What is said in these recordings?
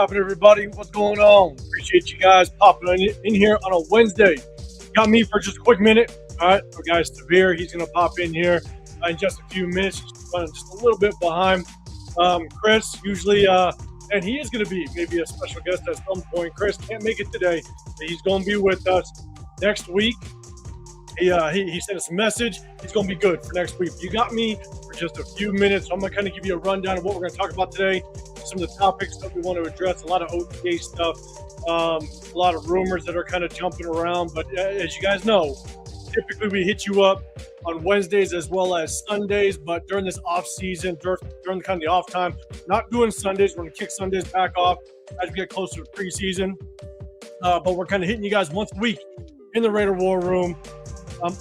happening, everybody? What's going on? Appreciate you guys popping in here on a Wednesday. Got me for just a quick minute. All right, our guy Severe, he's going to pop in here in just a few minutes. Just running just a little bit behind. Chris, usually, and he is going to be maybe a special guest at some point. Chris can't make it today, but he's going to be with us next week. He sent us a message. He's going to be good for next week. You got me for just a few minutes. So I'm going to kind of give you a rundown of what we're going to talk about today. Some of the topics that we want to address, a lot of OTA stuff, a lot of rumors that are kind of jumping around. But as you guys know, typically we hit you up on Wednesdays as well as Sundays. But during this off season, during kind of the off time, not doing Sundays. We're going to kick Sundays back off as we get closer to preseason. But we're kind of hitting you guys once a week in the Raider War Room.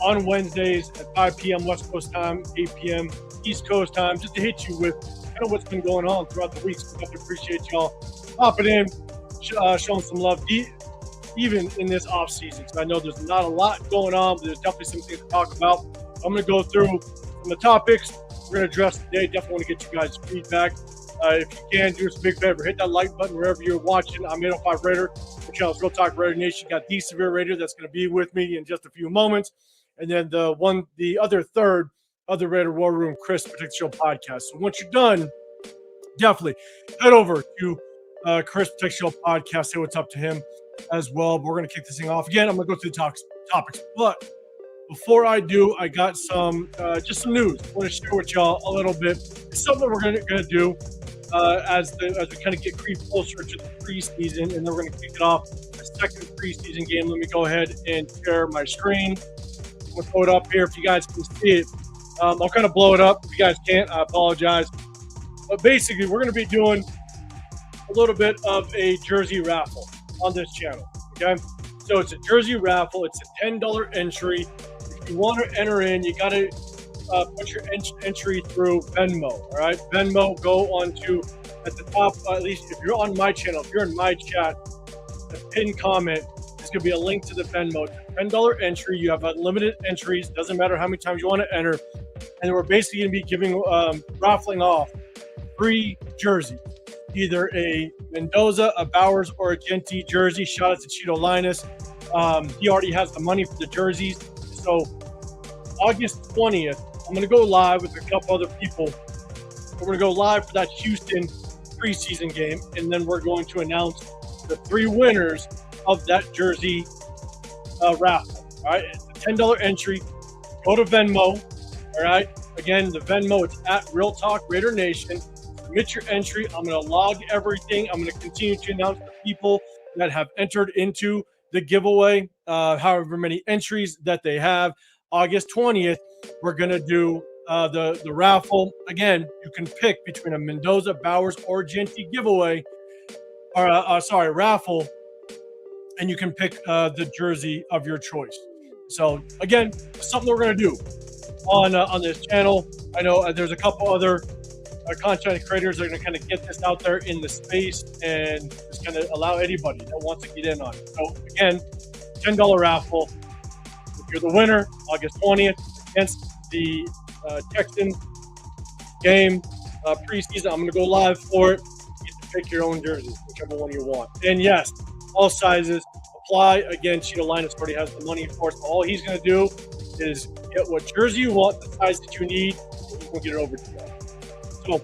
On Wednesdays at 5 p.m. West Coast time, 8 p.m. East Coast time, just to hit you with kind of what's been going on throughout the week. So I appreciate y'all popping in, showing some love, even in this off season. So I know there's not a lot going on, but there's definitely some things to talk about. I'm going to go through some of the topics we're going to address today. Definitely want to get you guys' feedback. If you can, do us a big favor, hit that like button wherever you're watching. I'm 805 Raider. The channel's Real Talk Raider Nation. Got the Severe Raider that's going to be with me in just a few moments. And then the other third of the Raider War Room, Chris Protect the Show podcast. So once you're done, definitely head over to Chris Protect the Show podcast. Say what's up to him as well. But we're going to kick this thing off. Again, I'm going to go through the topics. But before I do, I got just some news I want to share with y'all a little bit. It's something we're going to do as we kind of get closer to the preseason, and then we're going to kick it off the second preseason game. Let me go ahead and share my screen. I'm going to throw it up here if you guys can see it. I'll kind of blow it up. If you guys can't, I apologize. But basically, we're going to be doing a little bit of a jersey raffle on this channel. Okay, so it's a jersey raffle. It's a $10 entry. If you want to enter in, you got to put your entry through Venmo. All right, Venmo. Go on to at the top. At least if you're on my channel, if you're in my chat, the pinned comment is going to be a link to the Venmo. It's a $10 entry. You have unlimited entries. Doesn't matter how many times you want to enter. And we're basically going to be giving raffling off free jerseys, either a Mendoza, a Bowers, or a Genty jersey. Shout out to Cheeto Linus. He already has the money for the jerseys. So August 20th, I'm going to go live with a couple other people. We're going to go live for that Houston preseason game, and then we're going to announce the 3 winners of that jersey raffle. All right, it's a $10 entry. Go to Venmo. All right, again, the Venmo, it's at Real Talk Raider Nation. Submit your entry. I'm going to log everything. I'm going to continue to announce the people that have entered into the giveaway, however many entries that they have. August 20th, we're going to do the raffle. Again, you can pick between a Mendoza, Bowers, or Genty giveaway, or raffle, and you can pick the jersey of your choice. So, again, something we're going to do on this channel. I know there's a couple other content creators that are going to kind of get this out there in the space and just kind of allow anybody that wants to get in on it. So, again, $10 raffle. If you're the winner, August 20th, against the Texans game preseason, I'm going to go live for it. You get to pick your own jersey, whichever one you want. And yes, all sizes apply. Again, Cheeto Linus already has the money for it. So all he's going to do is get what jersey you want, the size that you need, and he's going to get it over to you. So,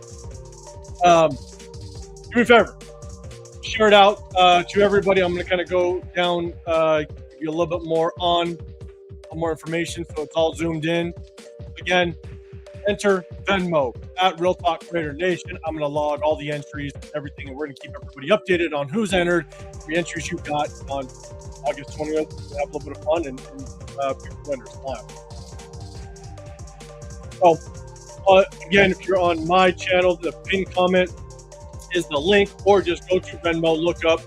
do me a favor. Share it out to everybody. I'm going to kind of go down, give you a little bit more information, so it's all zoomed in. Again, enter Venmo at Real Talk Raider Nation. I'm going to log all the entries, everything, and we're going to keep everybody updated on who's entered, the entries you got on August 20th. We'll have a little bit of fun and pick the winners live. So, again, if you're on my channel, the pinned comment is the link, or just go to Venmo, look up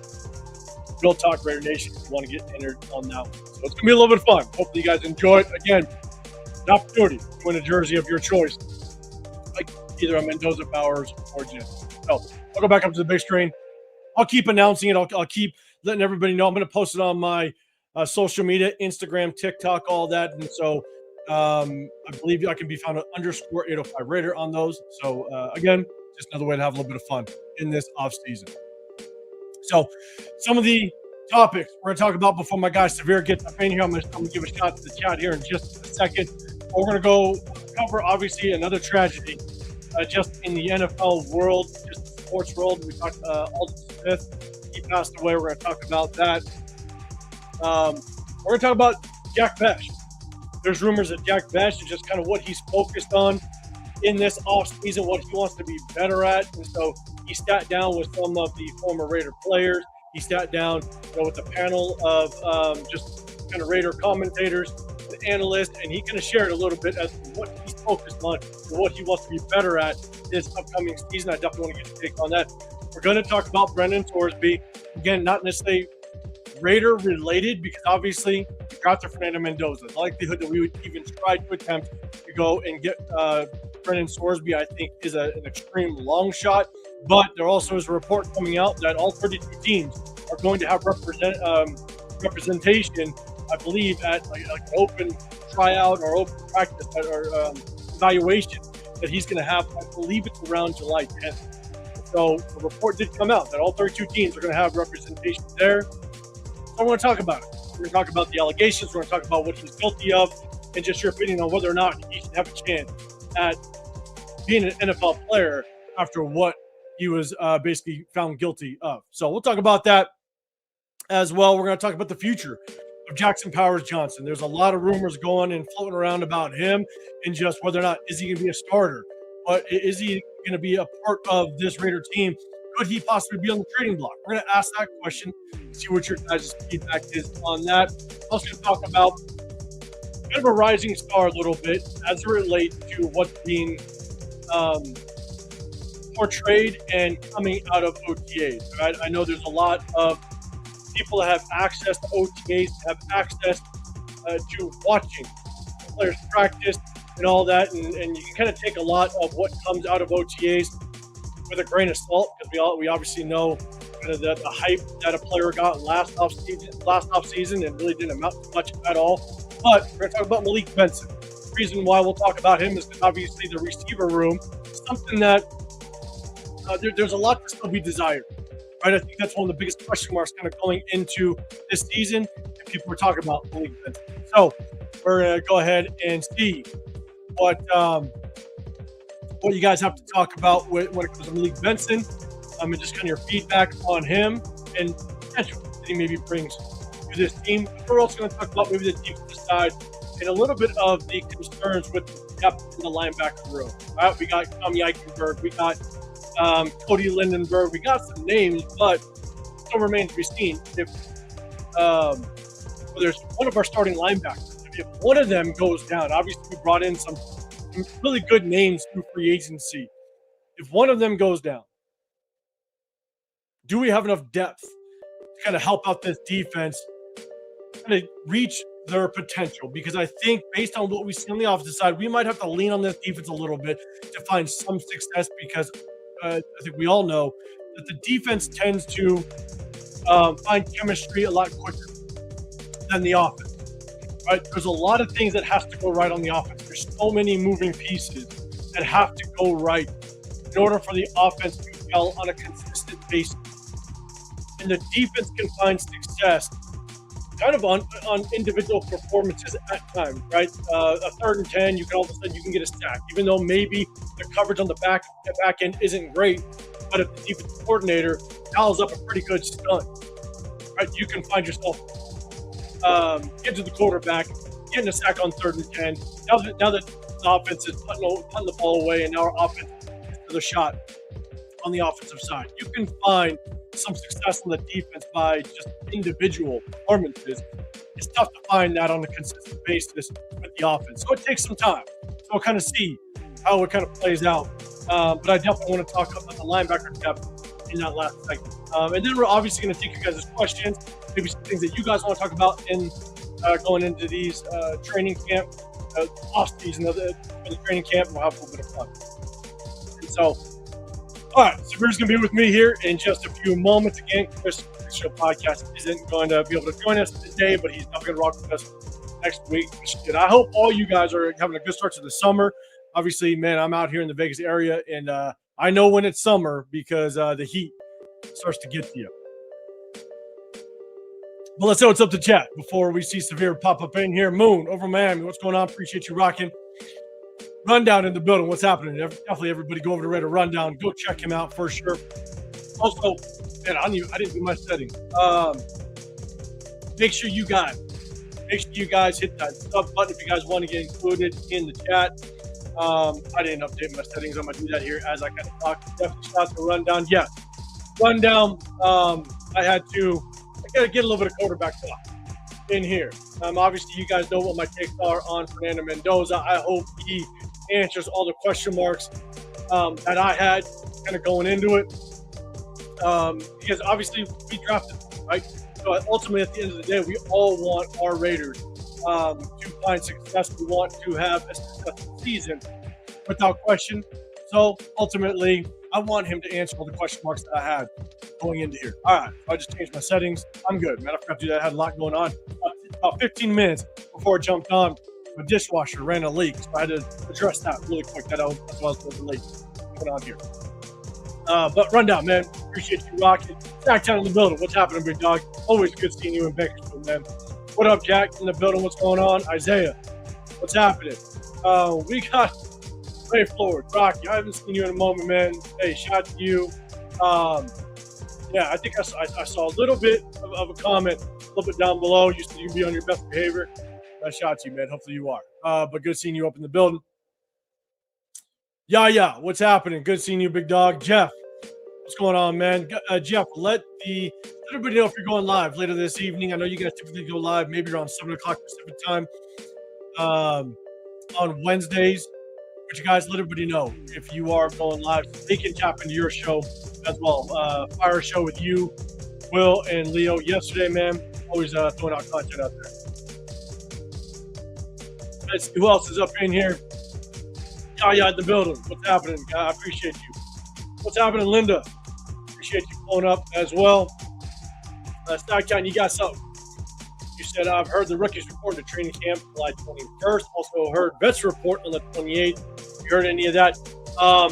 Real Talk Raider Nation if you want to get entered on that one. So it's going to be a little bit of fun. Hopefully you guys enjoy it. Again, an opportunity to win a jersey of your choice, like either a Mendoza, Bowers, or Jim. So I'll go back up to the big screen. I'll keep announcing it. I'll keep letting everybody know. I'm going to post it on my social media, Instagram, TikTok, all that. And so I believe I can be found at _805 Raider on those. So again, just another way to have a little bit of fun in this off season. So some of the topics we're going to talk about before my guy Severe gets up in here. I'm going to give a shout to the chat here in just a second. We're going to go cover, obviously, another tragedy just in the NFL world, just the sports world. We talked Alden Smith. He passed away. We're going to talk about that. We're going to talk about Jack Besh. There's rumors that Jack Besh is just kind of what he's focused on in this offseason, what he wants to be better at. And so he sat down with some of the former Raider players. He sat down with a panel of just kind of Raider commentators and analysts, and he kind of shared a little bit as to what he's focused on and what he wants to be better at this upcoming season. I definitely want to get your take on that. We're going to talk about Brendan Sorsby. Again, not necessarily Raider related, because obviously we got to Fernando Mendoza. The likelihood that we would even try to attempt to go and get Brendan Sorsby, I think, is an extreme long shot. But there also is a report coming out that all 32 teams are going to have representation, I believe, at like an open tryout or open practice or evaluation that he's going to have. I believe it's around July 10th. So the report did come out that all 32 teams are going to have representation there. So I want to talk about it. We're going to talk about the allegations. We're going to talk about what he's guilty of and just your opinion on whether or not he should have a chance at being an NFL player after what he was basically found guilty of. So we'll talk about that as well. We're going to talk about the future of Jackson Powers Johnson. There's a lot of rumors going and floating around about him and just whether or not is he going to be a starter. But is he going to be a part of this Raider team? Could he possibly be on the trading block? We're going to ask that question, see what your guys' feedback is on that. Also going to talk about kind of a rising star a little bit as it relates to what's being portrayed and coming out of OTAs. Right? I know there's a lot of people that have access to OTAs, have access to watching players practice and all that, and you can kind of take a lot of what comes out of OTAs with a grain of salt, because we obviously know kind of the hype that a player got last off season and really didn't amount to much at all. But we're going to talk about Malik Benson. The reason why we'll talk about him is because obviously the receiver room is something that there's a lot to still be desired. Right? I think that's one of the biggest question marks kind of going into this season, and people were talking about Malik Benson. So we're going to go ahead and see what you guys have to talk about when it comes to Malik Benson, and just kind of your feedback on him and potential that he maybe brings to this team. But we're also going to talk about maybe the defensive side and a little bit of the concerns with the depth in the linebacker room. Right? We got Tommy Eichenberg, we got Cody Lindenberg, we got some names, but it still remains to be seen if there's one of our starting linebackers. If one of them goes down, obviously we brought in some really good names through free agency. If one of them goes down, do we have enough depth to kind of help out this defense kind of reach their potential? Because I think based on what we see on the offensive side, we might have to lean on this defense a little bit to find some success, because I think we all know that the defense tends to find chemistry a lot quicker than the offense. Right? There's a lot of things that has to go right on the offense. There's so many moving pieces that have to go right in order for the offense to gel on a consistent basis. And the defense can find success kind of on individual performances at times, right? A 3rd and 10, you can all of a sudden you can get a sack, even though maybe the coverage on the back end isn't great. But if the defensive coordinator dials up a pretty good stunt, right, you can find yourself get to the quarterback, getting a sack on 3rd and 10. Now that the offense is putting the ball away, and now our offense gets to the shot on the offensive side. You can find some success on the defense by just individual performances. It's tough to find that on a consistent basis with the offense. So it takes some time. So we'll kind of see how it kind of plays out. But I definitely want to talk about the linebacker depth in that last segment. And then we're obviously going to take you guys' questions, maybe some things that you guys want to talk about in going into these training camp, off season of the training camp. We'll have a little bit of fun. And so, all right, Samir's going to be with me here in just a few moments. Again, Chris Show Podcast isn't going to be able to join us today, but he's not going to rock with us next week. And I hope all you guys are having a good start to the summer. Obviously, man, I'm out here in the Vegas area, and I know when it's summer because the heat starts to get to you. But let's know what's up to chat before we see Severe pop up in here. Moon over Miami. What's going on? Appreciate you rocking. Rundown in the building. What's happening? Definitely everybody go over to Reddit Rundown. Go check him out for sure. Also, man, I didn't do my settings. Make sure you guys hit that sub button if you guys want to get included in the chat. I didn't update my settings. I'm gonna do that here as I kind of talk. Definitely shout out to Rundown. Yes, Rundown. I gotta get a little bit of quarterback talk in here. Obviously, you guys know what my takes are on Fernando Mendoza. I hope he answers all the question marks that I had kind of going into it. Because obviously we drafted him, right? So ultimately, at the end of the day, we all want our Raiders to find success. We want to have a successful season without question. So ultimately, I want him to answer all the question marks that I had going into here. All right, so I just changed my settings. I'm good, man. I forgot to do that. I had a lot going on. About 15 minutes before I jumped on, my dishwasher ran a leak, so I had to address that really quick. That was a leak going on here. But Rundown, man. Appreciate you rocking. Sacktown in the building. What's happening, big dog? Always good seeing you in Bakersfield, man. What up, Jack? In the building. What's going on? Isaiah. What's happening? We got Ray Floyd. Rocky. I haven't seen you in a moment, man. Hey, shout out to you. Yeah, I think I saw a little bit of a comment a little bit down below. You said you can be on your best behavior. Shout out to you, man. Hopefully you are. But good seeing you up in the building. Yeah. What's happening? Good seeing you, big dog. Jeff, what's going on, man? Jeff, let everybody know if you're going live later this evening. I know you guys typically go live maybe around 7 o'clock Pacific time on Wednesdays. But you guys let everybody know if you are going live. They can tap into your show as well. Fire show with you, Will, and Leo yesterday, man. Always throwing out content out there. Let's see who else is up in here. Yeah, in the building. What's happening? I appreciate you. What's happening, Linda? Appreciate you pulling up as well. Stocktown, you got something. You said, I've heard the rookies report to training camp July 21st. Also heard vets report on the 28th. You heard any of that? I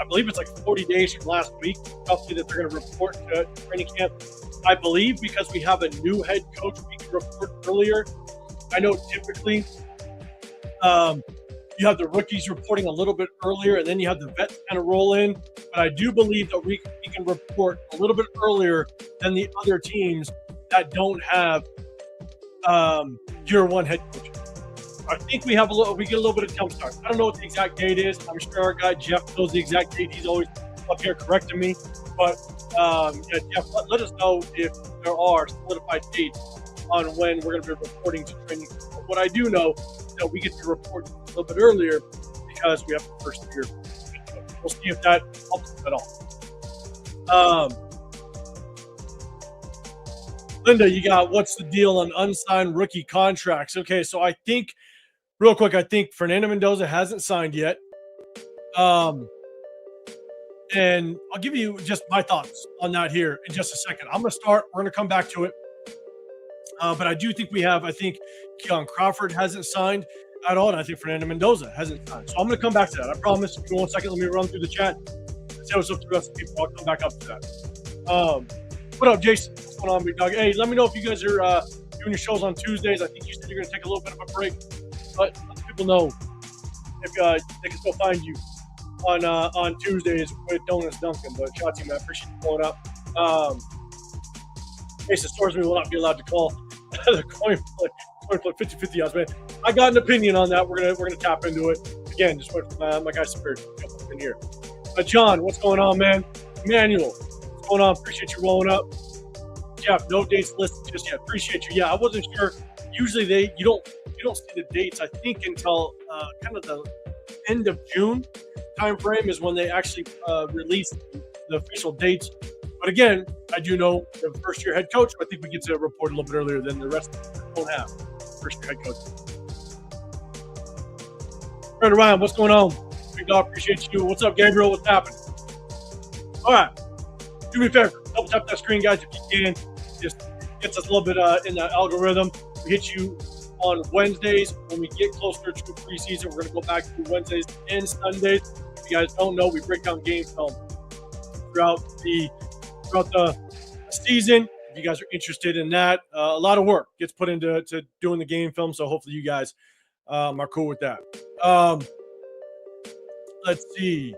believe it's like 40 days from last week, roughly, that they're going to report to training camp. I believe because we have a new head coach, we can report earlier. I know typically you have the rookies reporting a little bit earlier, and then you have the vets kind of roll in. But I do believe that we can report a little bit earlier than the other teams that don't have year one head coach. I think we get a little bit of jump start. I don't know what the exact date is. I'm sure our guy Jeff knows the exact date. He's always up here correcting me. But Jeff, let us know if there are solidified dates on when we're going to be reporting to training. But what I do know is that we get to report a little bit earlier because we have the first year. We'll see if that helps us at all. Linda, you got what's the deal on unsigned rookie contracts? Okay, so I think Fernando Mendoza hasn't signed yet. And I'll give you just my thoughts on that here in just a second. I'm going to start. We're going to come back to it. But I do think I think Keon Crawford hasn't signed at all, and I think Fernando Mendoza hasn't signed. So I'm going to come back to that. I promise. Give me 1 second. Let me run through the chat. See what's up to the rest of the people. I'll come back up to that. What up, Jason? What's going on, big dog? Hey, let me know if you guys are doing your shows on Tuesdays. I think you said you're going to take a little bit of a break, but let people know if they can still find you on Tuesdays with Donuts Duncan. But shout out to you, man. Appreciate you pulling up. Jason Sorsby will not be allowed to call the coin flip 50-50 odds, man. I got an opinion on that. We're gonna tap into it again. Just wait for my guy Superior in here. John, what's going on, man? Emmanuel, what's going on? Appreciate you rolling up. Jeff, no dates listed just yet. Appreciate you. Yeah, I wasn't sure. Usually you don't see the dates. I think until kind of the end of June time frame is when they actually release the official dates. But again, I do know the first-year head coach. I think we get to report a little bit earlier than the rest of them don't have first-year head coach. Fred Ryan, what's going on? Big dog, appreciate you. What's up, Gabriel? What's happening? All right. Do me a favor. Double tap that screen, guys, if you can. Just gets us a little bit in that algorithm. We hit you on Wednesdays. When we get closer to preseason, we're going to go back to Wednesdays and Sundays. If you guys don't know, we break down game film throughout the season. if you guys are interested in that, a lot of work gets put into doing the game film. So hopefully you guys are cool with that. Let's see.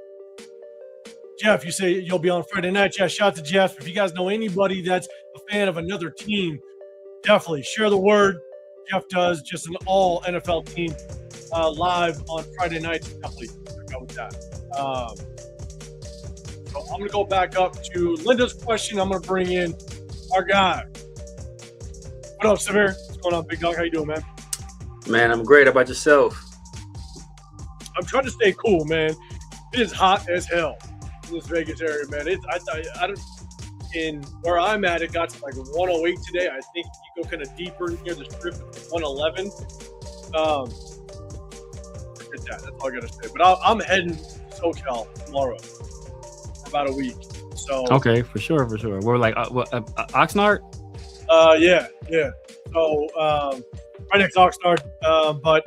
Jeff, you say you'll be on Friday night. Yeah, shout out to Jeff. If you guys know anybody that's a fan of another team, definitely share the word. Jeff does just an all NFL team live on Friday nights. Definitely check out with that. So I'm going to go back up to Linda's question. I'm going to bring in our guy. What up, Samir? What's going on, big dog? How you doing, man? Man, I'm great. How about yourself? I'm trying to stay cool, man. It is hot as hell in this Vegas area, man. I don't. In where I'm at, it got to like 108 today. I think you go kind of deeper near the strip, 111. Forget that. That's all I gotta say. But I'm heading to SoCal tomorrow for about a week. So okay, for sure. We're like Oxnard. Yeah. So right next to Oxnard, but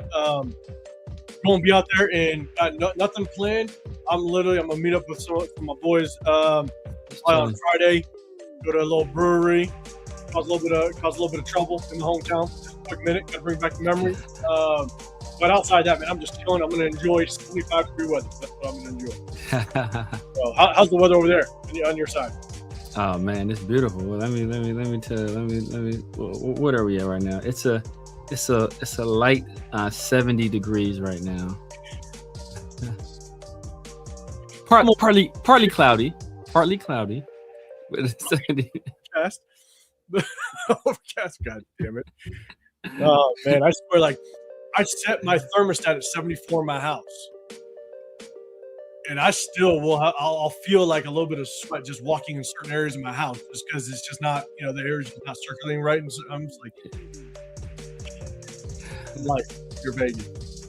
going to be out there and got nothing planned. I'm gonna meet up with some of my boys on Friday. Go to a little brewery. Cause a little bit of trouble in the hometown. Just a quick minute. Gotta bring back the memories. But outside that, man, I'm just chilling. I'm gonna enjoy 75-degree weather. That's what I'm gonna enjoy. So how's the weather over there on your side? Oh man, it's beautiful. Well, let me tell you. What are we at right now? It's a light 70 degrees right now. Partly cloudy. But it's 70. Overcast, God damn it. Oh man, I swear, like I set my thermostat at 74 in my house. And I still will. I'll feel like a little bit of sweat just walking in certain areas of my house, just because it's just not, the air is just not circulating right. And so I'm just like you're Vegas.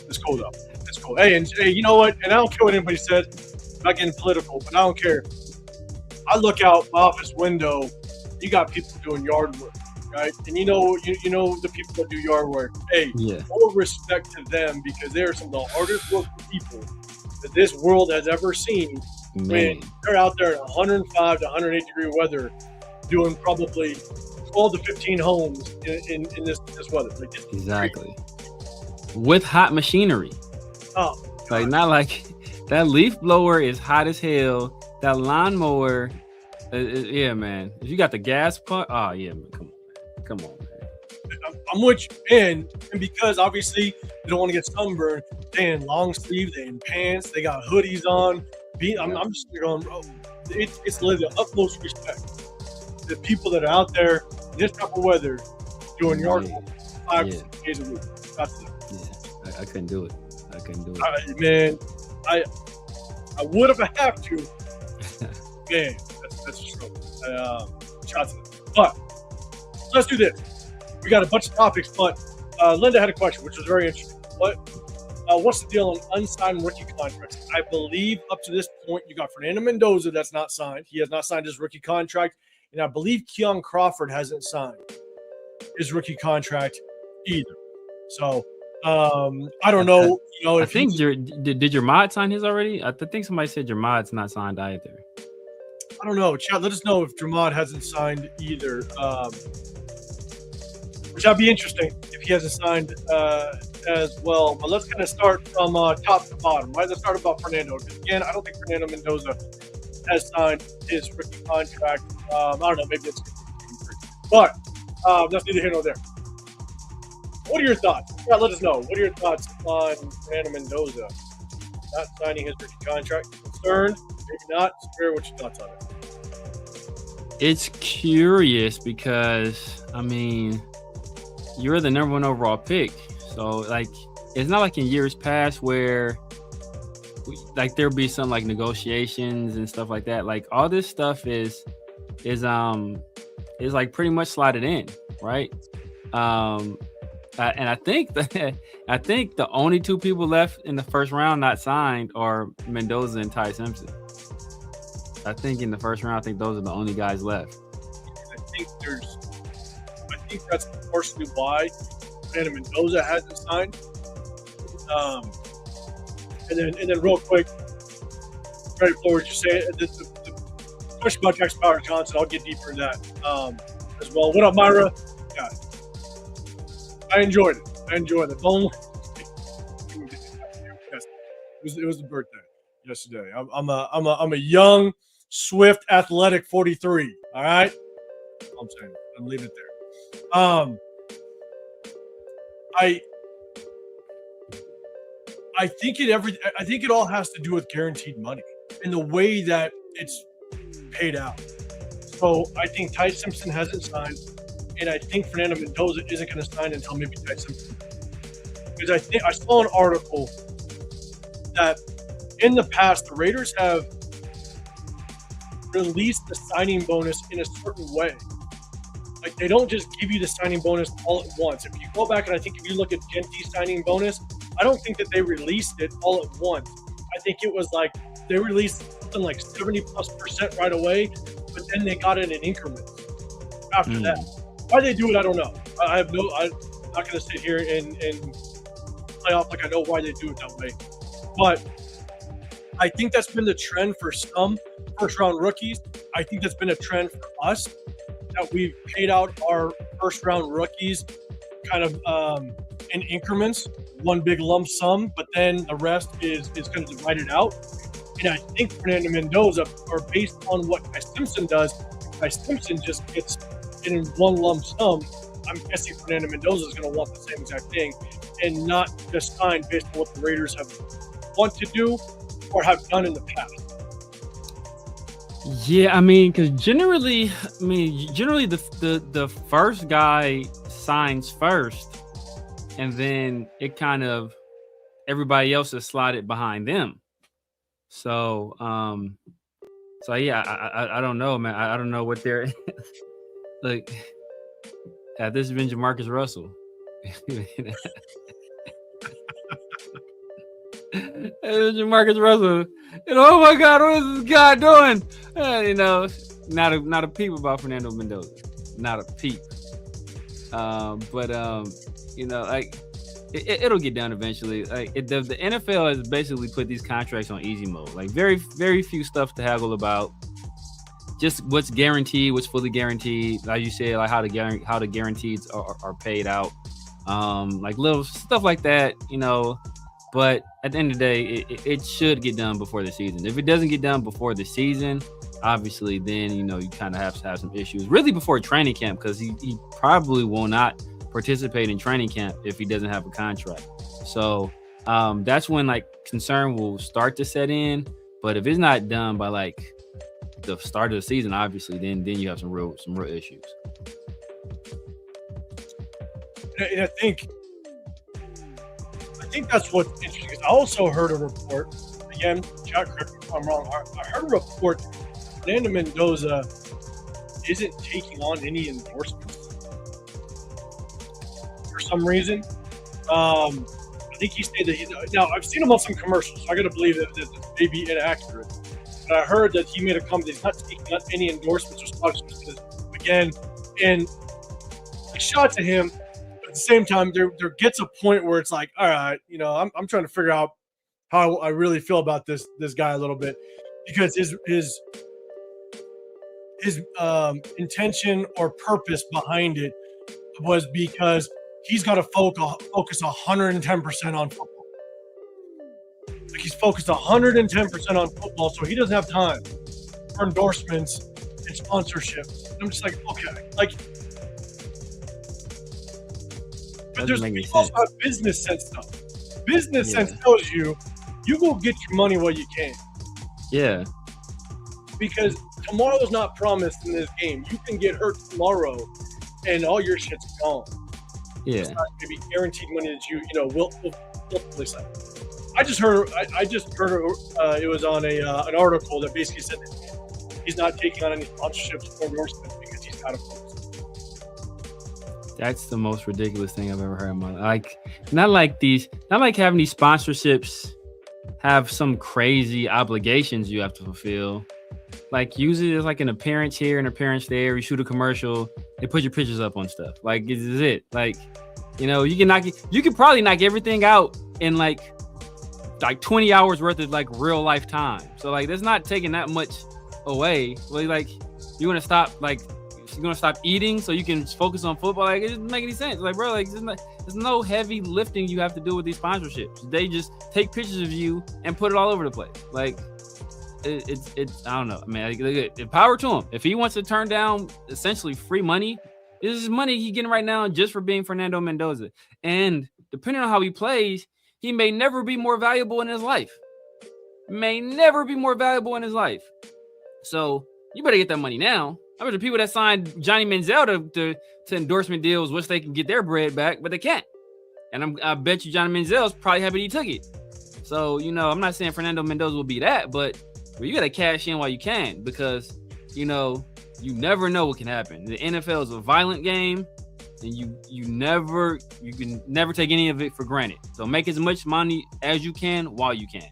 It's cold up. It's cold. Hey, and you know what? And I don't care what anybody says. I'm not getting political, but I don't care. I look out my office window. You got people doing yard work, right? And you know the people that do yard work. Hey, full respect to them, because they are some of the hardest working people that this world has ever seen. Man. When they're out there in 105 to 108 degree weather, doing probably 12 to 15 homes in this weather. Like, exactly. With hot machinery. Oh, like not like that leaf blower is hot as hell. That lawnmower, yeah, man. If you got the gas pump, oh yeah, man. Come on, man. I'm with you, and because obviously they don't want to get sunburned, they in long sleeve, they in pants, they got hoodies on. I'm just going, it's literally the utmost respect. The people that are out there in this type of weather doing yard work 5 to 6 days a week. That's it. Yeah, I couldn't do it. Man, I would if I have to. Man, that's a struggle. Shots at it. But let's do this. We got a bunch of topics, but Linda had a question, which was very interesting. What's the deal on unsigned rookie contracts? I believe up to this point, you got Fernando Mendoza that's not signed. He has not signed his rookie contract. And I believe Keon Crawford hasn't signed his rookie contract either. So I don't know. I think did your mod sign his already? I think somebody said your mod's not signed either. I don't know. Chat, let us know if Dramad hasn't signed either. Which would be interesting if he hasn't signed as well. But let's kind of start from top to bottom. Right? Let's start about Fernando. Again, I don't think Fernando Mendoza has signed his rookie contract. I don't know. Maybe it's, but that's neither here nor there. What are your thoughts? Yeah, let us know. What are your thoughts on Fernando Mendoza not signing his rookie contract? Concerned? Maybe not. Spare, what's your thoughts on it? It's curious because, I mean, you're the number 1 overall pick. So, like, it's not like in years past where, there'll be some, negotiations and stuff like that. Like, all this stuff is like, pretty much slotted in, right? And I think the only 2 people left in the first round not signed are Mendoza and Ty Simpson. I think in the first round, those are the only guys left. I think that's partially why Fernando Mendoza hasn't signed. And then real quick, right before you say it, question about Jackson Power Johnson. I'll get deeper in that as well. What up, Myra? Yeah, I enjoyed it. Don't. Yes, it was the birthday yesterday. I'm a young, swift, athletic 43. All right, I'm saying. I'll leave it there. I think it all has to do with guaranteed money and the way that it's paid out. So I think Ty Simpson hasn't signed, and I think Fernando Mendoza isn't going to sign until maybe Ty Simpson. Because I saw an article that in the past the Raiders have released the signing bonus in a certain way. Like, they don't just give you the signing bonus all at once. If you go back and I think if you look at Genty's signing bonus, I don't think that they released it all at once. I think it was like they released something like 70+% right away, but then they got it in increments after that. Why they do it, I don't know. I'm not going to sit here and play off like I know why they do it that way. But I think that's been the trend for some first-round rookies. I think that's been a trend for us, that we've paid out our first-round rookies kind of in increments, one big lump sum, but then the rest is going to divide it out. And I think Fernando Mendoza, or based on what Ty Simpson does, Ty Simpson just gets it in one lump sum. I'm guessing Fernando Mendoza is going to want the same exact thing and not just sign based on what the Raiders want to do or have done in the past. Yeah, I mean, because generally the first guy signs first, and then it kind of everybody else is slotted behind them. So, yeah, I don't know, man. I don't know what they're like. This has been Jamarcus Russell. Jamarcus Russell. Oh my God, what is this guy doing? Not a peep about Fernando Mendoza. Not a peep. Like it'll get done eventually. Like the NFL has basically put these contracts on easy mode. Like very, very few stuff to haggle about. Just what's guaranteed, what's fully guaranteed. Like you said, like how the guarantees are paid out. Like little stuff like that, But at the end of the day, it should get done before the season. If it doesn't get done before the season, obviously, then you kind of have to have some issues. Really, before training camp, because he probably will not participate in training camp if he doesn't have a contract. So that's when like concern will start to set in. But if it's not done by like the start of the season, obviously, then you have some real issues. And I think that's what's interesting. Because I also heard a report, again, Jack, correct me if I'm wrong, I heard a report that Fernando Mendoza isn't taking on any endorsements for some reason. I think he stated that now I've seen him on some commercials, so I got to believe that this may be inaccurate. But I heard that he made a comment that he's not taking on any endorsements or sponsorships again. And a shot to him. At the same time, there gets a point where it's like, all right, I'm trying to figure out how I really feel about this guy a little bit, because his intention or purpose behind it was because he's got to focus 110% on football. Like, he's focused 110% on football, so he doesn't have time for endorsements and sponsorships. I'm just like, okay, like. But there's also have business sense stuff. Business sense tells you go get your money while you can. Yeah. Because tomorrow's not promised in this game. You can get hurt tomorrow, and all your shit's gone. Yeah. It's not going to be guaranteed money that will sign. I just heard it was on an article that basically said that he's not taking on any sponsorships or endorsements because he's got a focus. That's the most ridiculous thing I've ever heard in my life. Like, not like having these sponsorships have some crazy obligations you have to fulfill. Like, use it as like an appearance here, an appearance there. You shoot a commercial, they put your pictures up on stuff. Like, this is it. Like, you can probably knock everything out in like 20 hours worth of like real life time. So like, that's not taking that much away. Well, like you want to stop you're gonna stop eating so you can focus on football. Like it doesn't make any sense. Like bro, like there's no heavy lifting you have to do with these sponsorships. They just take pictures of you and put it all over the place. Like it's I don't know, man. Like, power to him. If he wants to turn down essentially free money, this is money he's getting right now just for being Fernando Mendoza. And depending on how he plays, he may never be more valuable in his life. So you better get that money now. I bet the people that signed Johnny Manziel to endorsement deals wish they can get their bread back, but they can't. And I bet you Johnny Manziel's probably happy he took it. So, I'm not saying Fernando Mendoza will be that, but you got to cash in while you can because, you never know what can happen. The NFL is a violent game, and you can never take any of it for granted. So make as much money as you can while you can.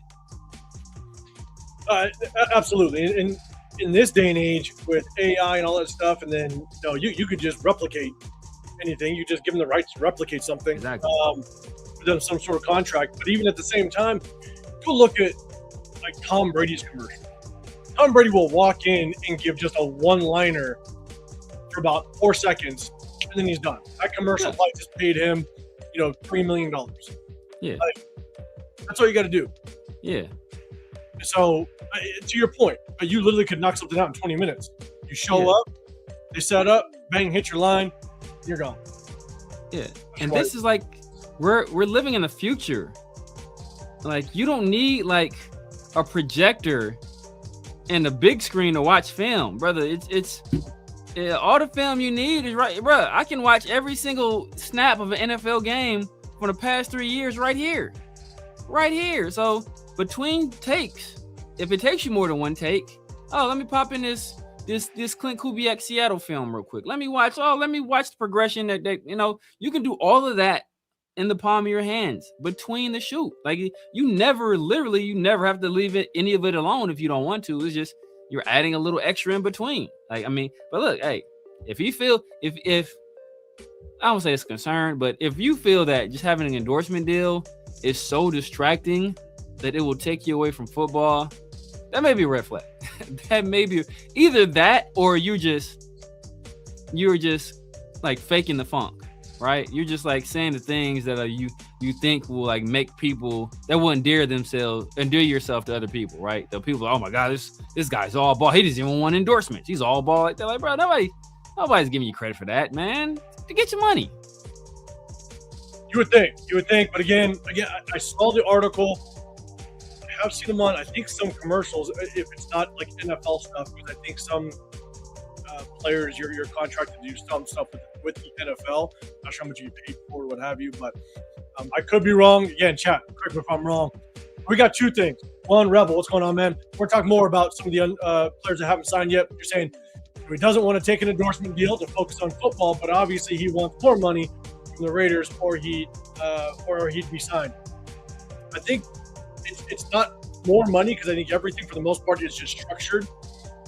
Absolutely. And in this day and age with AI and all that stuff, and then you could just replicate anything. You just give them the rights to replicate something. Exactly. Within some sort of contract. But even at the same time, go look at like Tom Brady's commercial. Tom Brady will walk in and give just a one-liner for about 4 seconds, and then he's done. That commercial probably just paid him, $3 million. Yeah. That's all you got to do. Yeah. So, to your point, you literally could knock something out in 20 minutes. You show up, they set up, bang, hit your line, you're gone. Yeah. And this is like, we're living in the future. Like, you don't need like a projector and a big screen to watch film, brother. It's all the film you need is right, bro. I can watch every single snap of an NFL game for the past 3 years right here. So between takes, if it takes you more than one take, let me pop in this Clint Kubiak Seattle film real quick. Let me watch the progression that you can do all of that in the palm of your hands between the shoot. Like you never have to leave any of it alone if you don't want to. It's just you're adding a little extra in between. Like, I mean, but look, hey, if you feel if I don't say it's concerned, but if you feel that just having an endorsement deal is so distracting that it will take you away from football, that may be a red flag. That may be either that or you're just like faking the funk, right? You're just like saying the things that you think will like make people that will endear yourself to other people, right? The people, oh my God, this guy's all ball. He doesn't even want endorsements. He's all ball. Like they're like, bro, nobody's giving you credit for that, man. To get your money. You would think, but again, I saw the article. I have seen them on, I think, some commercials. If it's not like NFL stuff, because I think some players you're contracted to do some stuff with the NFL. Not sure how much you get paid for or what have you, but I could be wrong. Again, chat, correct me if I'm wrong. We got two things. One, Rebel, what's going on, man? We're talking more about some of the players that haven't signed yet. You're saying he doesn't want to take an endorsement deal to focus on football, but obviously he wants more money from the Raiders, or he'd be signed. I think it's not more money because I think everything for the most part is just structured.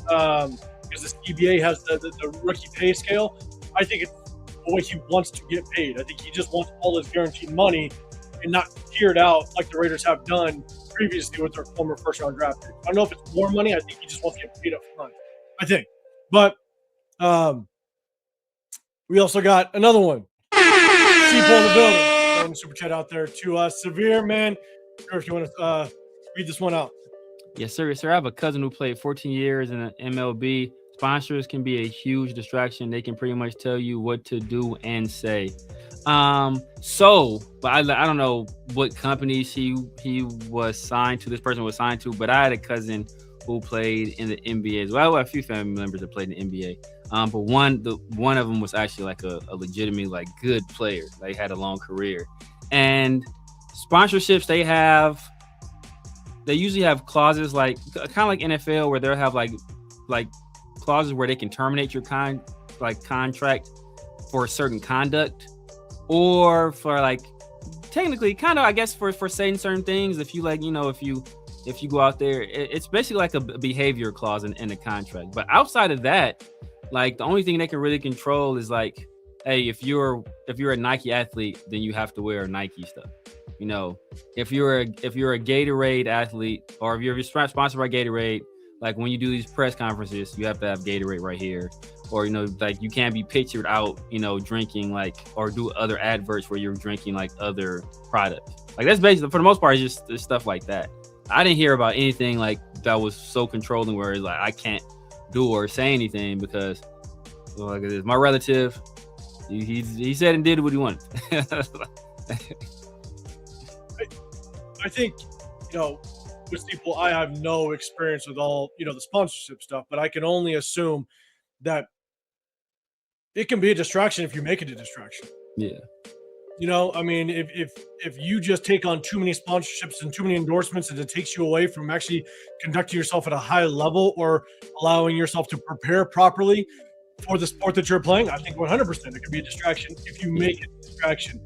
Because this CBA has the rookie pay scale. I think it's the way he wants to get paid. I think he just wants all his guaranteed money and not tiered out like the Raiders have done previously with their former first-round draft pick. I don't know if it's more money. I think he just wants to get paid up front. I think. But we also got another one. People in the building. Super chat out there to Severe, man. Sure, if you want to read this one out. Yes, sir. I have a cousin who played 14 years in the MLB. Sponsors can be a huge distraction. They can pretty much tell you what to do and say. But I don't know what companies he was signed to. This person was signed to, but I had a cousin who played in the NBA as well. I have a few family members that played in the NBA. But one of them was actually like a legitimate, like good player. They had a long career. And sponsorships they usually have clauses like kind of like NFL where they'll have like clauses where they can terminate your contract for a certain conduct, or for like technically kind of I guess for saying certain things. If you if you go out there, it's basically like a behavior clause in the contract. But outside of that, like the only thing they can really control is like, hey, if you're a Nike athlete, then you have to wear Nike stuff. If you're a Gatorade athlete, or if you're sponsored by Gatorade, like when you do these press conferences, you have to have Gatorade right here, or like you can't be pictured out, drinking like or do other adverts where you're drinking like other products. Like that's basically for the most part, it's just stuff like that. I didn't hear about anything like that was so controlling where it's like I can't do or say anything because, like my relative, he said and did what he wanted. I think, with people, I have no experience with all, the sponsorship stuff, but I can only assume that it can be a distraction if you make it a distraction. Yeah. I mean, if you just take on too many sponsorships and too many endorsements and it takes you away from actually conducting yourself at a high level or allowing yourself to prepare properly for the sport that you're playing, I think 100% it could be a distraction if you make it a distraction.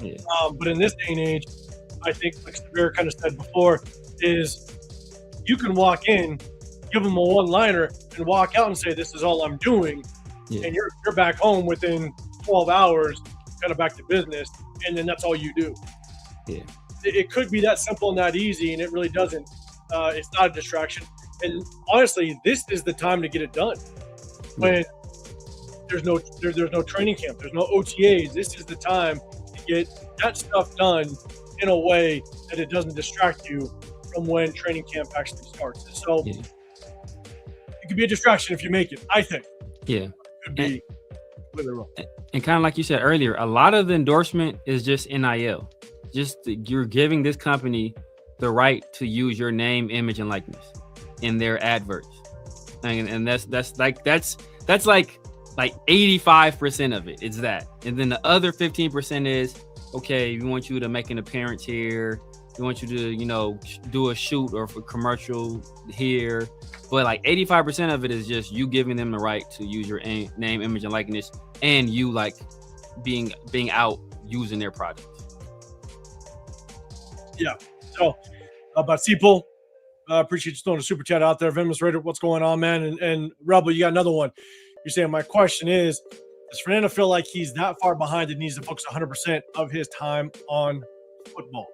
Yeah. But in this day and age, I think, like Sabir kind of said before, is you can walk in, give them a one-liner, and walk out and say, "This is all I'm doing," and you're back home within 12 hours, kind of back to business, and then that's all you do. Yeah, it could be that simple and that easy, and it really doesn't. It's not a distraction, and honestly, this is the time to get it done. When there's no training camp, there's no OTAs. This is the time to get that stuff done in a way that it doesn't distract you from when training camp actually starts. So it could be a distraction if you make it, I think. Yeah. It could be completely wrong. And kind of like you said earlier, a lot of the endorsement is just NIL. Just you're giving this company the right to use your name, image, and likeness in their adverts. And that's like 85% of it. It's that. And then the other 15% is, okay, we want you to make an appearance here. We want you to, do a shoot or for commercial here. But like 85% of it is just you giving them the right to use your name, image, and likeness, and you like being out using their products. Yeah. So, Batsipol, appreciate you throwing a super chat out there. Venomous Raider, what's going on, man? And Rebel, you got another one. You're saying, my question is, does Fernando feel like he's that far behind and needs to focus 100% of his time on football?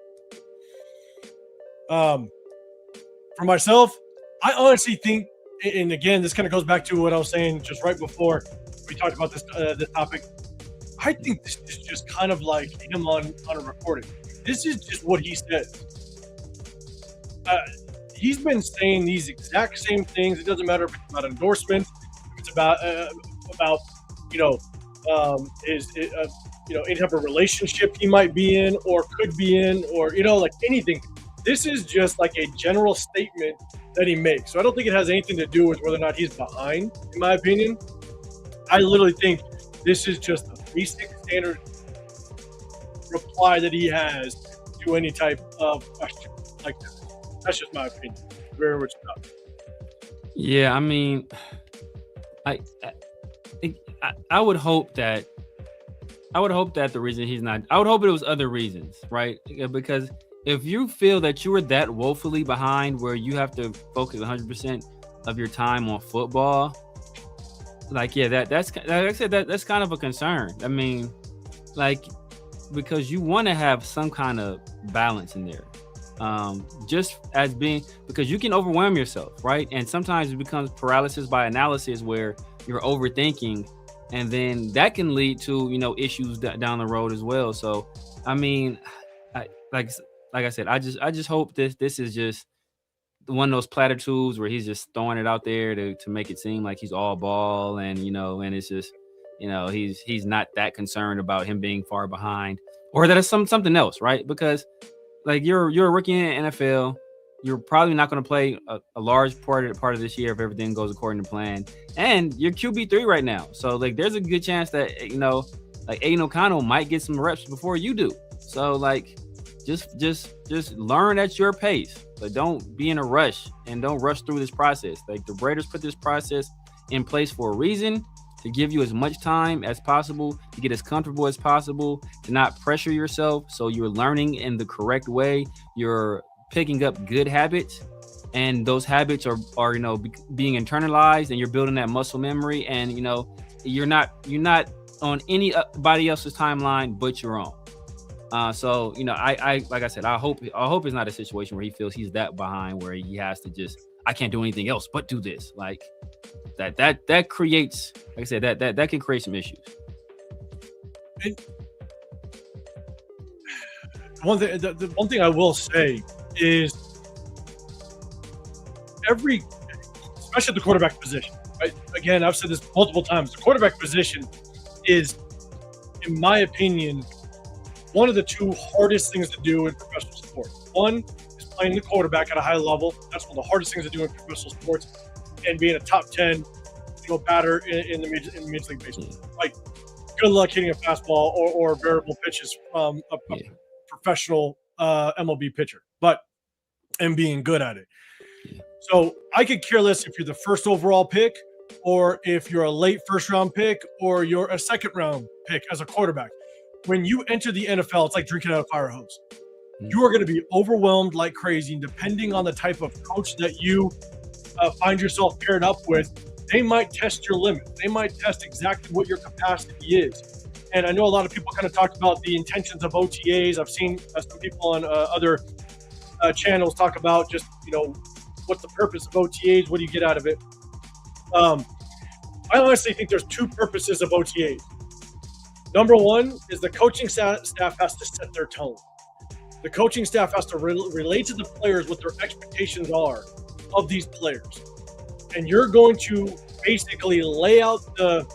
For myself, I honestly think, and again, this kind of goes back to what I was saying just right before we talked about this topic. I think this is just kind of like him on a recording. This is just what he says. He's been saying these exact same things. It doesn't matter if it's about endorsements, if it's about any type of relationship he might be in or could be in, or like anything. This is just like a general statement that he makes. So I don't think it has anything to do with whether or not he's behind, in my opinion. I literally think this is just a basic standard reply that he has to any type of question like this. That's just my opinion. Very much not. Yeah, I mean, I would hope that the reason he's not, I would hope it was other reasons, right? Because if you feel that you were that woefully behind where you have to focus 100% of your time on football, like, yeah, that's like I said, that's kind of a concern. I mean, like, because you want to have some kind of balance in there. Just as being, because you can overwhelm yourself, right? And sometimes it becomes paralysis by analysis where you're overthinking, and then that can lead to, issues down the road as well. So, I mean, like I said, I just hope this is just one of those platitudes where he's just throwing it out there to make it seem like he's all ball, and and it's just he's not that concerned about him being far behind, or that it's something else, right? Because like you're a rookie in the NFL, you're probably not going to play a large part of this year if everything goes according to plan, and you're QB3 right now, so like there's a good chance that like Aiden O'Connell might get some reps before you do. So like just learn at your pace, but don't be in a rush and don't rush through this process. Like the Raiders put this process in place for a reason, to give you as much time as possible, to get as comfortable as possible, to not pressure yourself. So you're learning in the correct way. You're picking up good habits, and those habits are being internalized, and you're building that muscle memory. And you're not on anybody else's timeline but your own. I like I said, I hope it's not a situation where he feels he's that behind where he has to just I can't do anything else but do this. Like that creates, like I said, that can create some issues. And the one thing I will say is especially the quarterback position, right? Again, I've said this multiple times. The quarterback position is, in my opinion, one of the two hardest things to do in professional sports. One is playing the quarterback at a high level. That's one of the hardest things to do in professional sports, and being a top 10, batter in Major League Baseball. Like, good luck hitting a fastball or variable pitches from a professional MLB pitcher, and being good at it. So I could care less if you're the first overall pick, or if you're a late first round pick, or you're a second round pick as a quarterback. When you enter the NFL, it's like drinking out of a fire hose. You are going to be overwhelmed like crazy, and depending on the type of coach that you find yourself paired up with, they might test your limit. They might test exactly what your capacity is. And I know a lot of people kind of talked about the intentions of OTAs. I've seen some people on other channels talk about just, what's the purpose of OTAs? What do you get out of it? I honestly think there's two purposes of OTAs. Number one is the coaching staff has to set their tone. The coaching staff has to relate to the players what their expectations are of these players. And you're going to basically lay out the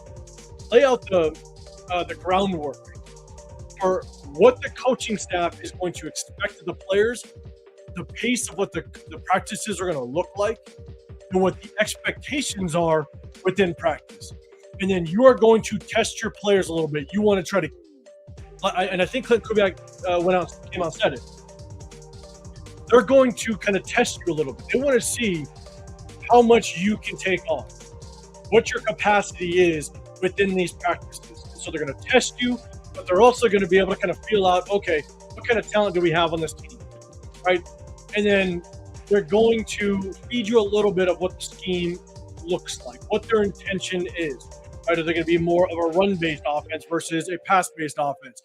groundwork for what the coaching staff is going to expect of the players, the pace of what the practices are going to look like, and what the expectations are within practice. And then you are going to test your players a little bit. You want to try to, and I think Clint Kubiak came out and said it. They're going to kind of test you a little bit. They want to see how much you can take on, what your capacity is within these practices. And so they're going to test you, but they're also going to be able to kind of feel out, okay, what kind of talent do we have on this team, right? And then they're going to feed you a little bit of what the scheme looks like, what their intention is, right? Are they going to be more of a run-based offense versus a pass-based offense?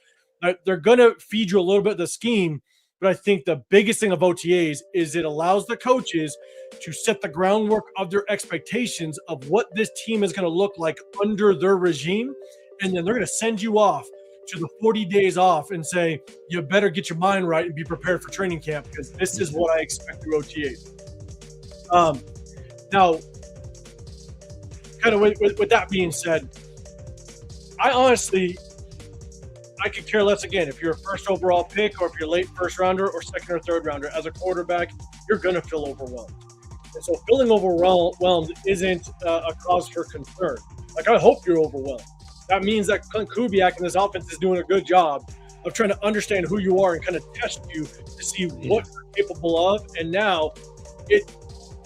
They're going to feed you a little bit of the scheme, but I think the biggest thing of OTAs is it allows the coaches to set the groundwork of their expectations of what this team is going to look like under their regime. And then they're going to send you off to the 40 days off and say, you better get your mind right and be prepared for training camp, because this is what I expect through OTAs. Now, kind of with that being said, I could care less, again, if you're a first overall pick or if you're late first rounder or second or third rounder. As a quarterback, you're going to feel overwhelmed. And so feeling overwhelmed isn't a cause for concern. Like, I hope you're overwhelmed. That means that Clint Kubiak and this offense is doing a good job of trying to understand who you are and kind of test you to see what you're capable of. And now,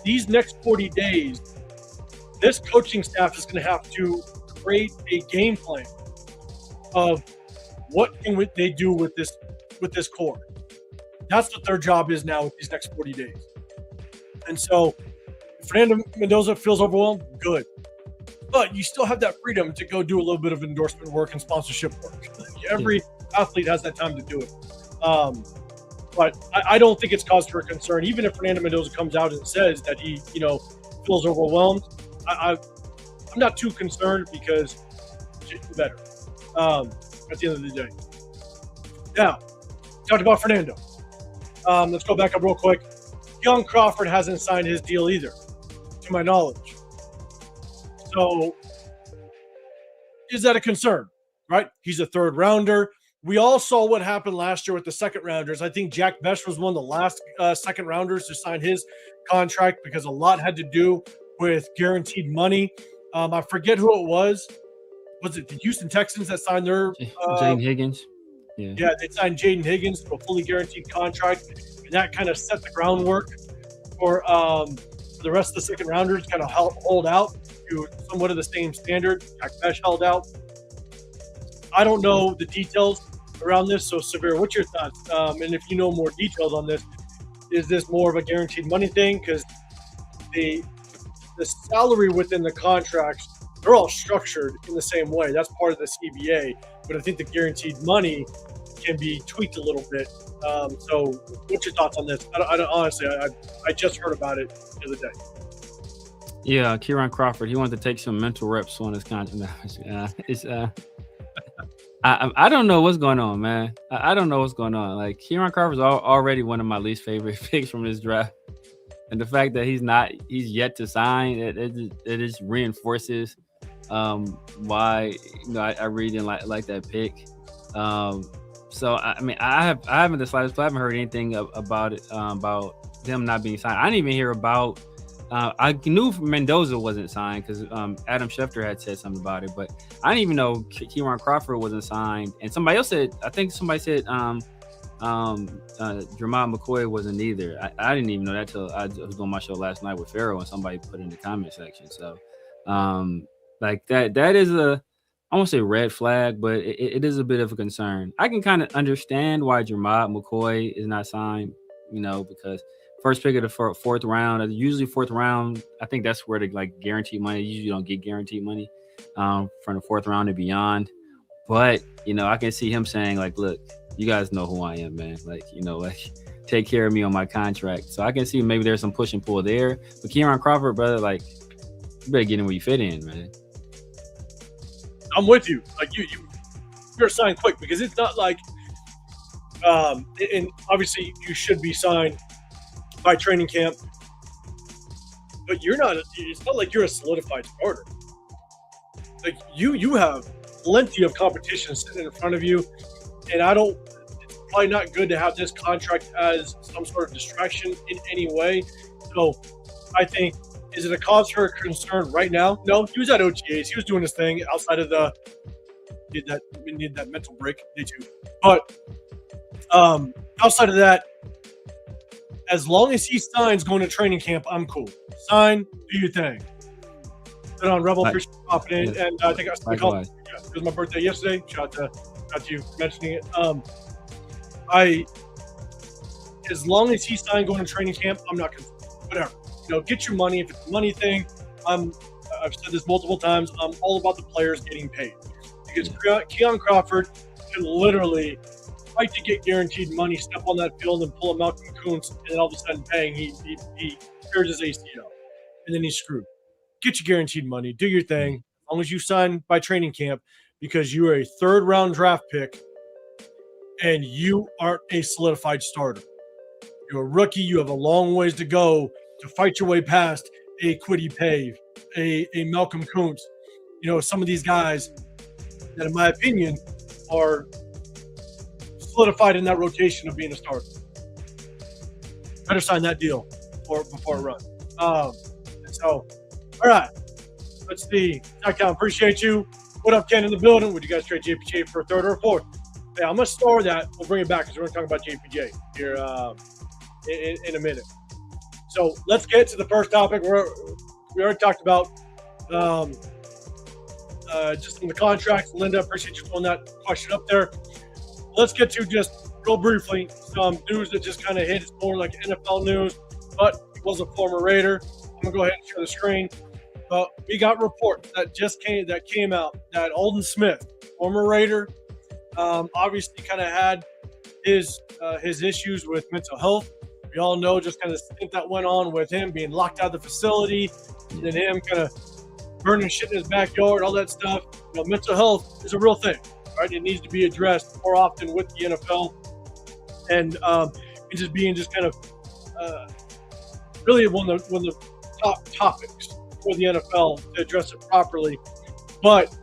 these next 40 days, this coaching staff is going to have to create a game plan of what can they do with this core. That's what their job is now with these next 40 days. And so if Fernando Mendoza feels overwhelmed, good. But you still have that freedom to go do a little bit of endorsement work and sponsorship work. Every athlete has that time to do it. But I don't think it's cause for concern. Even if Fernando Mendoza comes out and says that he, feels overwhelmed, I'm not too concerned, because better. At the end of the day. Now, talked about Fernando. Let's go back up real quick. Young Crawford hasn't signed his deal either, to my knowledge. So, is that a concern, right? He's a third rounder. We all saw what happened last year with the second rounders. I think Jack Besh was one of the last second rounders to sign his contract, because a lot had to do with guaranteed money. I forget who it was. Was it the Houston Texans that signed their Jaden Higgins? Yeah, they signed Jaden Higgins to a fully guaranteed contract, and that kind of set the groundwork for the rest of the second rounders kind of hold out to somewhat of the same standard. Jack Besh held out. I don't know the details around this, so Severe, what's your thoughts? And if you know more details on this, is this more of a guaranteed money thing? Because the salary within the contracts, they're all structured in the same way. That's part of the CBA. But I think the guaranteed money can be tweaked a little bit. So, what's your thoughts on this? Honestly, I just heard about it the other day. Yeah, Kieran Crawford. He wanted to take some mental reps on his contract. I don't know what's going on, man. I don't know what's going on. Like Kieran Crawford's already one of my least favorite picks from this draft, and the fact that he's yet to sign, it just reinforces why I really didn't like that pick. So I mean I haven't the slightest, I haven't heard anything about it about them not being signed. I didn't even hear about. I knew Mendoza wasn't signed because Adam Schefter had said something about it, but I didn't even know Kieran Crawford wasn't signed. And somebody else said, I think somebody said Jermod McCoy wasn't either. I didn't even know that till I was doing my show last night with Pharaoh, and somebody put it in the comment section. So like that is I won't say red flag, but it is a bit of a concern. I can kind of understand why Jermod McCoy is not signed, because first pick of the fourth round, usually fourth round, I think that's where the guaranteed money, you usually don't get guaranteed money from the fourth round and beyond. But, I can see him saying look, you guys know who I am, man. Take care of me on my contract. So I can see maybe there's some push and pull there. But Kieran Crawford, brother, you better get in where you fit in, man. I'm with you. You're signed quick because it's not and obviously you should be signed by training camp, but it's not like you're a solidified starter. You have plenty of competition sitting in front of you, and it's probably not good to have this contract as some sort of distraction in any way. So I think, is it a cause for concern right now? No, he was at OTAs. He was doing his thing outside of we need that mental break, day two. But outside of that, as long as he signs going to training camp, I'm cool. Sign, do your thing. Put on Rebel, appreciate you popping in. And I think it was my birthday yesterday. Shout out to you mentioning it. As long as he signed going to training camp, I'm not concerned. Whatever. Get your money. If it's a money thing, I've said this multiple times, I'm all about the players getting paid. Because Kieran Crawford can literally fight to get guaranteed money, step on that field and pull a Malcolm Kuntz, and then all of a sudden, bang, he tears his ACL, and then he's screwed. Get your guaranteed money, do your thing, as long as you sign by training camp, because you are a third-round draft pick, and you aren't a solidified starter. You're a rookie. You have a long ways to go to fight your way past a Kwity Paye, a Malcolm Kuntz. Some of these guys that, in my opinion, are solidified in that rotation of being a starter. Better sign that deal before it runs. All right. Let's see. Down, appreciate you. What up, Ken, in the building? Would you guys trade JPJ for a third or a fourth? Yeah, I'm going to store that. We'll bring it back because we're going to talk about JPJ here in a minute. So let's get to the first topic. We already talked about just in the contracts. Linda, appreciate you throwing that question up there. Let's get to just real briefly some news that just kind of hit. It's more like NFL news, but he was a former Raider. I'm gonna go ahead and share the screen. We got reports that came out that Aldon Smith, former Raider, obviously kind of had his issues with mental health. We all know just kind of the stint that went on with him being locked out of the facility, and then him kind of burning shit in his backyard, all that stuff. Mental health is a real thing. Right, it needs to be addressed more often with the NFL, and just being kind of really one of the top topics for the NFL to address it properly. But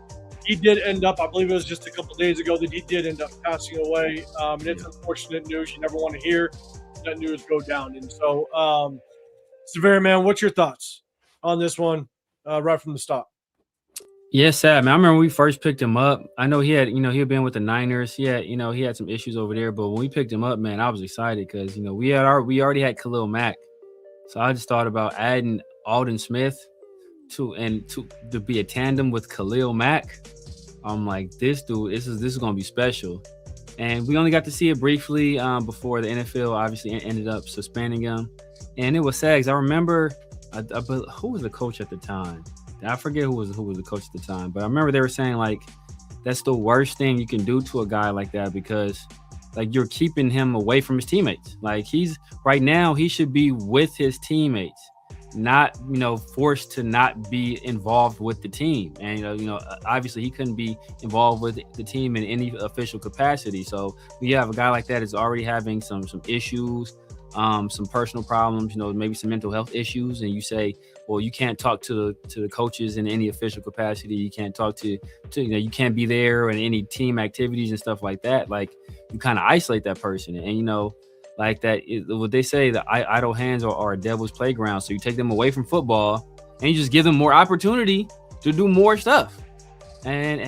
he did end up, I believe it was just a couple of days ago, that he did end up passing away. And it's unfortunate news. You never want to hear that news go down. And so, Severe, man, what's your thoughts on this one right from the start? Yeah, sad, man. I remember when we first picked him up. I know he had been with the Niners. He had some issues over there. But when we picked him up, man, I was excited because, we already had Khalil Mack. So I just thought about adding Aldon Smith to be a tandem with Khalil Mack. I'm like, this is going to be special. And we only got to see it briefly before the NFL obviously ended up suspending him. And it was sad because I remember who was the coach at the time? I forget who was the coach at the time, but I remember they were saying that's the worst thing you can do to a guy like that because like you're keeping him away from his teammates. Like he's right now, he should be with his teammates, not forced to not be involved with the team. And obviously he couldn't be involved with the team in any official capacity. So we have a guy like that is already having some issues, some personal problems, maybe some mental health issues, and you say, well, you can't talk to the coaches in any official capacity. You can't talk to you can't be there in any team activities and stuff like that. Like you kind of isolate that person, and like that, what they say, the idle hands are a devil's playground. So you take them away from football and you just give them more opportunity to do more stuff. And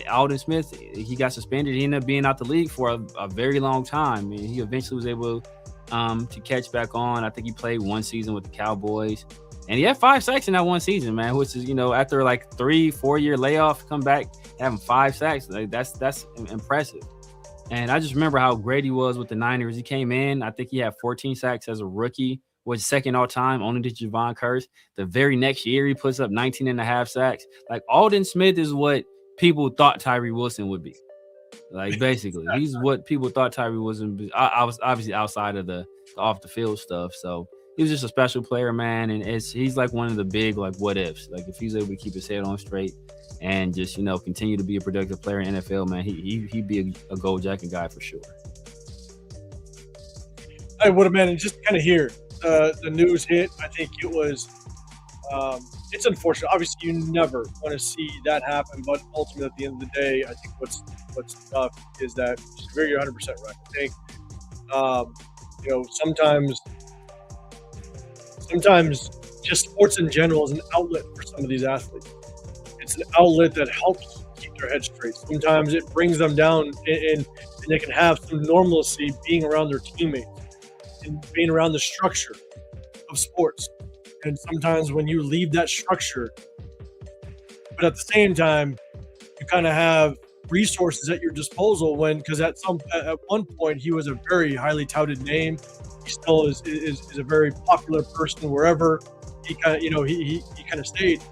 Alden Smith, he got suspended. He ended up being out the league for a very long time. And he eventually was able to catch back on. I think he played one season with the Cowboys. And he had 5 sacks in that one season, man, which is, after like 3-4 year layoff, come back, having 5 sacks. Like that's impressive. And I just remember how great he was with the Niners. He came in, I think he had 14 sacks as a rookie, was second all time, only to Javon Curse. The very next year, he puts up 19 and a half sacks. Like Alden Smith is what people thought Tyree Wilson would be. Like basically, he's what people thought Tyree Wilson would be. I was obviously outside of the off the field stuff. So he was just a special player, man. And he's like one of the big like what ifs. Like if he's able to keep his head on straight and just continue to be a productive player in NFL, man, he'd be a gold jacket guy for sure. I would have been, and just kind of hear the news hit. I think it was it's unfortunate. Obviously, you never want to see that happen, but ultimately, at the end of the day, I think what's tough is that you're 100% right. I think sometimes just sports in general is an outlet for some of these athletes. It's an outlet that helps keep their head straight. Sometimes it brings them down, and they can have some normalcy being around their teammates and being around the structure of sports. And sometimes when you leave that structure, but at the same time, you kind of have resources at your disposal because at one point he was a very highly touted name. He still is a very popular person wherever he kind of stayed.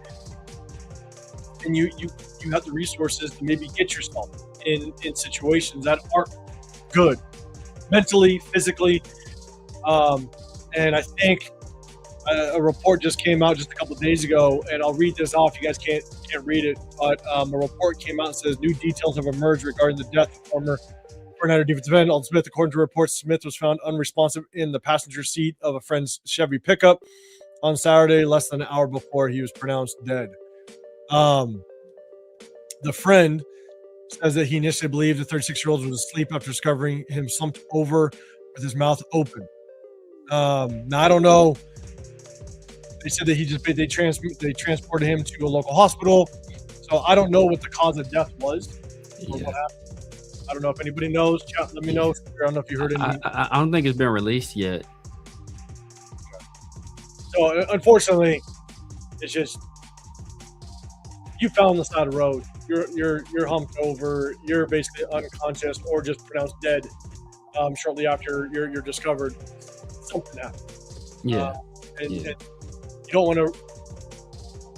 And you have the resources to maybe get yourself in situations that aren't good mentally, physically. And I think a report just came out just a couple of days ago, and I'll read this off. You guys can't read it, but a report came out and says new details have emerged regarding the death of former 49er defensive end Alden Smith. According to reports, Smith was found unresponsive in the passenger seat of a friend's Chevy pickup on Saturday, less than an hour before he was pronounced dead. The friend says that he initially believed the 36-year-old was asleep after discovering him slumped over with his mouth open. Now I don't know. They said that they transported him to a local hospital. So I don't know what the cause of death was. Or what happened. I don't know if anybody knows. Chat, let me know. I don't know if you heard anything. I don't think it's been released yet. So unfortunately, it's just you fell on the side of the road. You're humped over. You're basically unconscious or just pronounced dead. Shortly after you're discovered, something happened. Yeah. And you don't want to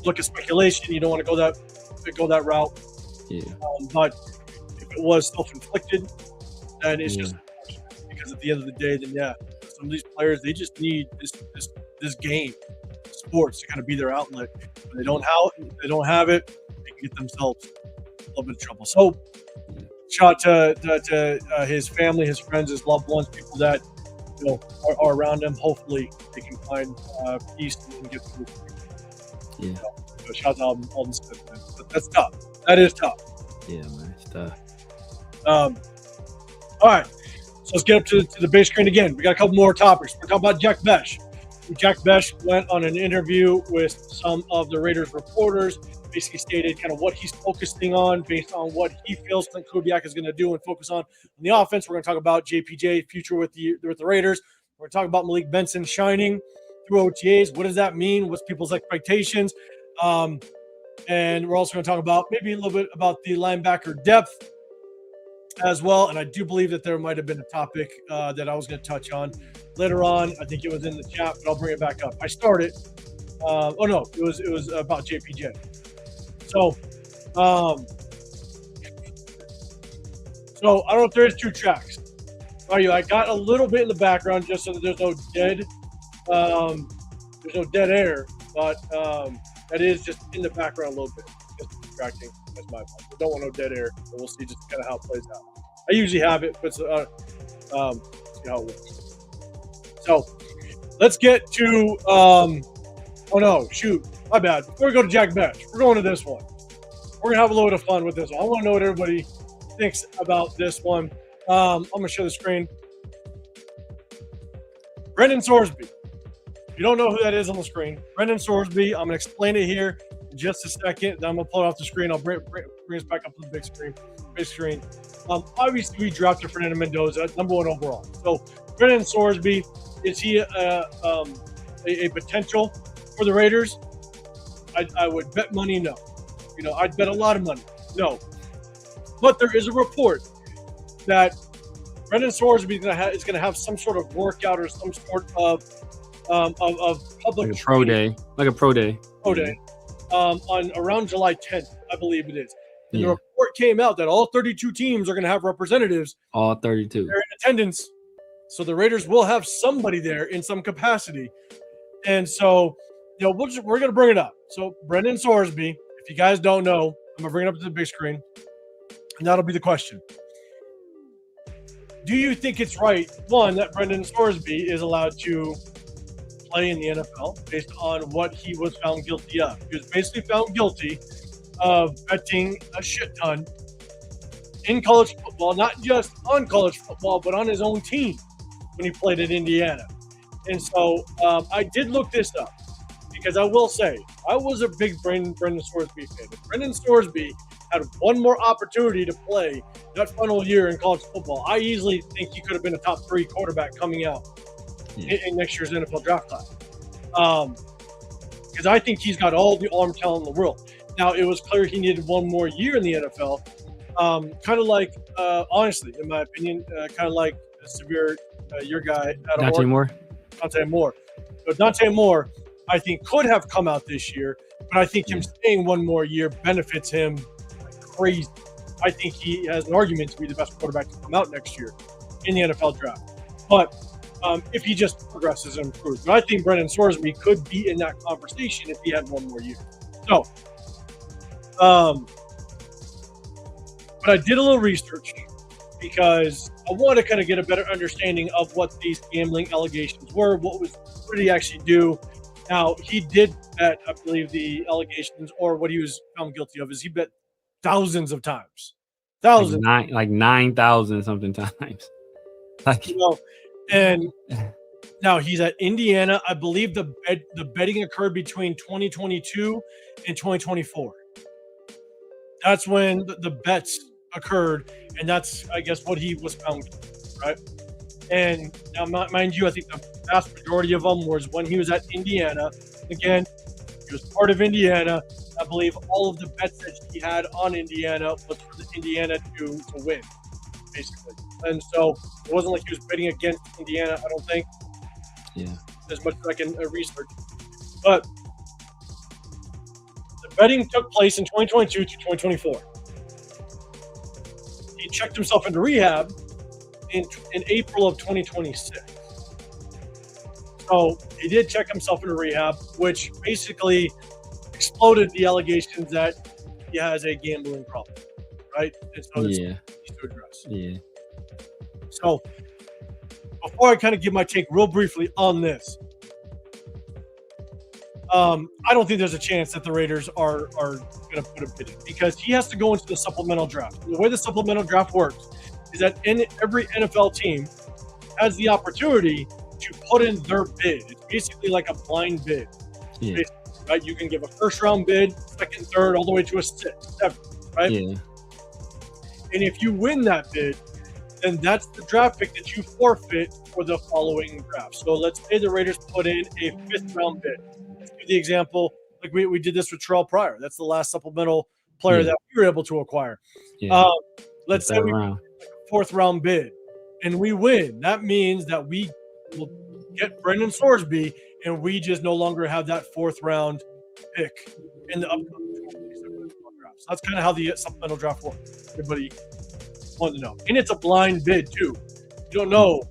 look at speculation. You don't want to go that route. Yeah. But if it was self-inflicted, then it's just because at the end of the day, then some of these players, they just need this game, sports, to kind of be their outlet. When they don't have it, they can get themselves a little bit of trouble. So, shout to his family, his friends, his loved ones, people that are around him. Hopefully, they can find peace and get through. Yeah. So shout out to Alden Smith. But that's tough. That is tough. Yeah, man, it's tough. All right. So let's get up to the big screen again. We got a couple more topics. We're talking about Jack Besh. Jack Besh went on an interview with some of the Raiders reporters, basically stated kind of what he's focusing on based on what he feels Clint Kubiak is going to do and focus on the offense. We're going to talk about JPJ future with the Raiders. We're going to talk about Malik Benson shining through OTAs. What does that mean? What's people's expectations? And we're also going to talk about maybe a little bit about the linebacker depth as well. And I do believe that there might have been a topic that I was going to touch on later on. I think it was in the chat, but I'll bring it back up. I started. It was about JPJ. So I don't know if there is 2 tracks. Are you? I got a little bit in the background just so that there's no dead air, but that is just in the background a little bit, just distracting. That's my fault. I don't want no dead air, but we'll see just kind of how it plays out. I usually have it, but see how it works. So let's get to. Oh no, shoot, my bad. Before we go to Jack Bench, we're going to this one. We're gonna have a little bit of fun with this one. I want to know what everybody thinks about this one. I'm gonna share the screen. Brendan Sorsby. If you don't know who that is on the screen, Brendan Sorsby. I'm gonna explain it here in just a second. Then I'm gonna pull it off the screen. I'll bring us back up to the big screen. Obviously, we drafted Fernando Mendoza, #1 overall. So Brendan Sorsby, is he a potential for the Raiders? I would bet money no. I'd bet a lot of money no. But there is a report that Brendan Sorsby is going to have some sort of workout or some sort of public like a pro day, on around July 10th, I believe it is. And the report came out that all 32 teams are going to have representatives. All 32. They're in attendance. So the Raiders will have somebody there in some capacity. And so, we're going to bring it up. So Brendan Sorsby, if you guys don't know, I'm going to bring it up to the big screen. And that'll be the question. Do you think it's right, one, that Brendan Sorsby is allowed to play in the NFL based on what he was found guilty of? He was basically found guilty of betting a shit ton in college football, not just on college football, but on his own team when he played at Indiana. And so I did look this up because I will say I was a big Brendan Sorsby fan. If Brendan Sorsby had one more opportunity to play that final year in college football, I easily think he could have been a top 3 quarterback coming out in next year's NFL draft class. Because I think he's got all the arm talent in the world. Now, it was clear he needed one more year in the NFL. Kind of like, honestly, in my opinion, kind of like Severe, your guy, Dante Moore. So Dante Moore, I think, could have come out this year, but I think him staying one more year benefits him like crazy. I think he has an argument to be the best quarterback to come out next year in the NFL draft. But if he just progresses and improves. But I think Brendan Sorsby could be in that conversation if he had one more year. So, but I did a little research because I want to kind of get a better understanding of what these gambling allegations were. What did he actually do? Now, he did bet, I believe, the allegations, or what he was found guilty of, is he bet thousands of times. Thousands. Like 9,000 something times. And now he's at Indiana. I believe the betting occurred between 2022 and 2024. That's when the bets occurred, and that's, I guess, what he was found, right? And now, mind you, I think the vast majority of them was when he was at Indiana. Again, he was part of Indiana. I believe all of the bets that he had on Indiana was for the Indiana to win, basically. And so it wasn't like he was betting against Indiana, I don't think. Yeah. As much as I can research. But the betting took place in 2022 to 2024. He checked himself into rehab in April of 2026. So he did check himself into rehab, which basically exploded the allegations that he has a gambling problem, right? And so this needs to address. Yeah. So before I kind of give my take real briefly on this, I don't think there's a chance that the Raiders are going to put a bid in, because he has to go into the supplemental draft. And the way the supplemental draft works is that every NFL team has the opportunity to put in their bid. It's basically like a blind bid. Yeah. Right? You can give a first round bid, second, third, all the way to a sixth, seventh, right? Yeah. And if you win that bid, then that's the draft pick that you forfeit for the following draft. So let's say the Raiders put in a 5th round bid. Let's give the example, like we did this with Terrell Pryor. That's the last supplemental player that we were able to acquire. Yeah. Let's say we put a 4th round bid and we win. That means that we will get Brendan Sorsby, and we just no longer have that 4th round pick in the upcoming draft. So that's kind of how the supplemental draft works. Everybody wanted to know. And it's a blind bid too. You You don't know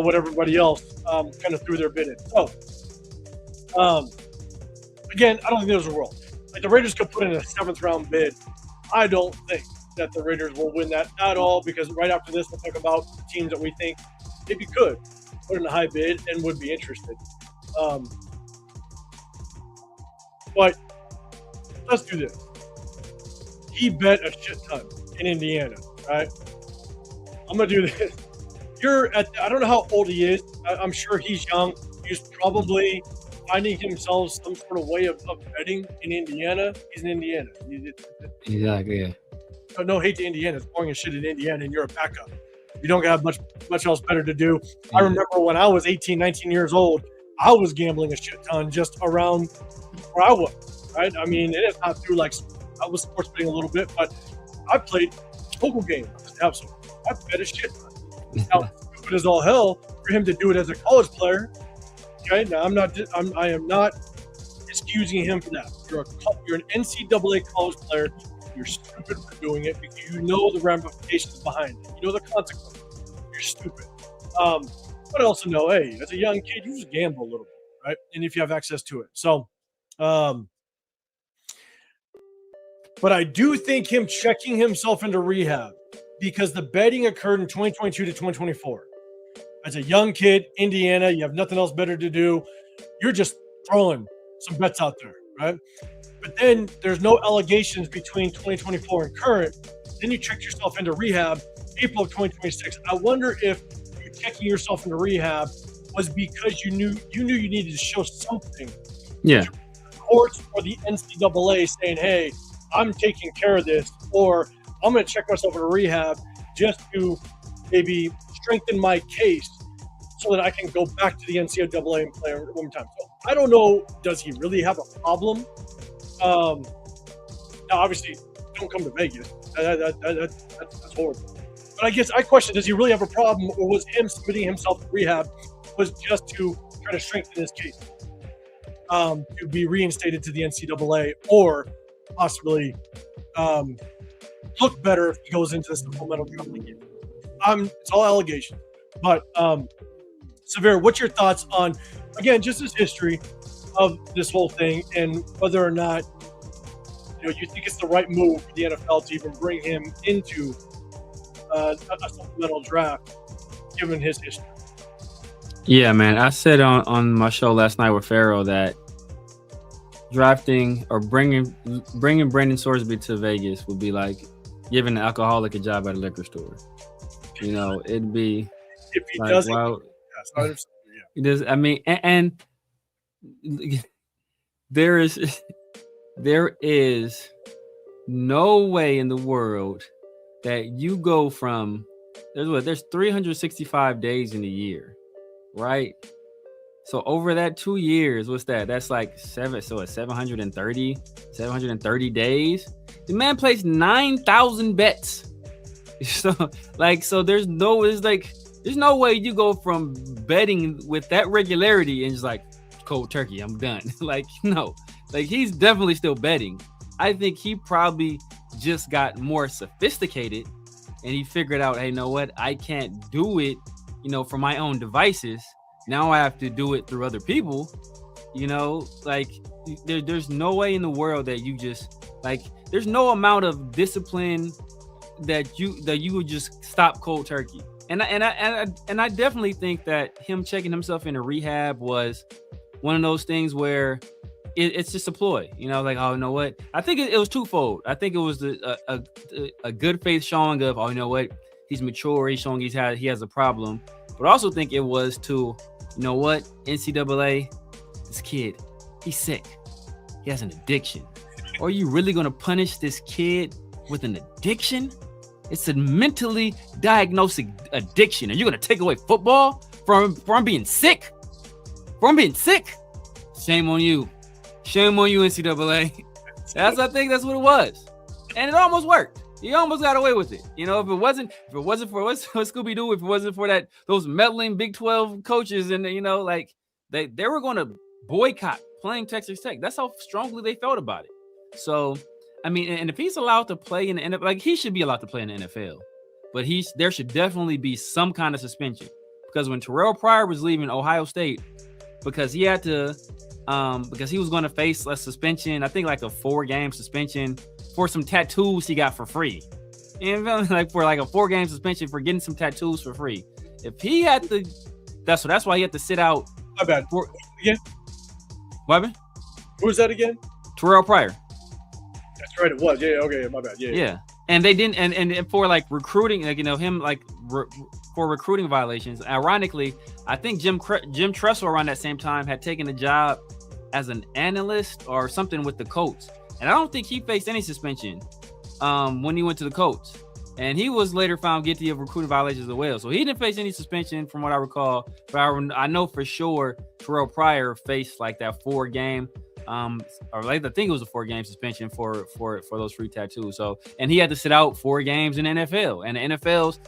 what everybody else kind of threw their bid in. So, again, I don't think there's a world. Like the Raiders could put in a 7th-round bid. I don't think that the Raiders will win that at all, because right after this, we'll talk about the teams that we think maybe could put in a high bid and would be interested. But let's do this. He bet a shit ton in Indiana, right? I'm going to do this. I don't know how old he is. I'm sure he's young. He's probably finding himself some sort of way of betting in Indiana. He's in Indiana. Exactly, yeah. No hate to Indiana. It's boring as shit in Indiana, and you're a backup. You don't have much else better to do. I remember when I was 18, 19 years old, I was gambling a shit ton just around where I was, right? I mean, it is not through like, I was sports betting a little bit, but I played poker games just to have some. I bet a shit ton. Now, stupid as all hell for him to do it as a college player. Okay, now I am not excusing him for that. You're an NCAA college player. You're stupid for doing it because you know the ramifications behind it. You know the consequences. You're stupid. But I also know, hey, as a young kid, you just gamble a little bit, right? And if you have access to it. So, but I do think him checking himself into rehab, because the betting occurred in 2022 to 2024. As a young kid, Indiana, you have nothing else better to do. You're just throwing some bets out there, right? But then there's no allegations between 2024 and current. Then you check yourself into rehab, April of 2026. I wonder if you checking yourself into rehab was because you knew you needed to show something. Yeah. To the courts or the NCAA saying, hey, I'm taking care of this, or I'm going to check myself into rehab just to maybe strengthen my case so that I can go back to the NCAA and play one more time. So I don't know, does he really have a problem? Now, obviously, don't come to Vegas. That's horrible. But I guess I question, does he really have a problem, or was him submitting himself to rehab was just to try to strengthen his case to be reinstated to the NCAA, or possibly look better if he goes into the supplemental draft again? It's all allegations. But Severe, what's your thoughts on, again, just his history of this whole thing, and whether or not you think it's the right move for the NFL to even bring him into a supplemental draft, given his history? Yeah, man. I said on my show last night with Pharaoh that drafting or bringing Brandon Sorsby to Vegas would be like giving an alcoholic a job at a liquor store. It'd be if he like, doesn't. wow. Yeah. He does. I mean, and there is no way in the world that you go from there's 365 days in a year, right? So over that 2 years, what's that? That's like 730 days. The man plays 9,000 bets. So there's no way you go from betting with that regularity and just like cold turkey, I'm done. No. He's definitely still betting. I think he probably just got more sophisticated and he figured out, hey, you know what? I can't do it, for my own devices. Now I have to do it through other people. There's no way in the world that you just there's no amount of discipline that you would just stop cold turkey. And I definitely think that him checking himself into rehab was one of those things where it's just a ploy, oh, you know what? I think it was twofold. I think it was a good faith showing of, oh, you know what? He's mature. He's showing he has a problem. But I also think it was to, you know what? NCAA, this kid, he's sick. He has an addiction. Are you really going to punish this kid with an addiction? It's a mentally diagnosed addiction. And you're going to take away football from being sick? From being sick? Shame on you. Shame on you, NCAA. I think that's what it was. And it almost worked. He almost got away with it. If it wasn't for what's Scooby-Doo, if it wasn't for those meddling Big 12 coaches and they were going to boycott playing Texas Tech. That's how strongly they felt about it. So, I mean, and if he's allowed to play in the NFL, he should be allowed to play in the NFL. but there should definitely be some kind of suspension, because when Terrell Pryor was leaving Ohio State, because he had to, because he was going to face a suspension, I think like a 4-game suspension for some tattoos he got for free. And like for like a 4-game suspension for getting some tattoos for free. If he had to, that's why he had to sit out. My bad. Again? What happened? Who was that again? Terrell Pryor. That's right, it was. Yeah, okay, my bad. Yeah. And they didn't, and for like recruiting, like, you know, him like for recruiting violations. Ironically, I think Jim Tressel around that same time had taken a job as an analyst or something with the Colts, and I don't think he faced any suspension when he went to the Colts. And he was later found guilty of recruiting violations as well. So he didn't face any suspension from what I recall. But I know for sure Terrell Pryor faced like that 4-game, or like I think it was a 4-game suspension for those free tattoos. So, and he had to sit out 4 games in the NFL. And the NFL's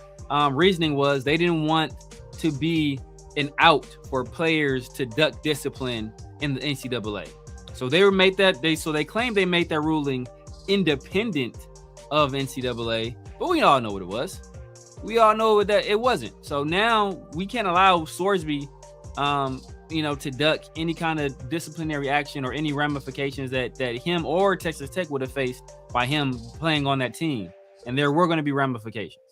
reasoning was they didn't want to be an out for players to duck discipline in the NCAA. So they claimed they made that ruling independent of NCAA. But we all know what it was. We all know that it wasn't. So now we can't allow Sorsby, to duck any kind of disciplinary action or any ramifications that him or Texas Tech would have faced by him playing on that team. And there were going to be ramifications.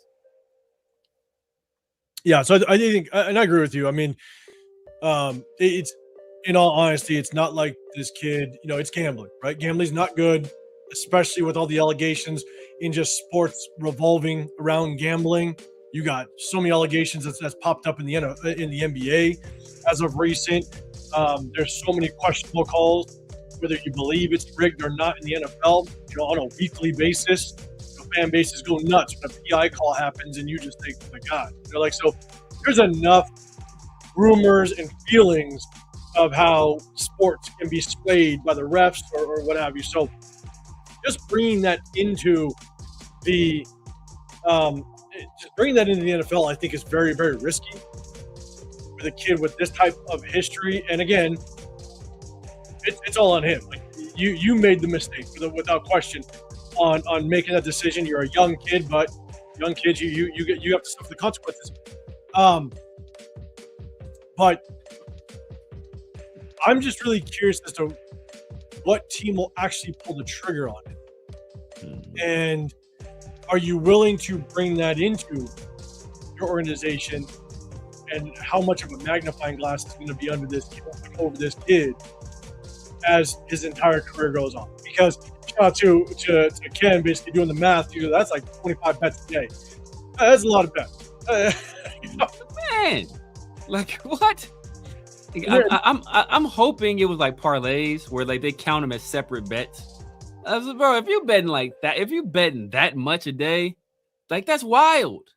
Yeah, so I think, and I agree with you. I mean, it's, in all honesty, it's not like this kid, it's gambling, right? Gambling's not good, especially with all the allegations in just sports revolving around gambling. You got so many allegations that's popped up in the NBA as of recent. There's so many questionable calls, whether you believe it's rigged or not in the NFL. On a weekly basis, fan bases go nuts when a PI call happens, and you just think, oh my God, so there's enough rumors and feelings of how sports can be swayed by the refs or what have you. So just bringing that into the NFL, I think is very, very risky with a kid with this type of history. And again, it's all on him. Like you made the mistake without question on making that decision. You're a young kid, but young kids, you have to suffer the consequences. But I'm just really curious as to what team will actually pull the trigger on it. And are you willing to bring that into your organization, and how much of a magnifying glass is going to be over this kid as his entire career goes on? Because shout out to Ken, basically doing the math, that's like 25 bets a day. That's a lot of bets. Man, like what? I'm hoping it was like parlays where like they count them as separate bets. I was like, bro, if you're betting like that, if you're betting that much a day, like that's wild.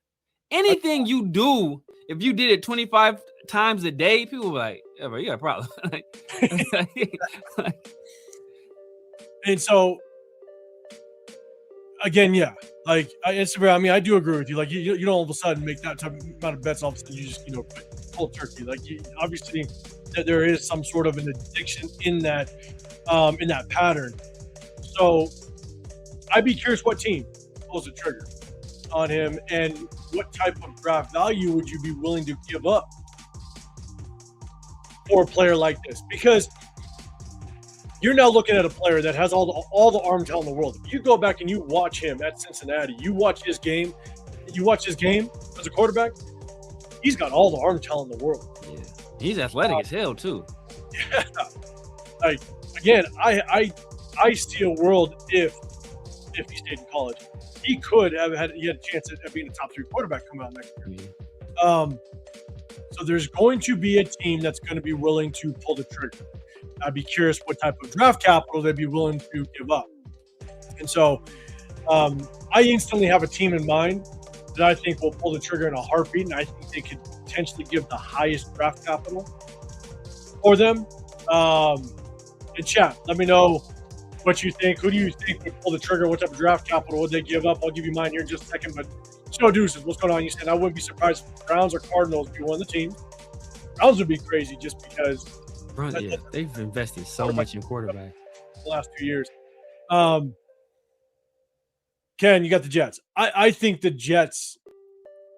Anything you do, if you did it 25 times a day, people were like, yeah, bro, you got a problem. And so, again, yeah, like Instagram. I mean, I do agree with you. Like, you don't all of a sudden make that type of amount of bets. All of a sudden, you just cold turkey. Like, obviously, there is some sort of an addiction in that pattern. So, I'd be curious what team pulls the trigger on him, and what type of draft value would you be willing to give up for a player like this? Because you're now looking at a player that has all the arm talent in the world. If you go back and you watch him at Cincinnati, you watch his game as a quarterback, he's got all the arm talent in the world. Yeah. He's athletic as hell too. Yeah. Like, again, I see a world if he stayed in college, he could have had a chance at being a top 3 quarterback coming out next year. Yeah. So there's going to be a team that's going to be willing to pull the trigger. I'd be curious what type of draft capital they'd be willing to give up. And so I instantly have a team in mind that I think will pull the trigger in a heartbeat, and I think they could potentially give the highest draft capital for them. In chat, let me know what you think. Who do you think would pull the trigger? What type of draft capital would they give up? I'll give you mine here in just a second. But Snow Deuces, what's going on? You said I wouldn't be surprised if the Browns or Cardinals be one of the teams. Browns would be crazy just because they've invested so much in quarterback the last 2 years. Ken, you got the Jets. I think the Jets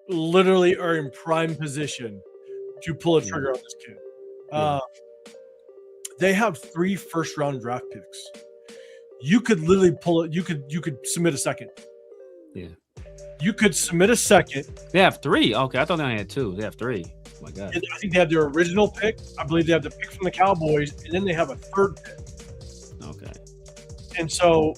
literally are in prime position to pull a trigger on this kid. They have 3 first-round draft picks. You could literally pull it. You could submit a second. Yeah. You could submit a second. They have 3. Okay, I thought they only had 2. They have 3. Oh my God. I think they have their original pick. I believe they have the pick from the Cowboys, and then they have a 3rd pick. Okay. And so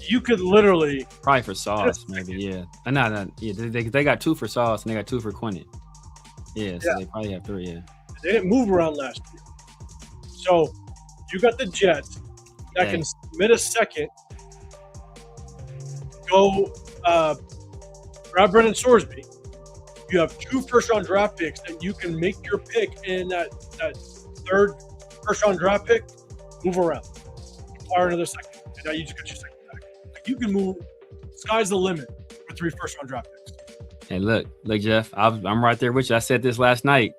you could literally probably for Sauce, maybe. Yeah. No. Yeah, they got 2 for Sauce and they got 2 for Quinnen. Yeah. So they probably have 3. Yeah. They didn't move around last year. So you got the Jets that can submit a second, go grab Brendan Sorsby. You have 2 first-round draft picks that you can make your pick in that 3rd first-round draft pick, move around, acquire another second, and now you just got your second back. Like you can move. Sky's the limit for 3 first-round draft picks. Hey, look, Jeff, I'm right there with you. I said this last night.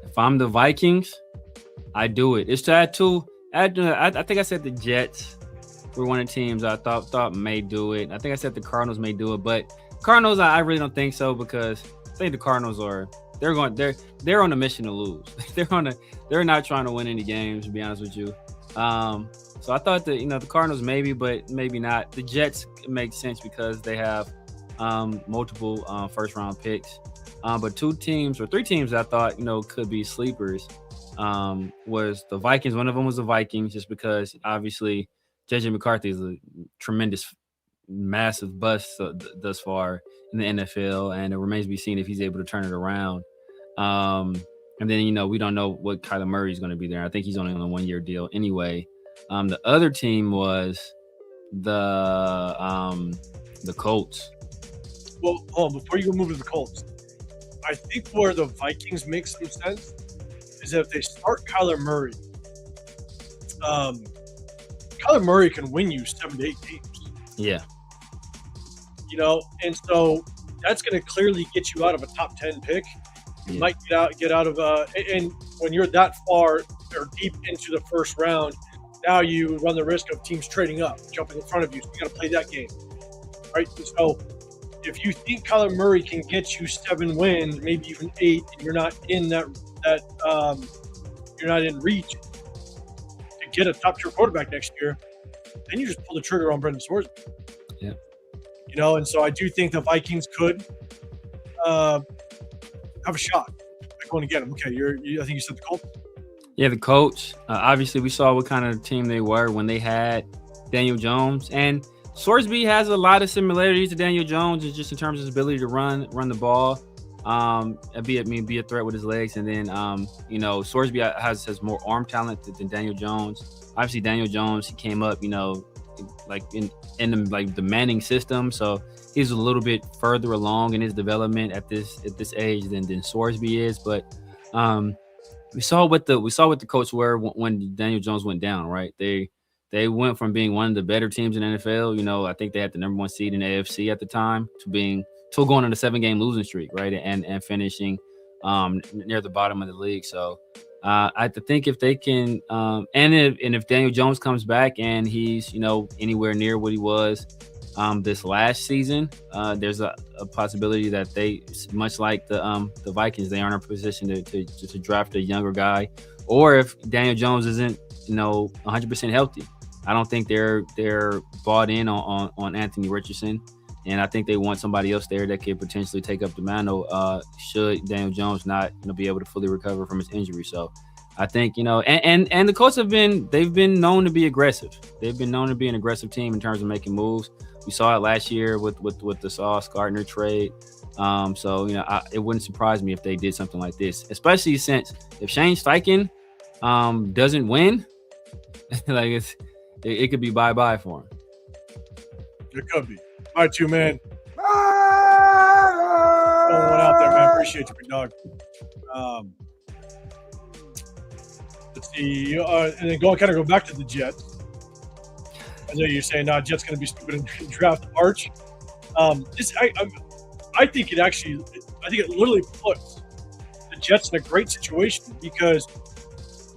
If I'm the Vikings, I do it. It's to add 2. I think I said the Jets were one of the teams I thought may do it. I think I said the Cardinals may do it, but Cardinals, I really don't think so because I think the Cardinals they're on a mission to lose. They're not trying to win any games, to be honest with you. So I thought that the Cardinals maybe, but maybe not. The Jets make sense because they have multiple first round picks. But 2 teams or 3 teams I thought could be sleepers was the Vikings. One of them was the Vikings, just because obviously JJ McCarthy is a tremendous, massive bust thus far in the NFL, and it remains to be seen if he's able to turn it around. And then we don't know what Kyler Murray is going to be there. I think he's only on a 1-year deal anyway. The other team was the Colts. Well, before you go move to the Colts, I think where the Vikings make some sense is that if they start Kyler Murray, Kyler Murray can win you 7 to 8 games. Yeah. And so that's going to clearly get you out of a top 10 pick. You might get out of and when you're that far or deep into the first round, now you run the risk of teams trading up, jumping in front of you. So you got to play that game, right? And so if you think Kyler Murray can get you 7 wins, maybe even 8, and you're not in you're not in reach to get a top-tier quarterback next year, then you just pull the trigger on Brendan Sorsby. Yeah. And so I do think the Vikings could have a shot at going to get him. Okay, I think you said the Colts. Yeah, the Colts. Obviously, we saw what kind of team they were when they had Daniel Jones, and Sorsby has a lot of similarities to Daniel Jones, just in terms of his ability to run the ball, be a threat with his legs, and then Sorsby has more arm talent than Daniel Jones. Obviously, Daniel Jones, he came up, like in the Manning system, so he's a little bit further along in his development at this age than Sorsby is. But we saw what the Colts were when Daniel Jones went down, right? They went from being one of the better teams in the NFL. I think they had the number 1 seed in the AFC at the time to going on a 7-game losing streak, right? And finishing near the bottom of the league. So I think if they can, and if Daniel Jones comes back and he's anywhere near what he was this last season, there's a possibility that they, much like the Vikings, they are in a position to draft a younger guy, or if Daniel Jones isn't 100% healthy. I don't think they're bought in on Anthony Richardson, and I think they want somebody else there that could potentially take up the mantle should Daniel Jones not be able to fully recover from his injury. So I think and the Colts they've been known to be aggressive. They've been known to be an aggressive team in terms of making moves. We saw it last year with the Sauce Gardner trade. So it wouldn't surprise me if they did something like this, especially since if Shane Steichen doesn't win, like it could be bye-bye for him. It could be. All right, 2 man. Going out there, man. Appreciate you, big dog. Let's see. And then go back to the Jets. I know you're saying, Jets going to be stupid and draft Arch. I think it literally puts the Jets in a great situation because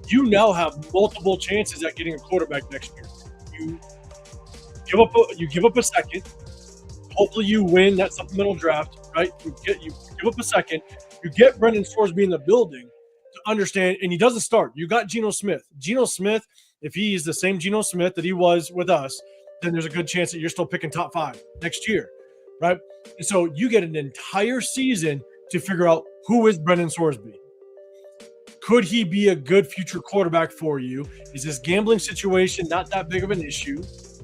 you now have multiple chances at getting a quarterback next year. You give up a second. Hopefully you win that supplemental draft, right? You give up a second. You get Brendan Sorsby in the building to understand, and he doesn't start. You got Geno Smith. Geno Smith, if he is the same Geno Smith that he was with us, then there's a good chance that you're still picking top 5 next year, right? And so you get an entire season to figure out who is Brendan Sorsby. Could he be a good future quarterback for you? Is this gambling situation not that big of an issue?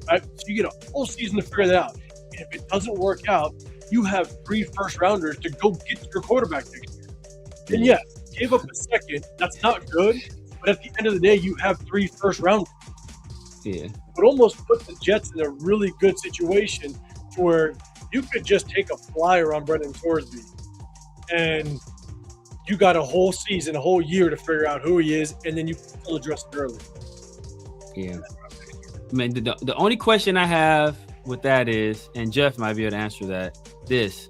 Right? So you get a whole season to figure that out. And if it doesn't work out, you have 3 first-rounders to go get your quarterback next year. And yes, give up a second. That's not good. But at the end of the day, you have 3 first-rounders. Yeah. It almost puts the Jets in a really good situation to where you could just take a flyer on Brendan Sorsby and you got a whole season, a whole year to figure out who he is, and then you still address it early. Yeah. I mean, the only question I have with that is, and Jeff might be able to answer that, this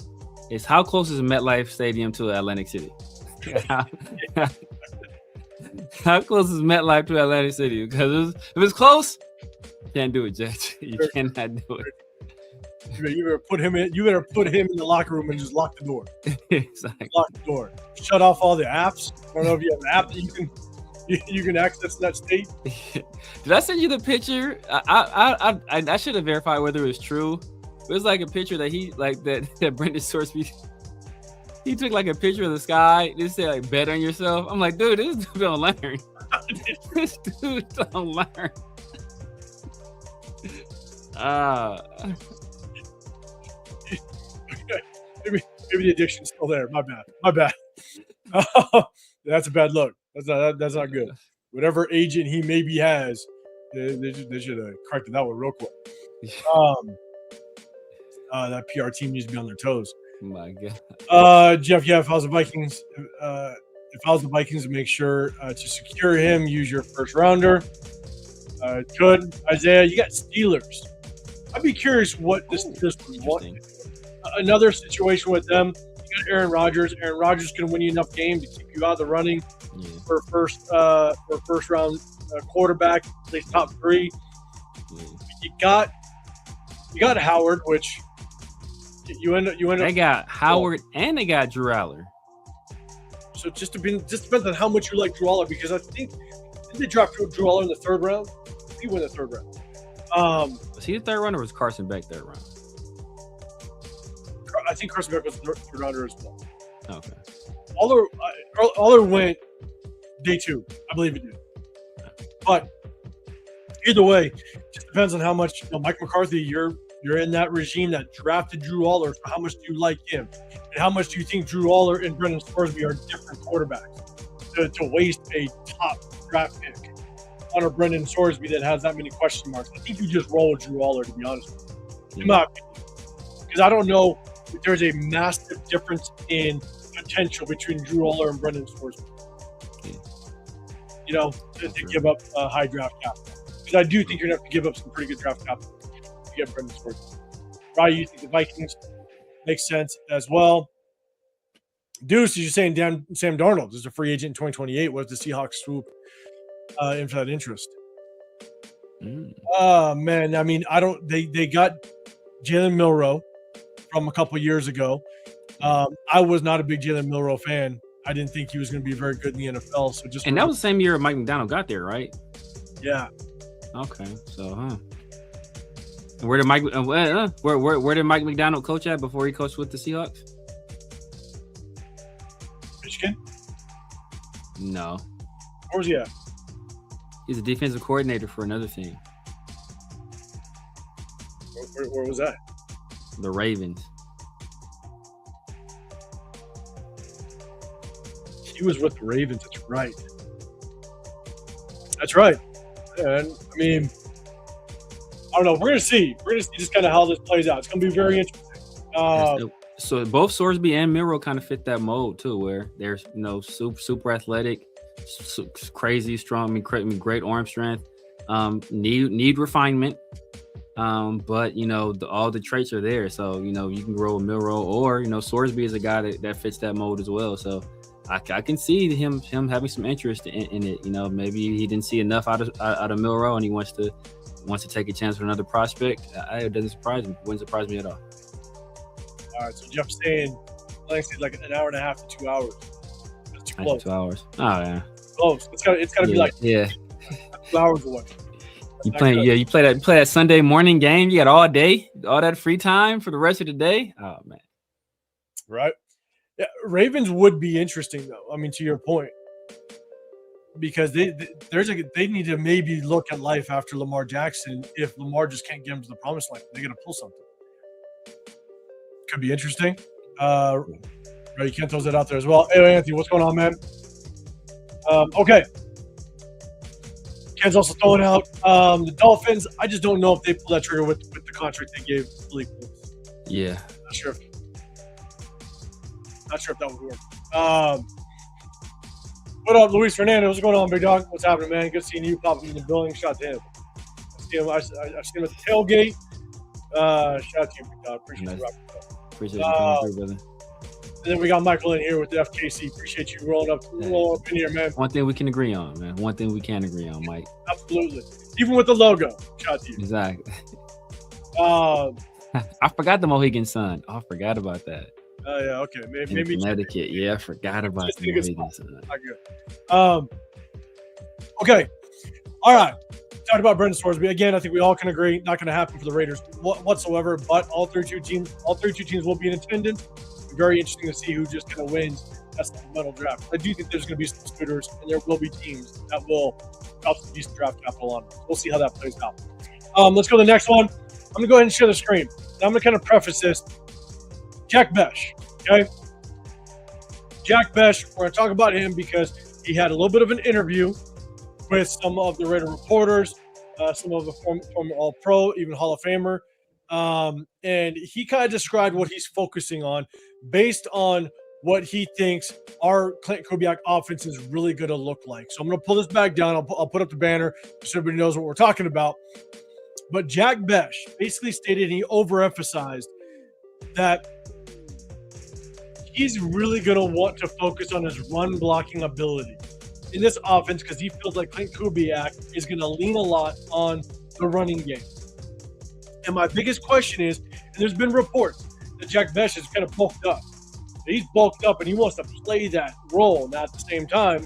is how close is MetLife Stadium to Atlantic City? How close is MetLife to Atlantic City? Because if it's close, you can't do it, Judge. You cannot do it. You better put him in the locker room and just lock the door. Exactly. Lock the door. Shut off all the apps. I don't know if you have an app that you can access that state. Did I send you the picture? I should have verified whether it was true. It was like a picture that that Brendan Sorsby. He took like a picture of the sky. They said like bet on yourself. I'm like, dude, this dude don't learn. This dude don't learn. Maybe the addiction's still there. My bad. That's a bad look. That's not good. Whatever agent he maybe has, they should have corrected that one real quick. That PR team needs to be on their toes. My God. Jeff, yeah, if I was the Vikings, to make sure to secure him, use your first rounder. Could Isaiah, you got Steelers. I'd be curious what this would want. Another situation with them, you got Aaron Rodgers. Aaron Rodgers can win you enough games to keep you out of the running for first round quarterback, at least top 3. You got Howard, which you end up. They got Howard and they got Drew Aller. So it just depends on how much you like Drew Aller, because I think did they draft Drew Aller in the 3rd round? He went in the 3rd round. Was he the 3rd round or was Carson Beck 3rd round? I think Carson Beck was the 3rd rounder as well. Okay. Aller went day 2. I believe he did. But either way, it just depends on how much Mike McCarthy, you're in that regime that drafted Drew Aller. So how much do you like him? And how much do you think Drew Aller and Brendan Sorsby are different quarterbacks to waste a top draft pick on a Brendan Sorsby that has that many question marks? I think you just roll with Drew Aller, to be honest with you. In my opinion. Because I don't know if there's a massive difference in potential between Drew Aller and Brendan Sorsby. To give up a high draft capital. Because I do think you're going to have to give up some pretty good draft capital to get Brendan Sorsby. Ryan, you think the Vikings makes sense as well? Deuce, you're saying Sam Darnold is a free agent in 2028. What does the Seahawks swoop in for that interest? Man, I mean, they got Jalen Milroe from a couple years ago. I was not a big Jalen Milroe fan. I didn't think he was going to be very good in the NFL. And that was the same year Mike McDonald got there, right? Yeah. Okay. So, And where did Mike McDonald coach at before he coached with the Seahawks? Michigan? No. Where was he at? He's a defensive coordinator for another team. Where was that? The Ravens. He was with the Ravens. That's right. And I mean, I don't know. We're gonna see. Just kind of how this plays out. It's gonna be very interesting. So both Sorsby and Milroe kind of fit that mold too, where they're super athletic, crazy strong. I mean, great arm strength. Need refinement. But all the traits are there. So you can grow a Milroe, or Sorsby is a guy that fits that mold as well. So I can see him having some interest in it. Maybe he didn't see enough out of Milroe, and he wants to take a chance with another prospect. It doesn't surprise me. It wouldn't surprise me at all. All right, so Jeff's saying Atlantic City is like an hour and a half to 2 hours. That's too close. 2 hours. Oh yeah. Close. It's gotta be like 2 hours away. You play that Sunday morning game. You got all day, all that free time for the rest of the day. Oh man. Right. Yeah, Ravens would be interesting though. I mean, to your point, because they need to maybe look at life after Lamar Jackson. If Lamar just can't get him to the promised land, they got to pull something. Could be interesting. Right, you can't throw that out there as well. Hey, Anthony, what's going on, man? Okay. Ken's also throwing out the Dolphins. I just don't know if they pull that trigger with the contract they gave Malik Willis. Yeah. Not sure if that would work. What up, Luis Fernandez? What's going on, big dog? What's happening, man? Good seeing you popping in the building. Shout out to him. I've seen him at the tailgate. Shout out to you, big dog. Appreciate you rocking up. Appreciate you coming through, brother. And then we got Michael in here with the FKC. Appreciate you rolling up in here, man. One thing we can agree on, man. One thing we can agree on, Mike. Absolutely. Even with the logo. Shout out to you. Exactly. I forgot the Mohegan Sun. I forgot about that. Oh, yeah, okay. Maybe Connecticut. Yeah, I forgot about the Mohegan Sun. Not good. Okay. All right. Talked about Brendan Sorsby. Again, I think we all can agree, not going to happen for the Raiders whatsoever, but all 32 teams will be in attendance. It'll be very interesting to see who just kind of wins that supplemental draft. I do think there's going to be some scooters, and there will be teams that will drop some decent draft capital on them. We'll see how that plays out. Let's go to the next one. I'm going to go ahead and share the screen. Now, I'm going to kind of preface this. Jack Besh, okay? Jack Besh, we're going to talk about him because he had a little bit of an interview with some of the Raider reporters, some of the former All-Pro, even Hall of Famer. And he kind of described what he's focusing on based on what he thinks our Clinton Kubiak offense is really going to look like. So I'm going to pull this back down. I'll put up the banner so everybody knows what we're talking about. But Jack Besh basically stated, and he overemphasized, that he's really going to want to focus on his run blocking ability in this offense because he feels like Clint Kubiak is going to lean a lot on the running game. And my biggest question is, and there's been reports that Jack Besh is kind of bulked up. He's bulked up and he wants to play that role. Now, at the same time,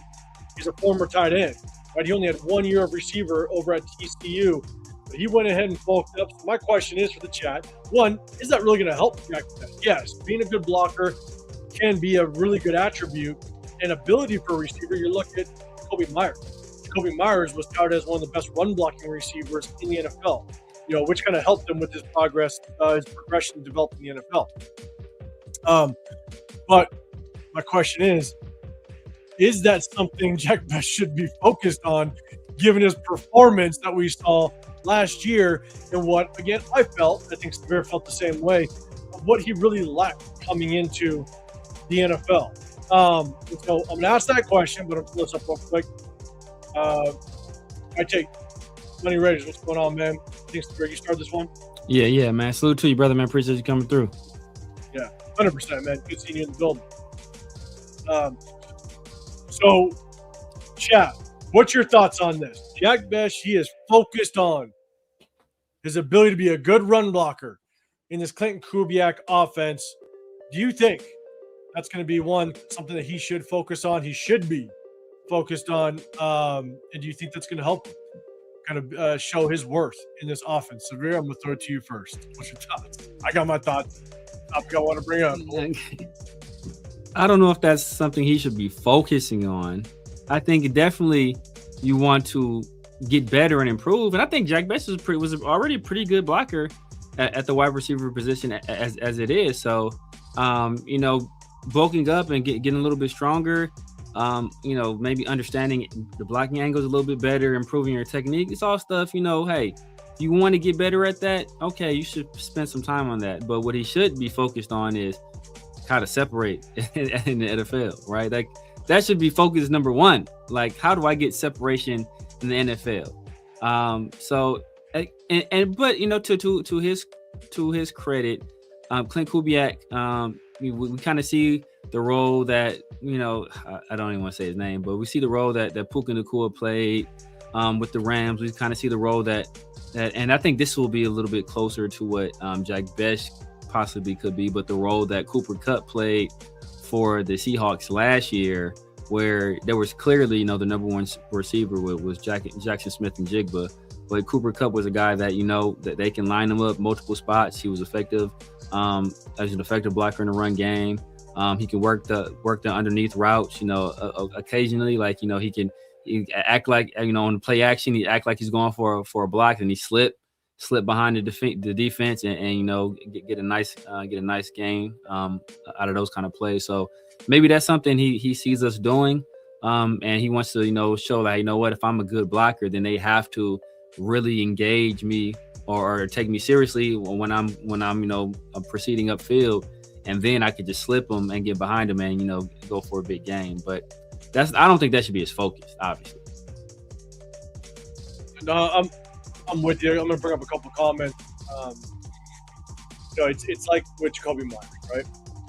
he's a former tight end. Right? He only had 1 year of receiver over at TCU, but he went ahead and bulked up. So my question is for the chat, one, is that really going to help Jack Besh? Yes, being a good blocker can be a really good attribute and ability for a receiver. You look at Jacoby Myers. Jacoby Myers was touted as one of the best run blocking receivers in the NFL, which kind of helped him with his progress, his progression developing in the NFL. But my question is that something Jack Besh should be focused on given his performance that we saw last year and what, again, I think Severe felt the same way, of what he really lacked coming into the NFL. So I'm going to ask that question, but I'll pull this up real quick. I take Money Raiders. What's going on, man? Thanks, Greg. You start this one? Yeah, man. Salute to you, brother, man. Appreciate you coming through. Yeah, 100%, man. Good seeing you in the building. So, chat, what's your thoughts on this? Jack Besh, he is focused on his ability to be a good run blocker in this Clinton Kubiak offense. Do you think that's going to be something that he should focus on? He should be focused on. And do you think that's going to help him kind of show his worth in this offense? Severe, I'm going to throw it to you first. What's your thoughts? I got my thoughts. Topic I want to bring up. I don't know if that's something he should be focusing on. I think definitely you want to get better and improve. And I think Jack Besh was already a pretty good blocker at the wide receiver position as it is. So, bulking up and getting a little bit stronger, maybe understanding the blocking angles a little bit better, improving your technique. It's all stuff, hey, you want to get better at that? Okay, you should spend some time on that. But what he should be focused on is how to separate in the NFL, right? Like that should be focus number one. Like, how do I get separation in the NFL? To his credit, Clint Kubiak, we kind of see the role that, I don't even want to say his name, but we see the role that Puka Nacua played with the Rams. We kind of see the role that, and I think this will be a little bit closer to what Jack Besh possibly could be, but the role that Cooper Kupp played for the Seahawks last year, where there was clearly, the number one receiver was Jackson Smith and Jigba. But Cooper Kupp was a guy that, that they can line him up multiple spots. He was effective as an effective blocker in the run game. He can work the underneath routes, occasionally, like, he act like, on the play action, he act like he's going for a block, and he slip behind the defense and get a nice gain out of those kind of plays. So maybe that's something he sees us doing, and he wants to show that, what, if I'm a good blocker, then they have to really engage me or take me seriously when I'm proceeding upfield, and then I could just slip them and get behind them and go for a big game. But I don't think that should be his focus, obviously. No, I'm with you. I'm going to bring up a couple comments. It's like with Jacoby Myers, right?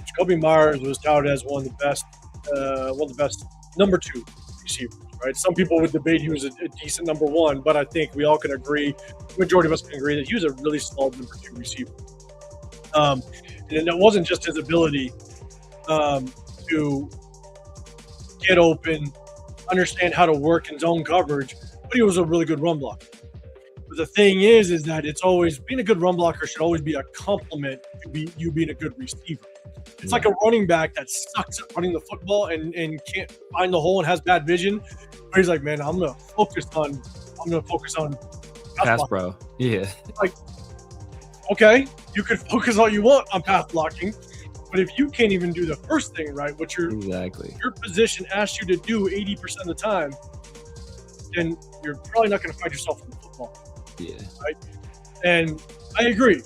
Jacoby Myers was touted as one of the best number 2 receivers, right? Some people would debate he was a decent number 1, but I think we all can agree, the majority of us can agree, that he was a really solid number 2 receiver. And it wasn't just his ability to get open, understand how to work in zone coverage, but he was a really good run blocker. But the thing is that it's always, being a good run blocker should always be a compliment to you being a good receiver. It's like a running back that sucks at running the football and can't find the hole and has bad vision. But he's like, man, I'm gonna focus on pass pro. Yeah. Like, okay, you can focus all you want on pass blocking, but if you can't even do the first thing right, what your position asks you to do 80% of the time, then you're probably not going to find yourself in the football. Yeah. Right. And I agree.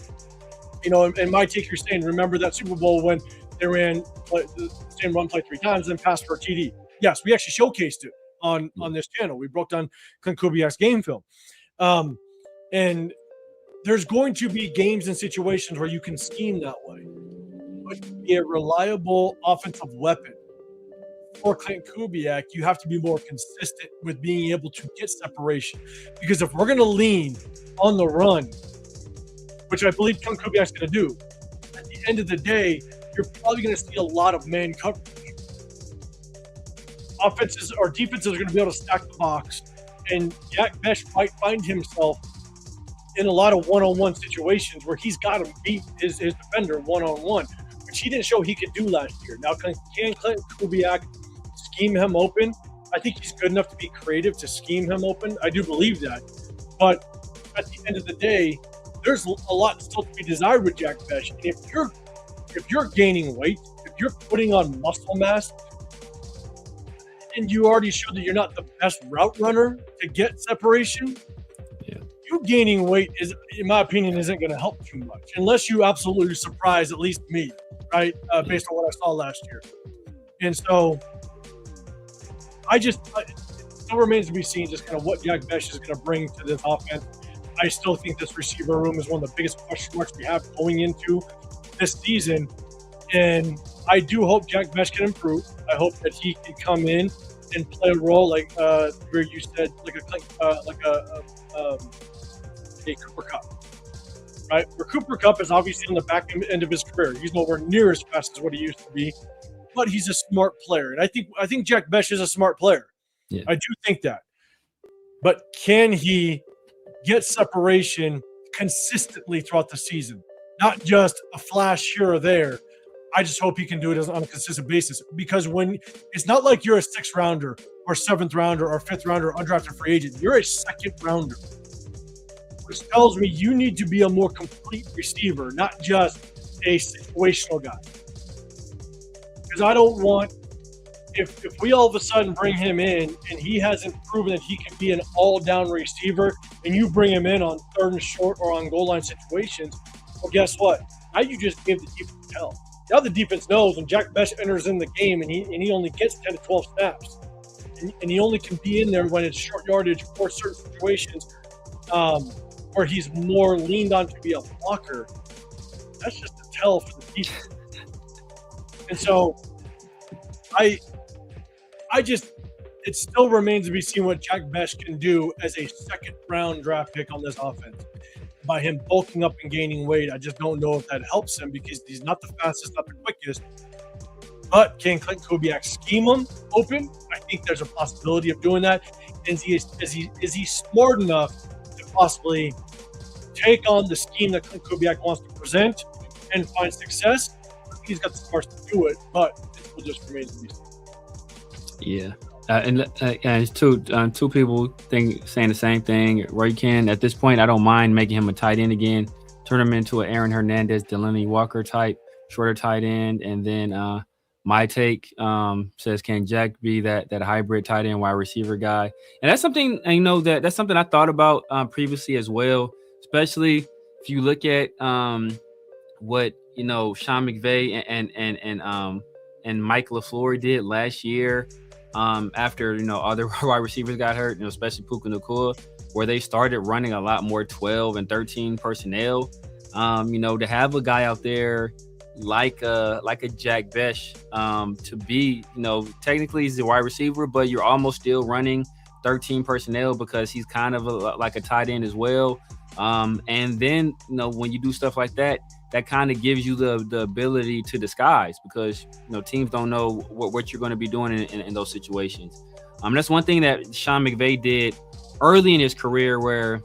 And my take, you're saying, remember that Super Bowl when they ran the same run play 3 times and passed for a TD? Yes, we actually showcased it on this channel. We broke down Clint Kubiak's game film. And there's going to be games and situations where you can scheme that way. But to be a reliable offensive weapon for Clint Kubiak, you have to be more consistent with being able to get separation. Because if we're going to lean on the run, which I believe Clint Kubiak's going to do, at the end of the day, you're probably going to see a lot of man coverage. Offenses or defenses are going to be able to stack the box, and Jack Bech might find himself in a lot of one-on-one situations where he's got to beat his defender one-on-one, which he didn't show he could do last year. Now, can Clint Kubiak scheme him open? I think he's good enough to be creative to scheme him open. I do believe that. But at the end of the day, there's a lot still to be desired with Jack Bech. And if you're gaining weight, if you're putting on muscle mass, and you already showed that you're not the best route runner to get separation, you gaining weight is, in my opinion, isn't going to help too much unless you absolutely surprise at least me, right? Based on what I saw last year. And so it still remains to be seen just kind of what Jack Bech is going to bring to this offense. I still think this receiver room is one of the biggest question marks we have going into this season. And I do hope Jack Bech can improve. I hope that he can come in and play a role like where you said, like a Cooper Kupp, right? Where Cooper Kupp is obviously on the back end of his career. He's nowhere near as fast as what he used to be, but he's a smart player. And I think Jack Bech is a smart player. Yeah. I do think that. But can he get separation consistently throughout the season? Not just a flash here or there. I just hope he can do it on a consistent basis, because when it's not like you're a 6th rounder or 7th rounder or 5th rounder or undrafted free agent, you're a 2nd rounder, which tells me you need to be a more complete receiver, not just a situational guy. Because I don't want, if we all of a sudden bring him in and he hasn't proven that he can be an all-down receiver, and you bring him in on 3rd and short or on goal line situations, well, guess what? Now you just give the defense hell. Now the defense knows when Jack Bech enters in the game and he only gets 10 to 12 snaps, and he only can be in there when it's short yardage or certain situations where he's more leaned on to be a blocker. That's just a tell for the defense. And so it still remains to be seen what Jack Bech can do as a 2nd round draft pick on this offense. by him bulking up and gaining weight. I just don't know if that helps him because he's not the fastest, not the quickest. But can Clint Kubiak scheme him open? I think there's a possibility of doing that. Is he smart enough to possibly take on the scheme that Clint Kubiak wants to present and find success? I think he's got the smarts to do it, but it will just remain to be seen. Yeah. And it's two people saying the same thing. Roy Ken, at this point, I don't mind making him a tight end again, turn him into an Aaron Hernandez, Delaney Walker type, shorter tight end. And then my take says, can Jack be that hybrid tight end wide receiver guy? And that's something that's something I thought about previously as well, especially if you look at what Sean McVay and Mike LaFleur did last year. After other wide receivers got hurt, especially Puka Nacua, where they started running a lot more 12 and 13 personnel. To have a guy out there like a Jack Besh, to be, technically he's a wide receiver, but you're almost still running 13 personnel because he's kind of like a tight end as well. And then when you do stuff like that, that kind of gives you the ability to disguise because teams don't know what you're going to be doing in those situations. That's one thing that Sean McVay did early in his career, where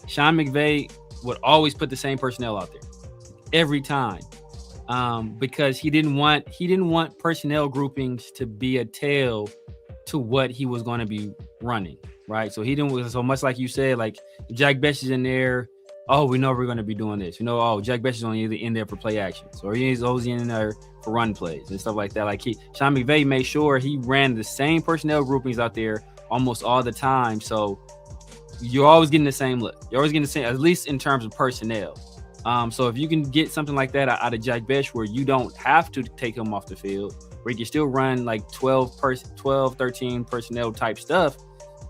Sean McVay would always put the same personnel out there every time, because he didn't want personnel groupings to be a tell to what he was going to be running, right? So he didn't. So much like you said, like Jack Besh is in there. Oh, we know we're going to be doing this. Jack Besh is only in there for play actions, or he's always in there for run plays and stuff like that. Like Sean McVay made sure he ran the same personnel groupings out there almost all the time. So you're always getting the same look. You're always getting the same, at least in terms of personnel. So if you can get something like that out of Jack Besh, where you don't have to take him off the field, where you can still run like 12, 13 personnel type stuff,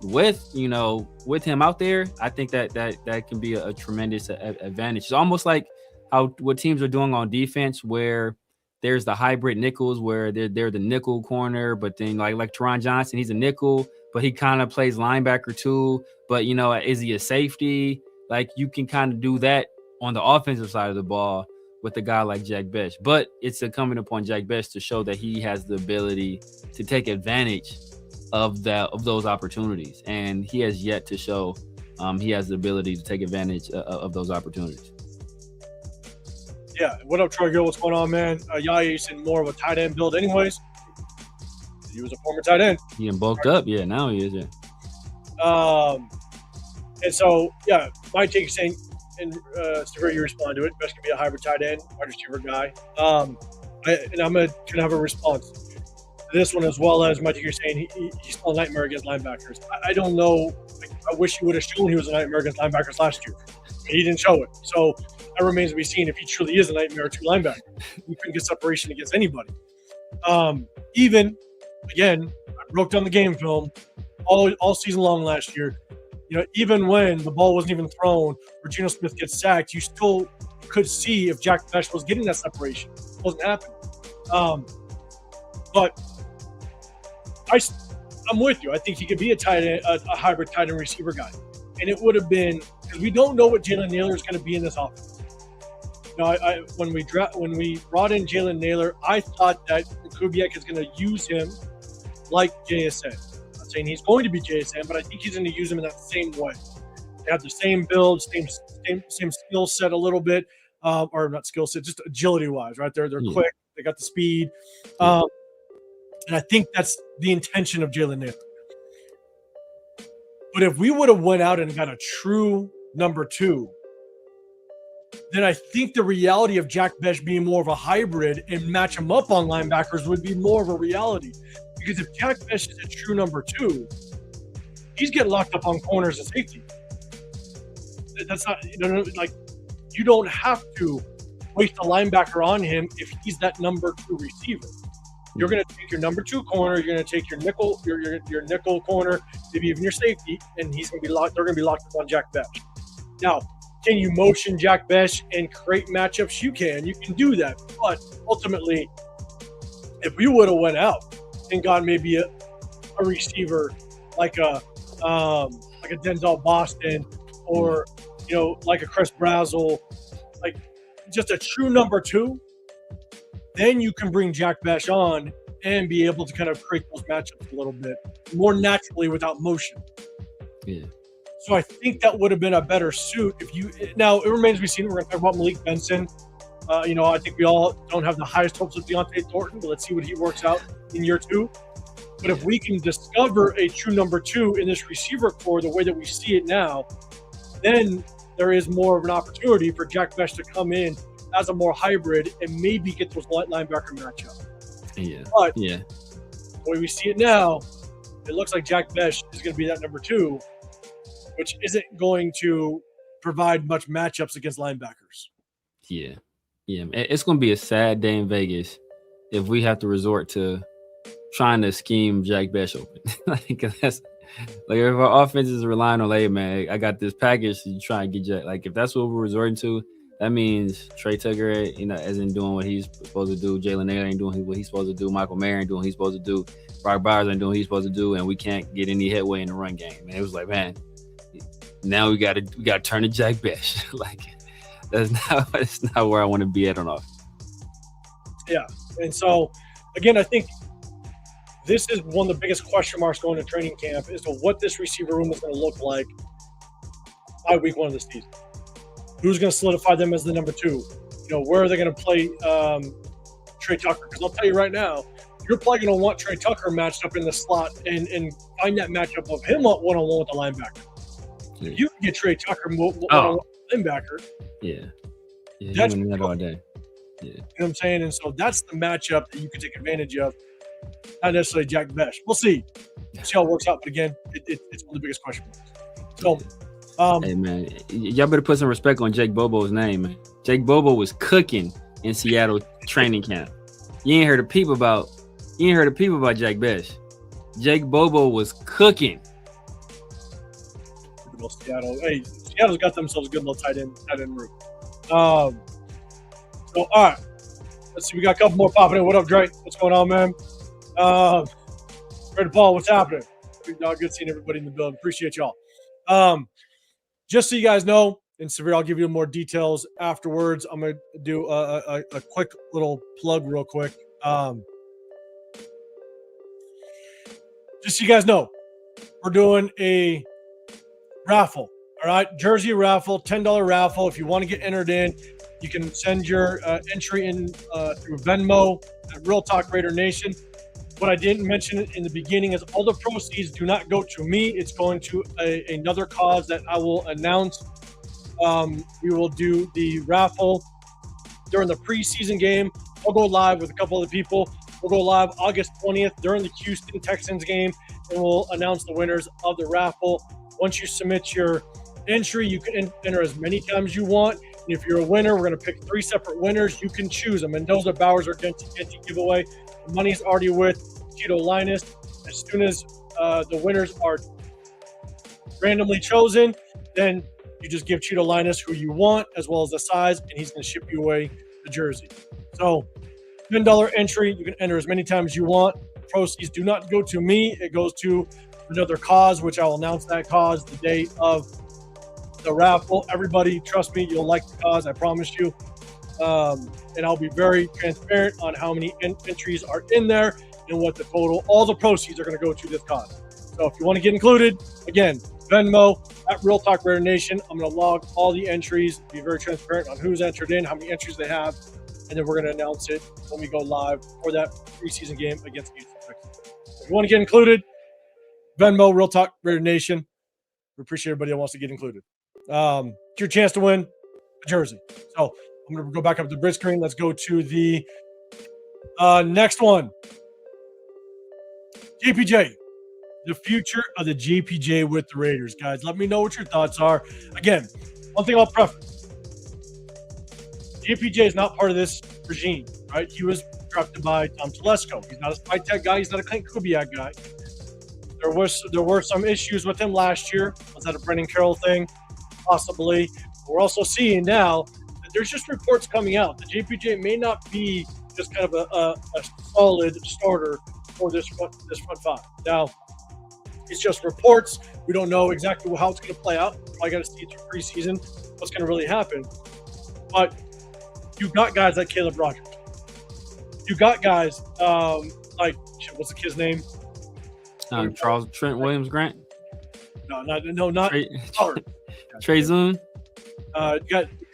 with him out there, I think that can be a tremendous advantage. It's almost like what teams are doing on defense, where there's the hybrid nickels, where they're the nickel corner, but then like Teron Johnson, he's a nickel, but he kind of plays linebacker too. But is he a safety? Like you can kind of do that on the offensive side of the ball with a guy like Jack Besh. But it's incumbent upon Jack Besh to show that he has the ability to take advantage of those opportunities, and he has yet to show he has the ability to take advantage of those opportunities. Yeah, what up, Troy Gill? What's going on, man? Yaya's in more of a tight end build, anyways. He was a former tight end. He bulked up, yeah. Now he is, yeah. And so, yeah, my take is saying, and Severe, you respond to it. Best can be a hybrid tight end, wide receiver guy. I'm gonna have a response this one, as well as Mike, you're saying he's still a nightmare against linebackers. I don't know. I wish he would have shown he was a nightmare against linebackers last year. He didn't show it. So that remains to be seen if he truly is a nightmare to linebacker. He couldn't get separation against anybody. Even, again, I broke down the game film all season long last year. Even when the ball wasn't even thrown or Geno Smith gets sacked, you still could see if Jack Besh was getting that separation. It wasn't happening. But I'm with you. I think he could be a tight end, a hybrid tight end receiver guy, and it would have been, because we don't know what Jalen Naylor is going to be in this offense. When we brought in Jalen Naylor, I thought that Kubiak is going to use him like JSN. I'm not saying he's going to be JSN, but I think he's going to use him in that same way. They have the same build, same skill set a little bit, or not skill set, just agility wise, right? They're quick, they got the speed. And I think that's the intention of Jalen Naylor. But if we would have went out and got a true number two, then I think the reality of Jack Besh being more of a hybrid and match him up on linebackers would be more of a reality. Because if Jack Besh is a true number two, he's getting locked up on corners and safety. That's not, you don't have to waste a linebacker on him if he's that number two receiver. You're going to take your number two corner. You're going to take your nickel, your nickel corner, maybe even your safety, and he's going to be locked. They're going to be locked up on Jack Besh. Now, can you motion Jack Besh and create matchups? You can do that. But ultimately, if we would have went out and got maybe a receiver like a Denzel Boston or like a Chris Brazzle, like just a true number two, then you can bring Jack Besh on and be able to kind of create those matchups a little bit more naturally without motion. Yeah. So I think that would have been a better suit if you. Now it remains to be seen. We're going to talk about Malik Benson. I think we all don't have the highest hopes of Deontay Thornton, but let's see what he works out in year two. But if we can discover a true number two in this receiver core the way that we see it now, then there is more of an opportunity for Jack Besh to come in as a more hybrid and maybe get those linebacker matchup. Yeah. But yeah. the way we see it now, it looks like Jack Besh is going to be that number two, which isn't going to provide much matchups against linebackers. Yeah. Yeah. It's going to be a sad day in Vegas if we have to resort to trying to scheme Jack Besh open. Like, that's like if our offense is relying on, hey, man, I got this package to try and get Jack. Like, if that's what we're resorting to, that means Trey Tucker, isn't doing what he's supposed to do. Jalen Naylor ain't doing what he's supposed to do. Michael Mayer ain't doing what he's supposed to do. Brock Bowers ain't doing what he's supposed to do. And we can't get any headway in the run game. And it was like, man, now we got to turn to Jack Besh. Like, that's not where I want to be at on offense. Yeah, and so again, I think this is one of the biggest question marks going to training camp as to what this receiver room is going to look like by week one of the season. Who's going to solidify them as the number two? Where are they going to play Trey Tucker? Because I'll tell you right now, you're probably going to want Trey Tucker matched up in the slot and find that matchup of him one-on-one with the linebacker. Yeah. You can get Trey Tucker one-on-one with the linebacker. Yeah. That's that all day. Yeah. You know what I'm saying? And so that's the matchup that you can take advantage of. Not necessarily Jack Besh. We'll see. See how it works out. But again, it's one of the biggest question marks. So, hey, man, y'all better put some respect on Jake Bobo's name, man. Jake Bobo was cooking in Seattle training camp. You ain't heard a peep about Jack Besh. Jake Bobo was cooking. Seattle. Hey, Seattle's got themselves a good little tight end room. So, all right. Let's see. We got a couple more popping in. What up, Dre? What's going on, man? Red Paul, what's happening? Good seeing everybody in the building. Appreciate y'all. Just so you guys know, and Severe, I'll give you more details afterwards. I'm going to do a quick little plug real quick. Just so you guys know, we're doing a raffle. All right, jersey raffle, $10 raffle. If you want to get entered in, you can send your entry in through Venmo at Real Talk Raider Nation. What I didn't mention in the beginning is all the proceeds do not go to me. It's going to another cause that I will announce. We will do the raffle during the preseason game. I'll go live with a couple of people. We'll go live August 20th during the Houston Texans game, and we'll announce the winners of the raffle. Once you submit your entry, you can enter as many times as you want. And if you're a winner, we're going to pick 3 separate winners. You can choose a Mendoza, Bowers, or Genty giveaway. The money's already with Tito Linus. As soon as the winners are randomly chosen, then you just give Tito Linus who you want as well as the size, and he's going to ship you away the jersey. So $10 entry. You can enter as many times as you want. Proceeds do not go to me. It goes to another cause, which I'll announce that cause the day of the raffle. Everybody, trust me, you'll like the cause. I promise you. And I'll be very transparent on how many entries are in there and what the total, all the proceeds are going to go to this cause. So if you want to get included, again, Venmo at Real Talk Raider Nation. I'm going to log all the entries, be very transparent on who's entered in, how many entries they have, and then we're going to announce it when we go live for that preseason game against Houston Texans. If you want to get included, Venmo, Real Talk Raider Nation. We appreciate everybody that wants to get included. It's your chance to win a jersey. So I'm going to go back up to the bridge screen. Let's go to the next one. JPJ. The future of the JPJ with the Raiders. Guys, let me know what your thoughts are. Again, one thing I'll preface. JPJ is not part of this regime, right? He was drafted by Tom Telesco. He's not a spy tech guy. He's not a Clint Kubiak guy. There were some issues with him last year. Was that a Brendan Carroll thing? Possibly. We're also seeing now that there's just reports coming out that JPJ may not be just kind of a solid starter for this front five. Now, It's just reports. We don't know exactly how it's going to play out. I got to see through preseason what's going to really happen. But you got guys like Caleb Rogers. You got guys like what's the kid's name? Charles Trent Williams Grant. Not Trey Zoon.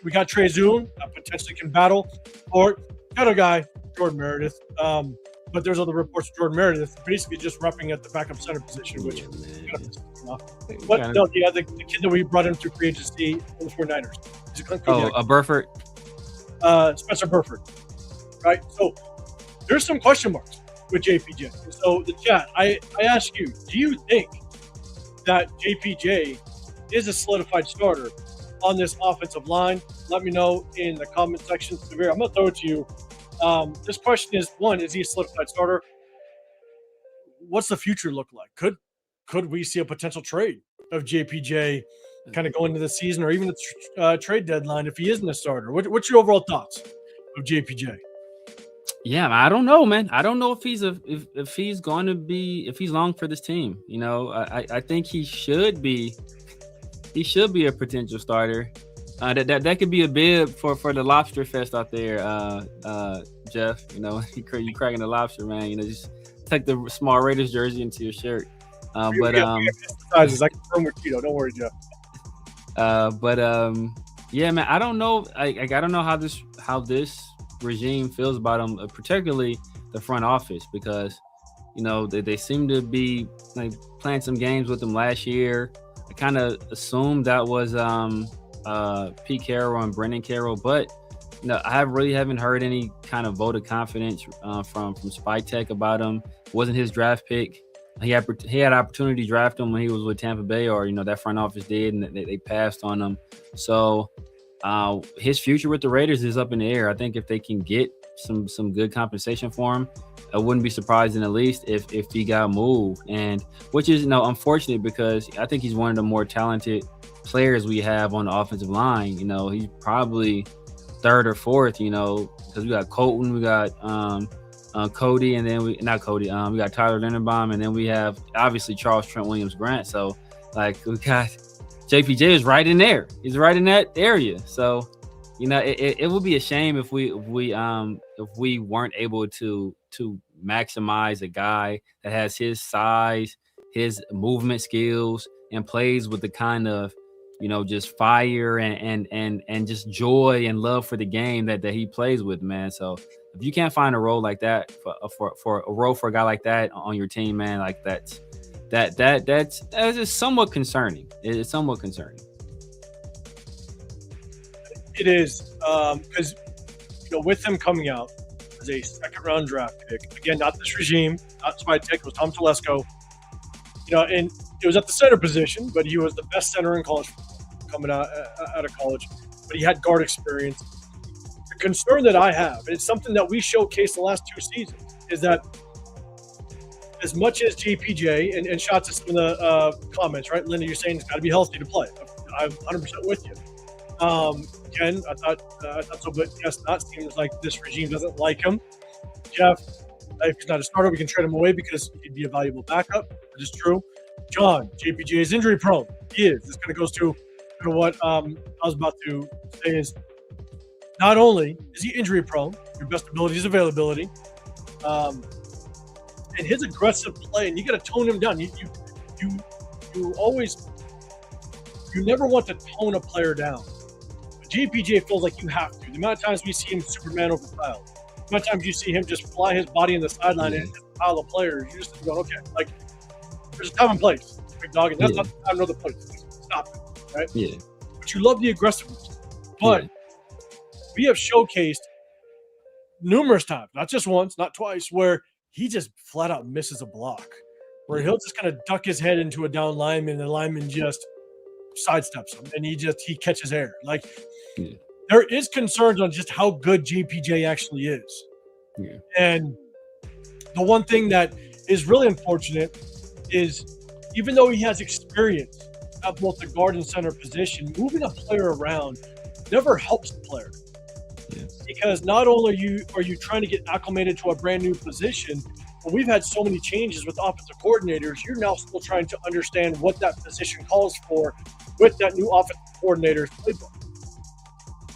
We got Trey Zoon, potentially can battle, or got a guy Jordan Meredith. But there's other reports of Jordan Meredith basically just repping at the backup center position, which but no, the kid that we brought in through free agency in the 49ers. Burford. Spencer Burford. Right? So there's some question marks with JPJ. So the chat, I ask you, do you think that JPJ is a solidified starter on this offensive line? Let me know in the comment section. Severe, I'm going to throw it to you. This question is, one, is he a solidified starter? What's the future look like? Could we see a potential trade of JPJ kind of going into the season, or even the trade deadline if he isn't a starter? What's your overall thoughts of JPJ? Yeah, I don't know, man. I don't know if he's going to be, if he's long for this team. You know, I think he should be a potential starter. That could be a bid for the Lobster Fest out there, Jeff. You know, you cracking the lobster, man. You know, just take the small Raiders jersey into your shirt. Sizes. I confirm with Tito. Don't worry, Jeff. Yeah, man. I don't know. I don't know how this regime feels about him, particularly the front office, because you know they seem to be like playing some games with him last year. I kind of assumed that was Pete Carroll and Brendan Carroll, but you know, I really haven't heard any kind of vote of confidence from Spytech about him. It wasn't his draft pick. He had opportunity to draft him when he was with Tampa Bay, or you know that front office did, and they passed on him. So his future with the Raiders is up in the air. I think if they can get some good compensation for him, I wouldn't be surprised in the least if he got moved, and which is unfortunate, because I think he's one of the more talented players we have on the offensive line. You know, he's probably third or fourth, you know, because we got Colton, we got Cody, and then we got Tyler Linderbaum, and then we have obviously Charles Trent Williams Grant. So like we got JPJ is right in there. He's right in that area. So, you know, it would be a shame if we weren't able to maximize a guy that has his size, his movement skills, and plays with the kind of, you know, just fire and just joy and love for the game that he plays with, man. So if you can't find a role like that for a role for a guy like that on your team, man, like that's just somewhat concerning. It's somewhat concerning. It is, because you know, with him coming out as a second-round draft pick, again, not this regime, not Spytech, it was Tom Telesco. You know, and it was at the center position, but he was the best center in college coming out of college. But he had guard experience. The concern that I have, and it's something that we showcased the last two seasons, is that as much as JPJ, and shots at some of the comments, right? Linda, you're saying it's got to be healthy to play. I'm 100% with you. Ken, I thought so, but yes, not. Seems like this regime doesn't like him. Jeff, if he's not a starter, we can trade him away because he'd be a valuable backup. That is true. John, JPJ is injury prone. He is. This kind of goes to what I was about to say is, not only is he injury prone, your best ability is availability, and his aggressive play, and you got to tone him down. You never want to tone a player down. But JPJ feels like you have to. The amount of times we see him Superman over Kyle, the amount of times you see him just fly his body in the sideline and just pile of players, you're just going, okay, like there's a time and place, big dog, and that's not the time nor the place. Stop it, right? Yeah. But you love the aggressiveness. But we have showcased numerous times, not just once, not twice, where he just flat out misses a block, where he'll just kind of duck his head into a down lineman, and the lineman just sidesteps him, and he catches air. Like, there is concerns on just how good JPJ actually is. Yeah. And the one thing that is really unfortunate is, even though he has experience at both the guard and center position, moving a player around never helps the player. Because not only are you trying to get acclimated to a brand new position, But we've had so many changes with offensive coordinators. You're now still trying to understand what that position calls for with that new offensive coordinator's playbook.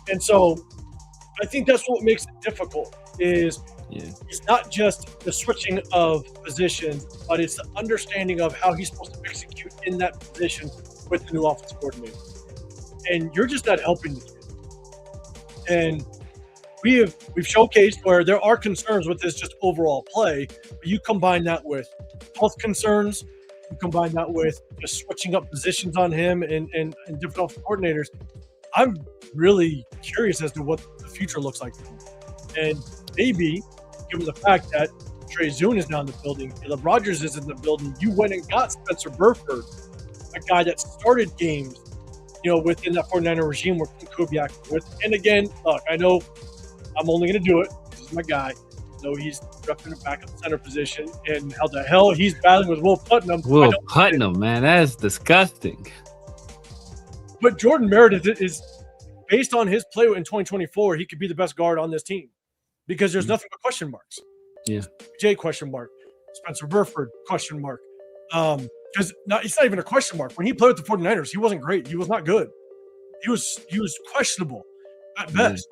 And so I think that's what makes it difficult is it's not just the switching of positions, but it's the understanding of how he's supposed to execute in that position with the new offensive coordinator. And you're just not helping the kid. And we've showcased where there are concerns with his just overall play, but you combine that with health concerns, you combine that with just switching up positions on him and different offensive coordinators. I'm really curious as to what the future looks like for him. And maybe, given the fact that Trey Zune is now in the building, Caleb Rogers is in the building, you went and got Spencer Burford, a guy that started games, within that 49er regime where Kubiak was with. And again, look, I know I'm only going to do it. This is my guy. I know he's repping a backup center position, and how the hell he's battling with Will Putnam. Will Putnam, man, that's disgusting. But Jordan Meredith is, based on his play in 2024, he could be the best guard on this team because there's nothing but question marks. Yeah. Jay question mark. Spencer Burford question mark. Because it's not even a question mark. When he played with the 49ers, he wasn't great. He was not good. He was questionable at best.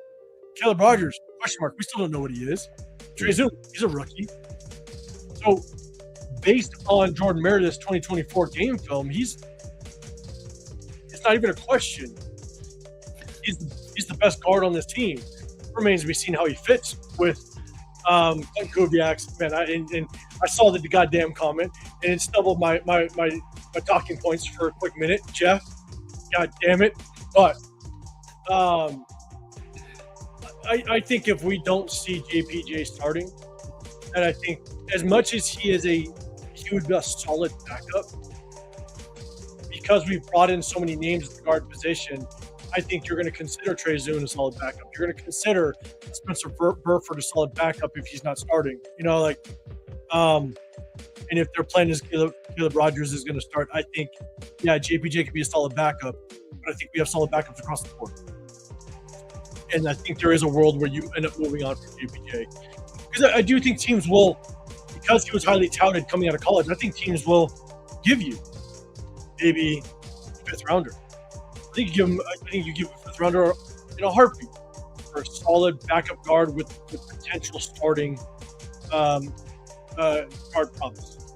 Caleb Rogers, question mark. We still don't know what he is. Trey Zune, he's a rookie. So based on Jordan Meredith's 2024 game film, it's not even a question. He's the best guard on this team. It remains to be seen how he fits with Kubiak's. Man, I saw the goddamn comment and it stumbled my talking points for a quick minute. Jeff, god damn it. But I think if we don't see JPJ starting, and I think as much as he would be a solid backup, because we've brought in so many names at the guard position, I think you're going to consider Trey Zune a solid backup. You're going to consider Spencer Burford a solid backup if he's not starting. And if their plan is Caleb Rogers is going to start, I think, JPJ could be a solid backup, but I think we have solid backups across the board. And I think there is a world where you end up moving on from JPJ. Because I do think teams will, because he was highly touted coming out of college, I think teams will give you maybe a fifth rounder. I think you give a fifth rounder in a heartbeat for a solid backup guard with potential starting guard promise.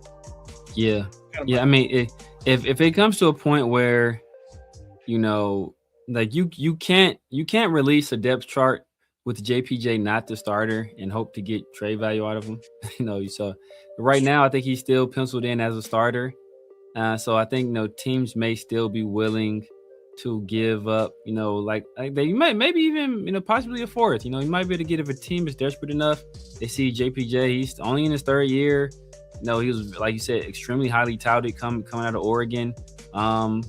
Yeah. I mean, if it comes to a point where, like you can't release a depth chart with JPJ not the starter and hope to get trade value out of him. So right now I think he's still penciled in as a starter. So I think teams may still be willing to give up, like they might maybe even possibly a fourth. You might be able to get if a team is desperate enough. They see JPJ, he's only in his third year. He was, like you said, extremely highly touted coming out of Oregon. Won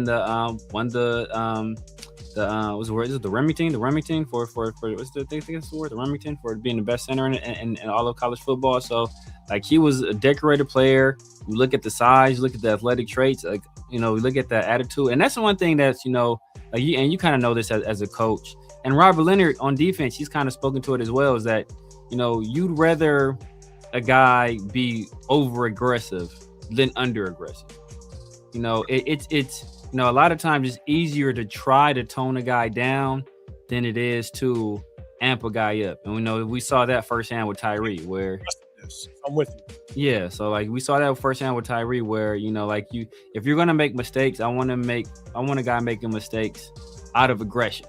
the what's the word? Is it the Remington? The Remington for what's the thing? That's the word. The Remington for being the best center in all of college football. So like he was a decorated player. You look at the size, you look at the athletic traits, like you look at the attitude, and that's the one thing that's like you kind of know this as a coach. And Robert Leonard on defense, he's kind of spoken to it as well. Is that you'd rather a guy be over aggressive than under aggressive. It's a lot of times it's easier to try to tone a guy down than it is to amp a guy up. And we saw that firsthand with Tyree where I'm with you. Yeah, so like we saw that firsthand with Tyree where if you're gonna make mistakes, I want a guy making mistakes out of aggression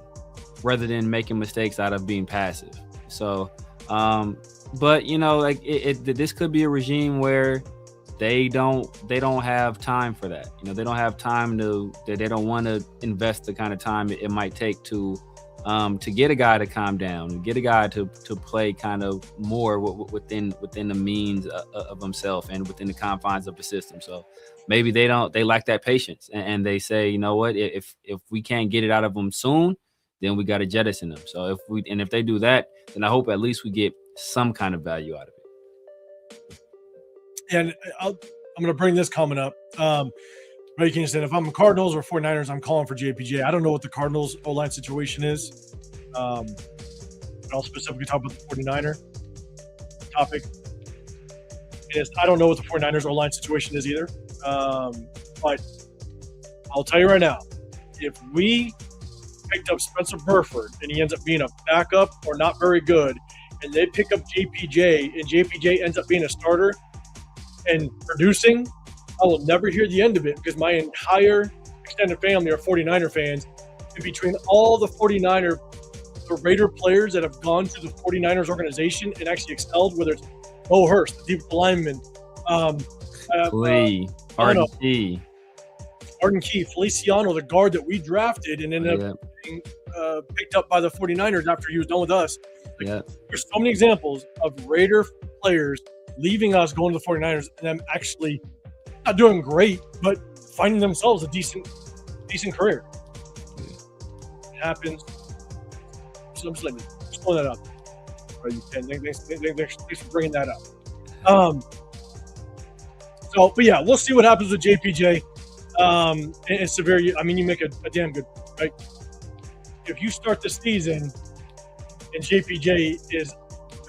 rather than making mistakes out of being passive. So but this could be a regime where they don't have time for that. They don't have time they don't want to invest the kind of time it might take to get a guy to calm down, get a guy to play kind of more within the means of himself and within the confines of the system. So maybe they lack that patience and they say, you know what, if we can't get it out of them soon, then we got to jettison them. So if they do that, then I hope at least we get some kind of value out of it. And I'm going to bring this comment up. Ray King said, if I'm Cardinals or 49ers, I'm calling for JPJ. I don't know what the Cardinals O-line situation is. But I'll specifically talk about the 49er topic. is I don't know what the 49ers O-line situation is either. But I'll tell you right now, if we picked up Spencer Burford and he ends up being a backup or not very good, and they pick up JPJ and JPJ ends up being a starter and producing, I will never hear the end of it because my entire extended family are 49er fans. And between all the 49er, the Raider players that have gone to the 49ers organization and actually excelled, whether it's Bo Hurst, the deep lineman, Lee, Arden Key, Feliciano, the guard that we drafted and ended up being picked up by the 49ers after he was done with us. There's so many examples of Raider players leaving us, going to the 49ers, and them actually not doing great, but finding themselves a decent career. It happens. So I'm just pulling that up. Thanks for bringing that up. But yeah, we'll see what happens with JPJ. And Severe, I mean, you make a damn good point, right? If you start the season and JPJ is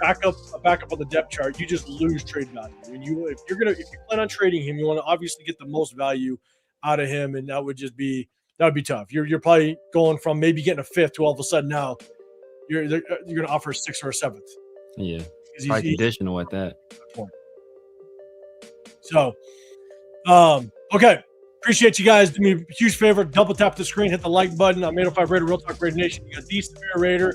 a backup on the depth chart, you just lose trade value. And if you plan on trading him, you want to obviously get the most value out of him, and that would be tough. You're probably going from maybe getting a fifth to all of a sudden now you're going to offer a sixth or a seventh. Yeah, probably conditional at that point. So, okay. Appreciate you guys. Do me a huge favor. Double tap the screen. Hit the like button. I'm 805 Raider, Real Talk Raider Nation. You got the Severe Raider.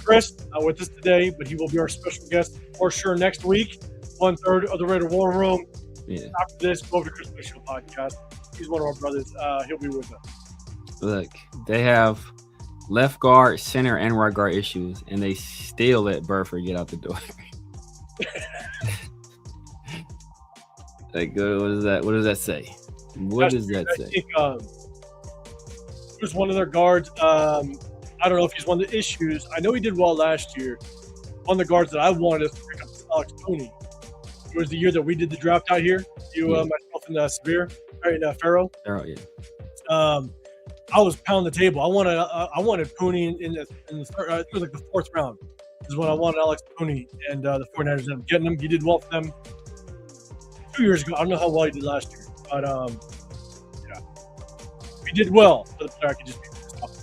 Chris, not with us today, but he will be our special guest for sure next week. 1/3 of the Raider War Room. Yeah. After this, go over to Chris Mitchell podcast. He's one of our brothers. He'll be with us. Look, they have left guard, center, and right guard issues, and they still let Burford get out the door. Like, what does that say? What does that say? I think he was one of their guards. I don't know if he's one of the issues. I know he did well last year. One of the guards that I wanted us to pick up was Alex Cooney. It was the year that we did the draft out here. Myself, and Severe, right? Farrow. Farrow, yeah. I was pounding the table. I wanted Cooney in the third. I think it was like the fourth round. Is when I wanted Alex Cooney, and the 49ers ended up getting him. He did well for them 2 years ago. I don't know how well he did last year, but yeah, he did well for the player. I could just be pissed off.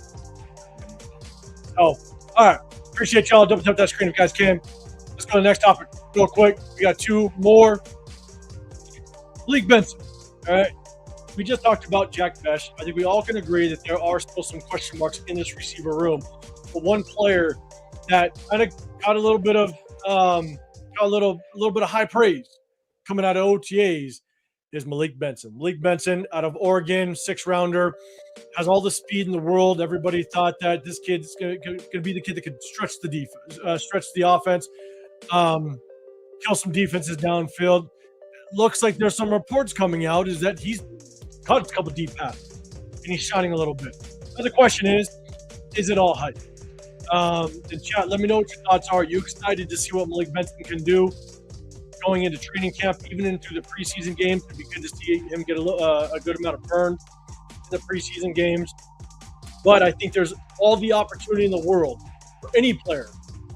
So, all right, appreciate y'all. Double tap that screen if you guys can. Let's go to the next topic real quick. We got two more. Malik Benson. All right, we just talked about Jack Besh. I think we all can agree that there are still some question marks in this receiver room. But one player that kind of got a little bit of a little bit of high praise coming out of OTAs is Malik Benson. Malik Benson out of Oregon, 6-rounder, has all the speed in the world. Everybody thought that this kid's going to be the kid that could stretch the defense, stretch the offense, kill some defenses downfield. Looks like there's some reports coming out is that he's caught a couple deep passes and he's shining a little bit. Now the question is it all hype? In chat, let me know what your thoughts are. Are you excited to see what Malik Benson can do going into training camp, even into the preseason games? It'd be good to see him get a good amount of burn in the preseason games. But I think there's all the opportunity in the world for any player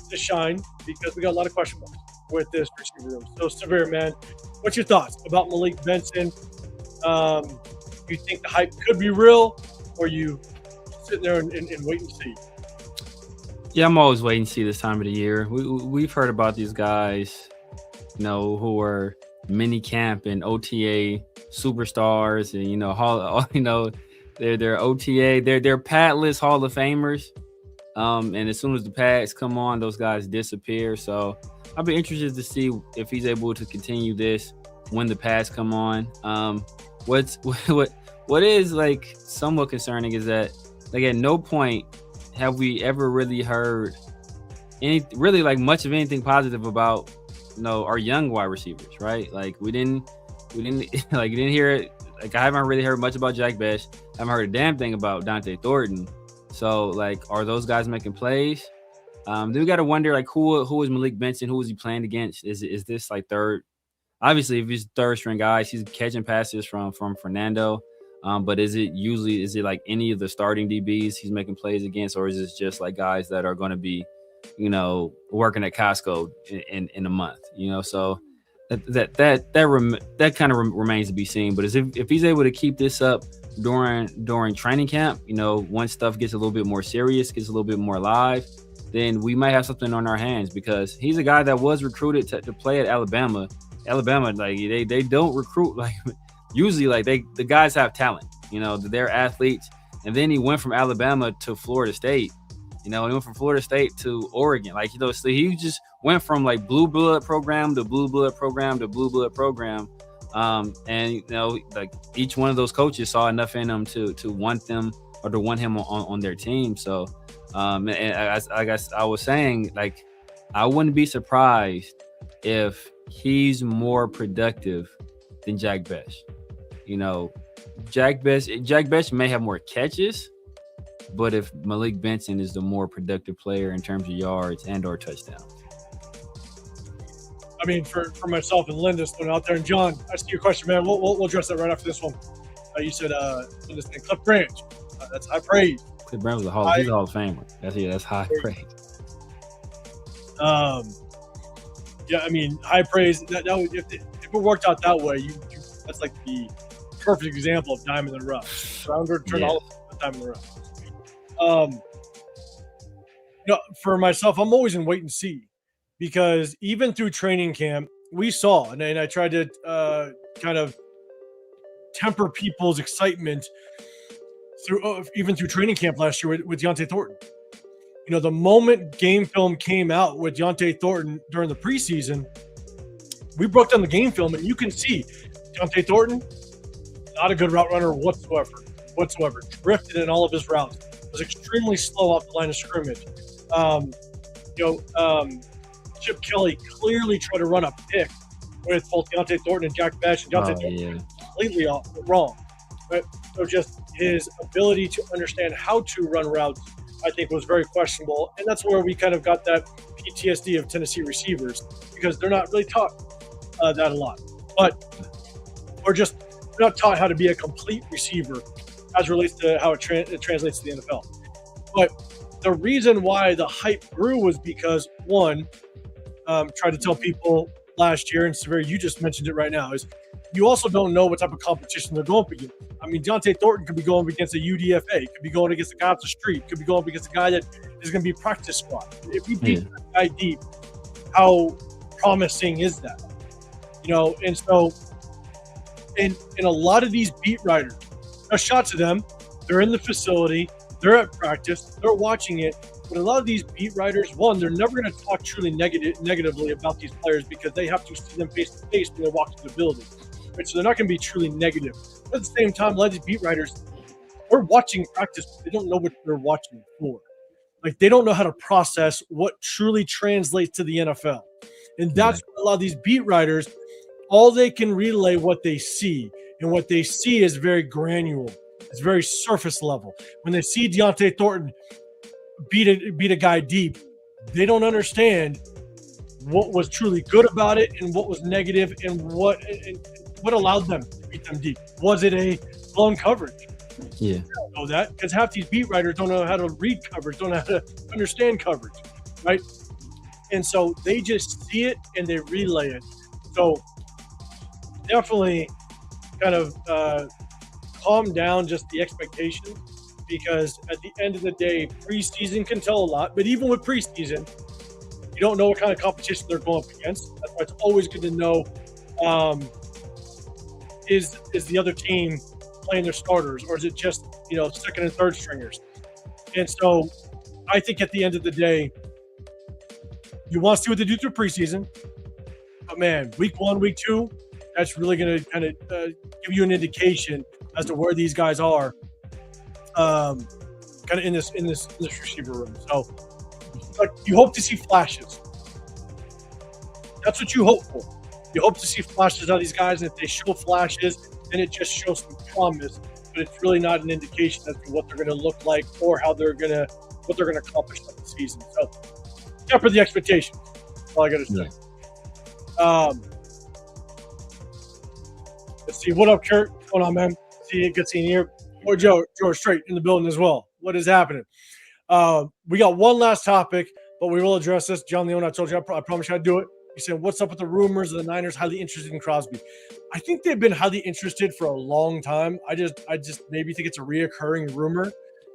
to shine because we got a lot of question marks with this receiver room. So, Severe, man, what's your thoughts about Malik Benson? Do you think the hype could be real, or you sitting there and wait and see? Yeah, I'm always waiting to see this time of the year. We've heard about these guys, who are mini camp and OTA superstars, and they're OTA, they're padless Hall of Famers. And as soon as the pads come on, those guys disappear. So I'll be interested to see if he's able to continue this when the pads come on. What is like somewhat concerning is that like at no point have we ever really heard much of anything positive about our young wide receivers, right? Like we didn't hear it. Like I haven't really heard much about Jack Besh. I haven't heard a damn thing about Dante Thornton. So like, are those guys making plays? Then we got to wonder like who is Malik Benson? Who is he playing against? Is this like third? Obviously, if he's third string guys, he's catching passes from Fernando. But is it like any of the starting DBs he's making plays against, or is it just like guys that are going to be, working at Costco in a month? So that kind of remains to be seen. But if he's able to keep this up during training camp, once stuff gets a little bit more serious, gets a little bit more live, then we might have something on our hands because he's a guy that was recruited to play at Alabama. Alabama, like they don't recruit like usually like the guys have talent, they're athletes, and then he went from Alabama to Florida State. He went from Florida State to Oregon. Like, so he just went from like blue blood program to blue blood program to blue blood program. And like each one of those coaches saw enough in him to want them or to want him on their team. So, and I guess I was saying, like, I wouldn't be surprised if he's more productive than Jack Bech. Jack Bech may have more catches, but if Malik Benson is the more productive player in terms of yards and or touchdowns. I mean, for myself and Linda's thrown out there, and John, I see your question, man. We'll address that right after this one. You said Linda's name, Cliff Branch. That's high praise. Cliff Branch was he's a Hall of Famer. That's high praise. Yeah, I mean, high praise. That if it worked out that way, that's like the perfect example of diamond in the rough. Rounder turn all of diamond in the rough. For myself, I'm always in wait and see because even through training camp, we saw, and I tried to kind of temper people's excitement even through training camp last year with Deontay Thornton. The moment game film came out with Deontay Thornton during the preseason, we broke down the game film, and you can see Deontay Thornton, not a good route runner whatsoever. Drifted in all of his routes. Was extremely slow off the line of scrimmage. Chip Kelly clearly tried to run a pick with both Deontay Thornton and Jack Bech, and Deontay Thornton completely wrong. But so just his ability to understand how to run routes, I think, was very questionable, and that's where we kind of got that PTSD of Tennessee receivers because they're not really taught that a lot, or just not taught how to be a complete receiver as relates to how it translates to the NFL. But the reason why the hype grew was because, one, tried to tell people last year, and Severe, you just mentioned it right now, is you also don't know what type of competition they're going up against. I mean, Deontay Thornton could be going against a UDFA, could be going against a guy off the street, could be going against a guy that is going to be practice squad. If he beats that guy deep, how promising is that? And so in a lot of these beat writers, a shot to them, they're in the facility, they're at practice, they're watching it. But a lot of these beat writers, one, they're never going to talk truly negatively about these players because they have to see them face to face when they walk through the building. Right? So they're not going to be truly negative. But at the same time, a lot of these beat writers, they're watching practice, but they don't know what they're watching for. Like, they don't know how to process what truly translates to the NFL. And that's what a lot of these beat writers, all they can relay what they see. And what they see is very granular. It's very surface level. When they see Deontay Thornton beat a guy deep, they don't understand what was truly good about it and what was negative and what allowed them to beat them deep. Was it a blown coverage? Yeah. I don't know that because half these beat writers don't know how to read coverage, don't know how to understand coverage, right? And so they just see it and they relay it. So definitely kind of calm down just the expectations because at the end of the day, preseason can tell a lot. But even with preseason, you don't know what kind of competition they're going up against. That's why it's always good to know is the other team playing their starters or is it just second and third stringers? And so I think at the end of the day, you want to see what they do through preseason. But man, week 1, week 2, that's really going to kind of give you an indication as to where these guys are, kind of in this receiver room. So, like, you hope to see flashes. That's what you hope for. You hope to see flashes out of these guys, and if they show flashes, then it just shows some promise. But it's really not an indication as to what they're going to look like or what they're going to accomplish in the season. So, temper the expectations. That's all I got to say. Yeah. Let's see. What up, Kurt? What's going on, man? Good seeing you here. Or Joe Straight in the building as well. What is happening? We got one last topic, but we will address this. John Leone, I told you I promised you I'd do it. You said, what's up with the rumors of the Niners highly interested in Crosby? I think they've been highly interested for a long time. I just maybe think it's a reoccurring rumor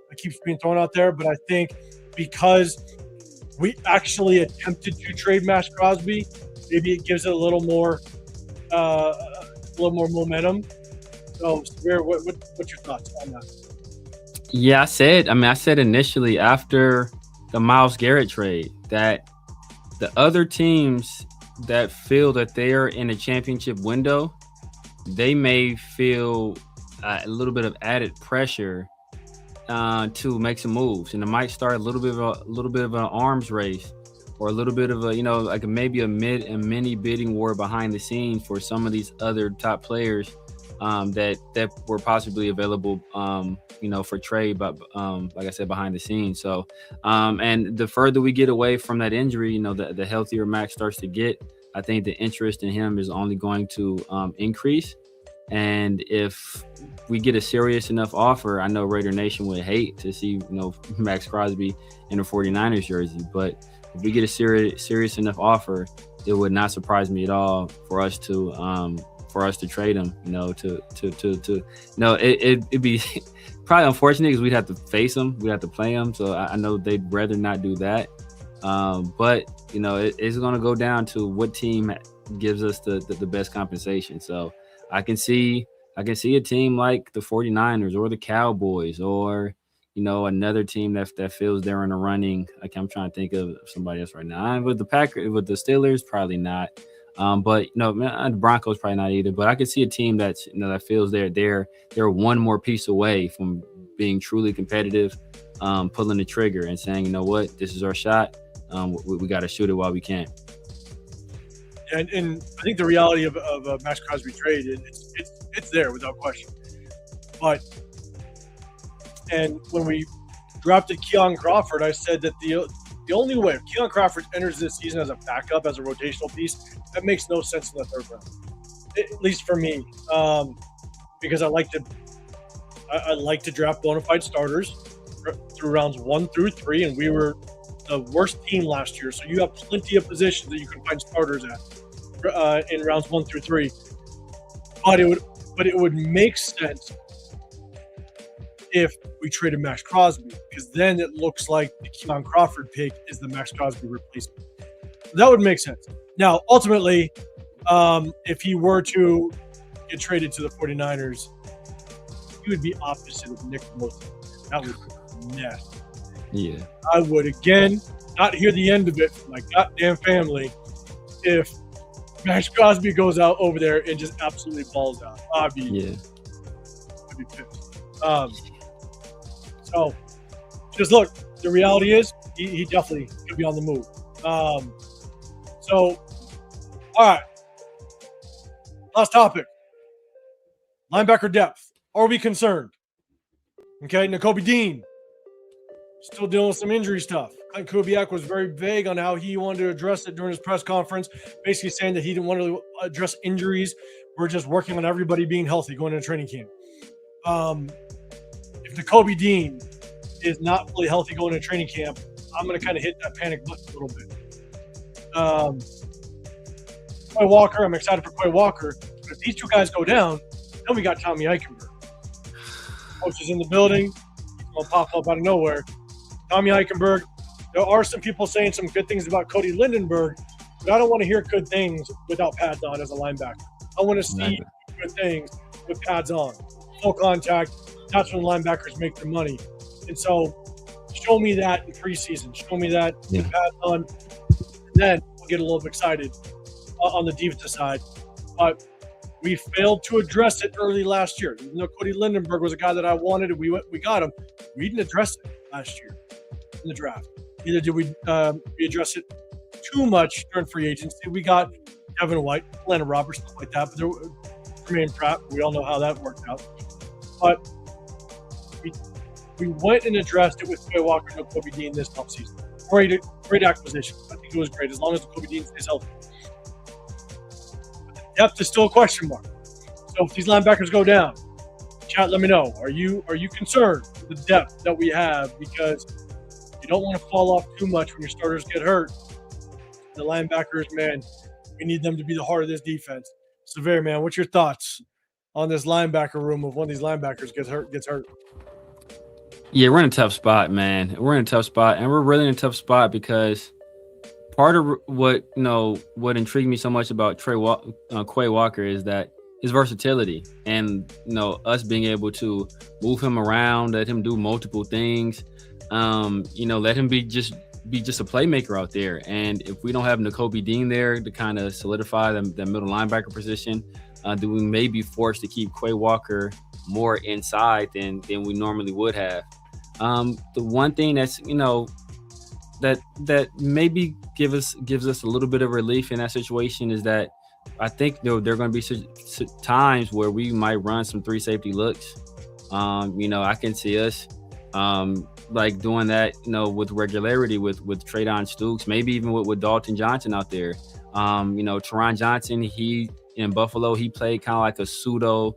that keeps being thrown out there. But I think because we actually attempted to trade Max Crosby, maybe it gives it a little more momentum. So, Samir, what's your thoughts on that? Yeah, I said initially after the Myles Garrett trade that the other teams that feel that they are in a championship window, they may feel a little bit of added pressure to make some moves, and it might start a little bit of an arms race, or a little bit of a like maybe a mini bidding war behind the scenes for some of these other top players that were possibly available, for trade, but like I said, behind the scenes. So, and the further we get away from that injury, the healthier Max starts to get. I think the interest in him is only going to increase. And if we get a serious enough offer, I know Raider Nation would hate to see, Max Crosby in a 49ers jersey, but if we get a serious enough offer, it would not surprise me at all for us to trade him. It'd be probably unfortunate because we'd have to face him, we'd have to play him. So I know they'd rather not do that. But it's going to go down to what team gives us the best compensation. So I can see a team like the 49ers or the Cowboys, or another team that feels they're in a running. Like, I'm trying to think of somebody else right now. With the Steelers, probably not. But the Broncos probably not either. But I could see a team that's that feels they're one more piece away from being truly competitive, pulling the trigger and saying, you know what, this is our shot. We got to shoot it while we can. And I think the reality of a Max Crosby trade, it's there without question. And when we drafted Keon Crawford, I said that the only way, if Keon Crawford enters this season as a backup, as a rotational piece, that makes no sense in the third round, at least for me, because I like to draft bona fide starters through rounds 1 through 3, and we were the worst team last year. So you have plenty of positions that you can find starters at in rounds 1 through 3. But it would make sense if we traded Max Crosby, because then it looks like the Keon Crawford pick is the Max Crosby replacement. That would make sense. Now, ultimately, if he were to get traded to the 49ers, he would be opposite of Nick Bosa. That would be nasty. Yeah. I would, again, not hear the end of it from my goddamn family if Max Crosby goes out over there and just absolutely balls out. I'd be pissed. So, just look, the reality is he definitely could be on the move. So, all right. Last topic. Linebacker depth. Are we concerned? Okay, Nakobe Dean. Still dealing with some injury stuff. Clint Kubiak was very vague on how he wanted to address it during his press conference, basically saying that he didn't want to address injuries. We're just working on everybody being healthy going into training camp. If Nakobe Dean is not fully healthy going into training camp, I'm going to kind of hit that panic button a little bit. Quay Walker, I'm excited for Quay Walker. But if these two guys go down, then we got Tommy Eichenberg. Coach is in the building. He's going to pop up out of nowhere. Tommy Eichenberg. There are some people saying some good things about Cody Lindenberg, but I don't want to hear good things without pads on as a linebacker. I want to see good things with pads on. Full contact. That's when linebackers make their money. And so show me that in preseason. Show me that with pads on. And then we'll get a little bit excited on the defensive side. But we failed to address it early last year. Even though Cody Lindenberg was a guy that I wanted and we got him, we didn't address it last year in the draft. Neither did we address it too much during free agency. We got Devin White, Landon Roberts, stuff like that. But Jermaine Pratt, we all know how that worked out. But we went and addressed it with Quay Walker and Nakobe Dean this offseason. Great acquisition. I think it was great as long as Nakobe Dean stays healthy. But the depth is still a question mark. So if these linebackers go down, chat, let me know. Are you concerned with the depth that we have? Because you don't want to fall off too much when your starters get hurt. The linebackers, man, We need them to be the heart of this defense. Severe, man, what's your thoughts on this linebacker room if one of these linebackers gets hurt? Yeah, we're in a tough spot, man. We're in a tough spot, and we're really in a tough spot because part of what intrigued me so much about Quay Walker is that his versatility and us being able to move him around, let him do multiple things, let him be just a playmaker out there. And if we don't have Nakobe Dean there to kind of solidify the middle linebacker position, then we may be forced to keep Quay Walker more inside than we normally would have. The one thing that's that maybe gives us a little bit of relief in that situation is that I think there are going to be times where we might run some 3 safety looks. I can see us like doing that, with regularity with Traydon Stukes, maybe even with Dalton Johnson out there. Teron Johnson, he in Buffalo, he played kind of like a pseudo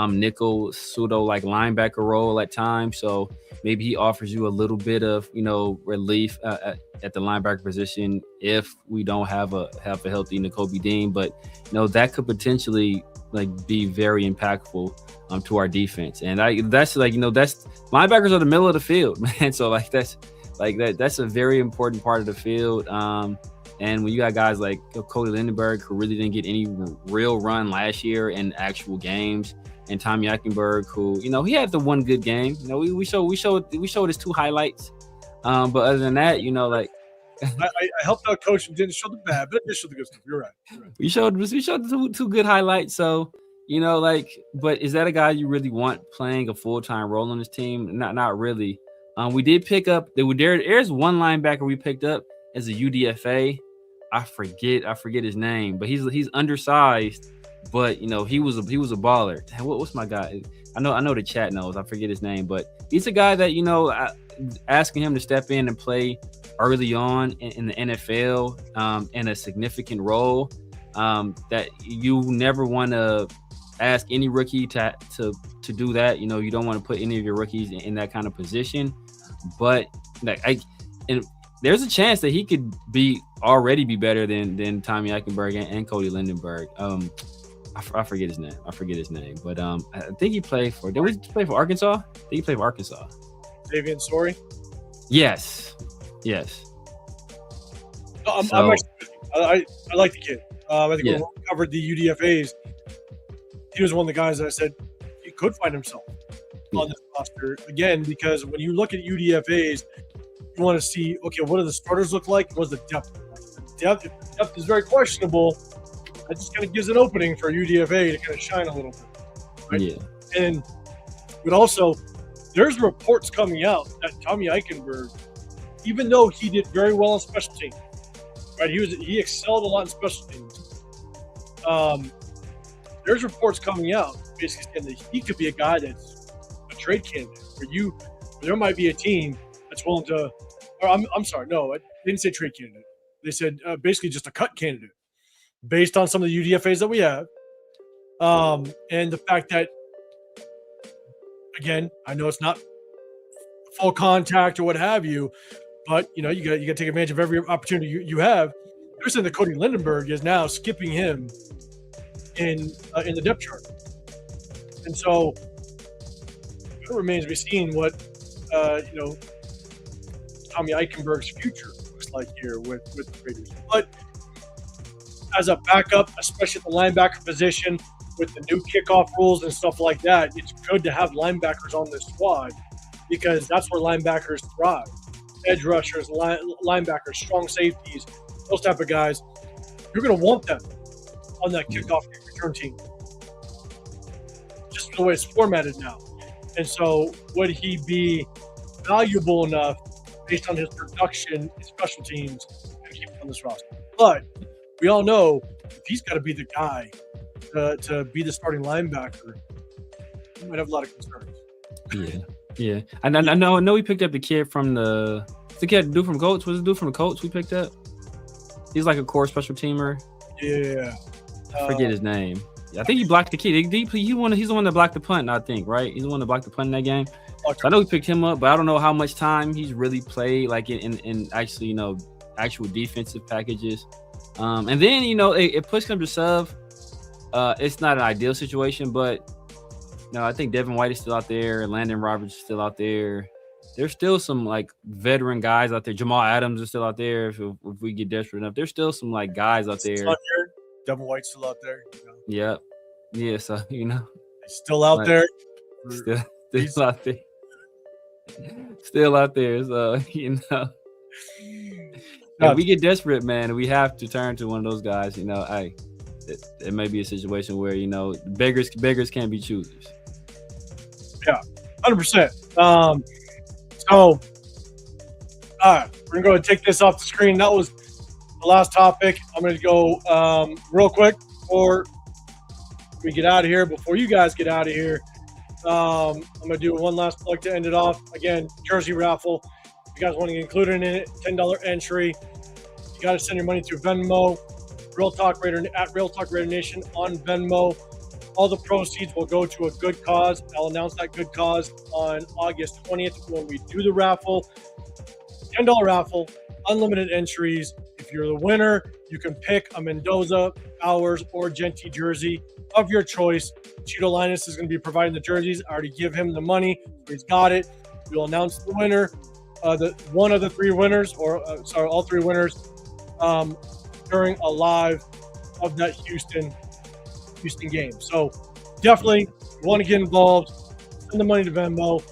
nickel, pseudo like linebacker role at times. So maybe he offers you a little bit of relief at the linebacker position if we don't have a healthy Nakobe Dean. But that could potentially be very impactful to our defense. And that's linebackers are the middle of the field, man. So that's a very important part of the field. And when you got guys like Cody Lindenberg, who really didn't get any real run last year in actual games, and Tommy Eichenberg, who he had the one good game. We showed his 2 highlights. But other than that, I helped out coach and didn't show the bad, but I did show the good stuff. You're right. We showed 2 good highlights. So but is that a guy you really want playing a full-time role on this team? Not really. We did pick up. There's one linebacker we picked up as a UDFA. I forget his name, but he's undersized, but he was a baller. What's my guy? I know the chat knows. I forget his name, but he's a guy that asking him to step in and play early on in the NFL in a significant role that you never want to ask any rookie to do that. You don't want to put any of your rookies in that kind of position, but there's a chance that he could already be better than Tommy Eichenberg and Cody Lindenberg. I forget his name. But I think he played for. Did we play for Arkansas? I think he played for Arkansas. Davian Story. Yes. I like the kid. I think when we covered the UDFA's, he was one of the guys that I said he could find himself on this roster again, because when you look at UDFA's, you want to see, okay, what do the starters look like? What's the depth? If the depth is very questionable, that just kind of gives an opening for UDFA to kind of shine a little bit. Right? Yeah. But also, there's reports coming out that Tommy Eichenberg, even though he did very well on special teams, right? He excelled a lot in special teams. There's reports coming out basically saying that he could be a guy that's a trade candidate where there might be a team that's willing to, or I'm sorry, no, I didn't say trade candidate. They said basically just a cut candidate based on some of the UDFAs that we have. And the fact that, again, I know it's not full contact or what have you, but you got to take advantage of every opportunity you have. They're saying that Cody Lindenberg is now skipping him in the depth chart, and so it remains to be seen what Tommy Eichenberg's future looks like here with the Raiders. But as a backup, especially at the linebacker position, with the new kickoff rules and stuff like that, it's good to have linebackers on this squad because that's where linebackers thrive. Edge rushers, linebackers, strong safeties, those type of guys, you're going to want them on that kickoff return team. Just the way it's formatted now. And so would he be valuable enough based on his production in special teams to keep him on this roster? But we all know if he's got to be the guy to be the starting linebacker, he might have a lot of concerns. Yeah. I know we picked up the kid from the dude from Colts. Was the dude from the Colts we picked up? He's like a core special teamer. Yeah. I forget his name. I think he blocked the kid. He's the one that blocked the punt, I think, right? He's the one that blocked the punt in that game. So I know we picked him up, but I don't know how much time he's really played, like in actually, actual defensive packages. And then it push comes to shove. It's not an ideal situation, but I think Devin White is still out there. Landon Roberts is still out there. There's still some like veteran guys out there. Jamal Adams is still out there. If we get desperate enough, there's still some like guys out there. Devin White's still out there. Yep. Yeah. So he's still out there. Still out there. Still out there. So if we get desperate, man, we have to turn to one of those guys. It may be a situation where beggars can't be choosers. Yeah, 100%. So, all right, we're gonna go and take this off the screen. That was the last topic. I'm gonna go real quick before we get out of here. Before you guys get out of here, I'm gonna do one last plug to end it off. Again, jersey raffle. If you guys want to get included in it, $10 entry. You got to send your money through Venmo. Real Talk Raider at Real Talk Raider Nation on Venmo. All the proceeds will go to a good cause. I'll announce that good cause on August 20th when we do the raffle. $10 raffle, unlimited entries. If you're the winner, you can pick a Mendoza, Bowers, or Genty jersey of your choice. Cheeto Linus is going to be providing the jerseys. I already give him the money, so he's got it. We'll announce the winner, one of the three winners, all three winners, during a live of that Houston game. So definitely want to get involved. Send the money to Venmo.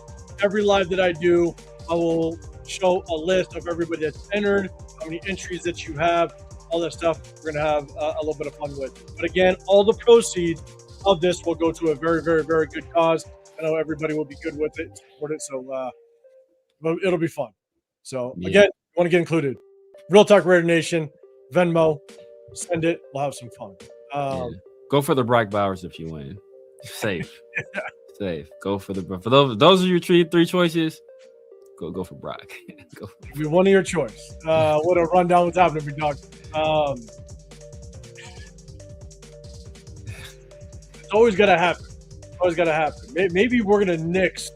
Every live that I do, I will show a list of everybody that's entered, how many entries that you have, all that stuff we're going to have a little bit of fun with. But again, all the proceeds of this will go to a very, very, very good cause. I know everybody will be good with it, support it, so it'll be fun. So again, you want to get included. Real Talk Raider Nation, Venmo, send it. We'll have some fun. Go for the Brock Bowers if you win. Safe. Safe. Go for those are your three choices. Go for Brock. Be one of your choice. What a rundown what's happening, big dog. It's always gotta happen. Always gotta happen. Maybe we're gonna nix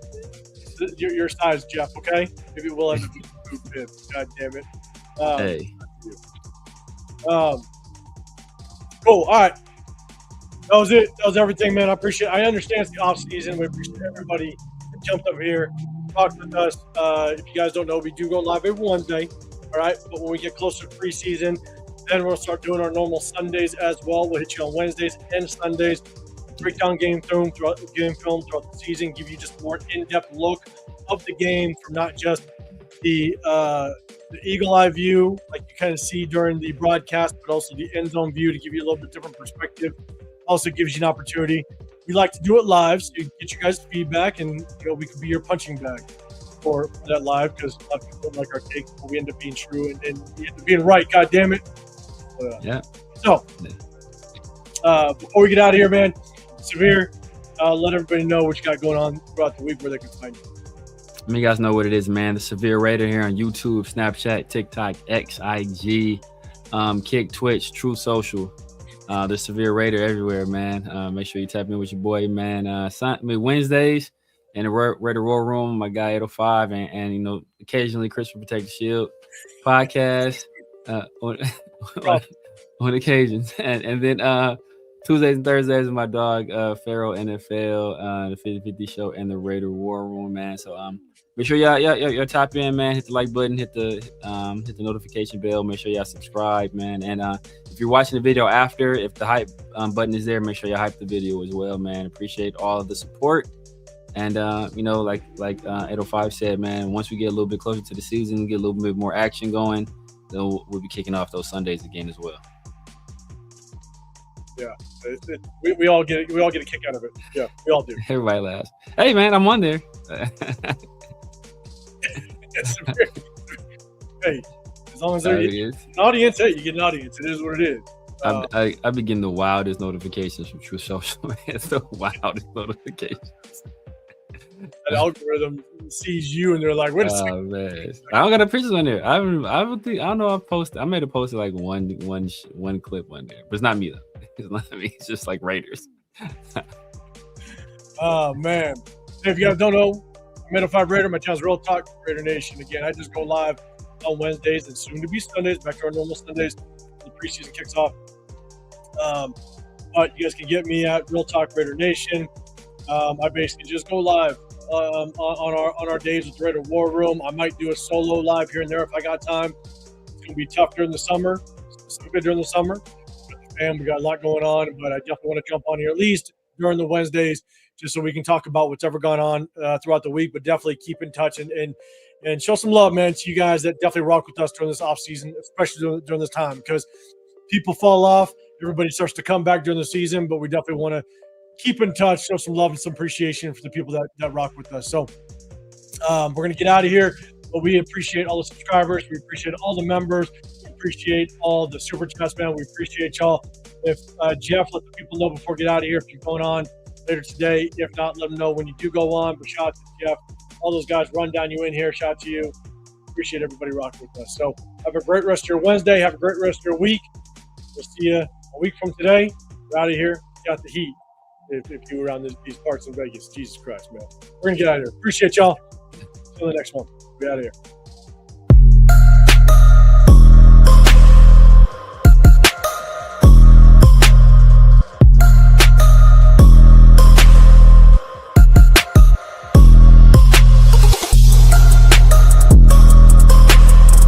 your size, Jeff. Okay? Maybe we'll end up with food. God damn it. Hey. Cool. All right. That was it. That was everything, man. I appreciate it. I understand it's the off season. We appreciate everybody that jumped up here, talked with us. If you guys don't know, we do go live every Wednesday. All right. But when we get closer to preseason, then we'll start doing our normal Sundays as well. We'll hit you on Wednesdays and Sundays. Break down game film throughout the season, give you just a more in-depth look of the game from not just the eagle eye view, like you kind of see during the broadcast, but also the end zone view to give you a little bit different perspective. Also gives you an opportunity. We like to do it live, so you can get you guys feedback, and we could be your punching bag for that live because a lot of people don't like our takes, but we end up being true and we end up being right. God damn it! Yeah. So before we get out of here, man, Severe, let everybody know what you got going on throughout the week, where they can find you. You guys know what it is, man. The Severe Raider here on YouTube, Snapchat, TikTok, X, IG, Kick, Twitch, True Social. The Severe Raider everywhere, man. Make sure you tap in with your boy, man. Wednesdays in the Raider War Room, my guy 805, and occasionally Christopher Protect the Shield podcast on occasions, and then Tuesdays and Thursdays with my dog Pharaoh NFL, the 50/50 show, and the Raider War Room, man. So make sure y'all tap in, man. Hit the like button, hit the notification bell. Make sure y'all subscribe, man. And if you're watching the video after, if the hype button is there, make sure y'all hype the video as well, man. Appreciate all of the support. And like 805 said, man, once we get a little bit closer to the season, get a little bit more action going, then we'll be kicking off those Sundays again as well. Yeah, we all get a kick out of it. Yeah, we all do. Everybody laughs. Hey, man, I'm on there. Hey, as long as there's an audience, hey, you get an audience. It is what it is. I be getting the wildest notifications from True Social. It's the wildest notifications. That algorithm sees you and they're like, "Wait a second." Man. I don't got a pictures on there. I don't know. I made a post like one clip on there, but it's not me though. It's not me. It's just like Raiders. Oh man! Hey, if you guys don't know, I'm 805 Raider. My channel's Real Talk Raider Nation. Again, I just go live on Wednesdays and soon to be Sundays. Back to our normal Sundays. The preseason kicks off. But you guys can get me at Real Talk Raider Nation. I basically just go live on our days with the Raider War Room. I might do a solo live here and there if I got time. It's gonna be tough during the summer, specifically during the summer. And we got a lot going on, but I definitely want to jump on here at least during the Wednesdays, just so we can talk about what's ever gone on throughout the week. But definitely keep in touch and show some love, man, to you guys that definitely rock with us during this off season, especially during this time, because people fall off. Everybody starts to come back during the season, but we definitely want to keep in touch, show some love and some appreciation for the people that rock with us. So we're going to get out of here, but we appreciate all the subscribers. We appreciate all the members. We appreciate all the super chats, man. We appreciate y'all. If Jeff, let the people know before we get out of here if you're going on later today. If not, let them know when you do go on. But shout out to Jeff. All those guys run down you in here. Shout out to you. Appreciate everybody rocking with us. So have a great rest of your Wednesday. Have a great rest of your week. We'll see you a week from today. We're out of here. Got the heat. If you were around these parts in Vegas, Jesus Christ, man. We're going to get out of here. Appreciate y'all. See you in the next one. We're out of here.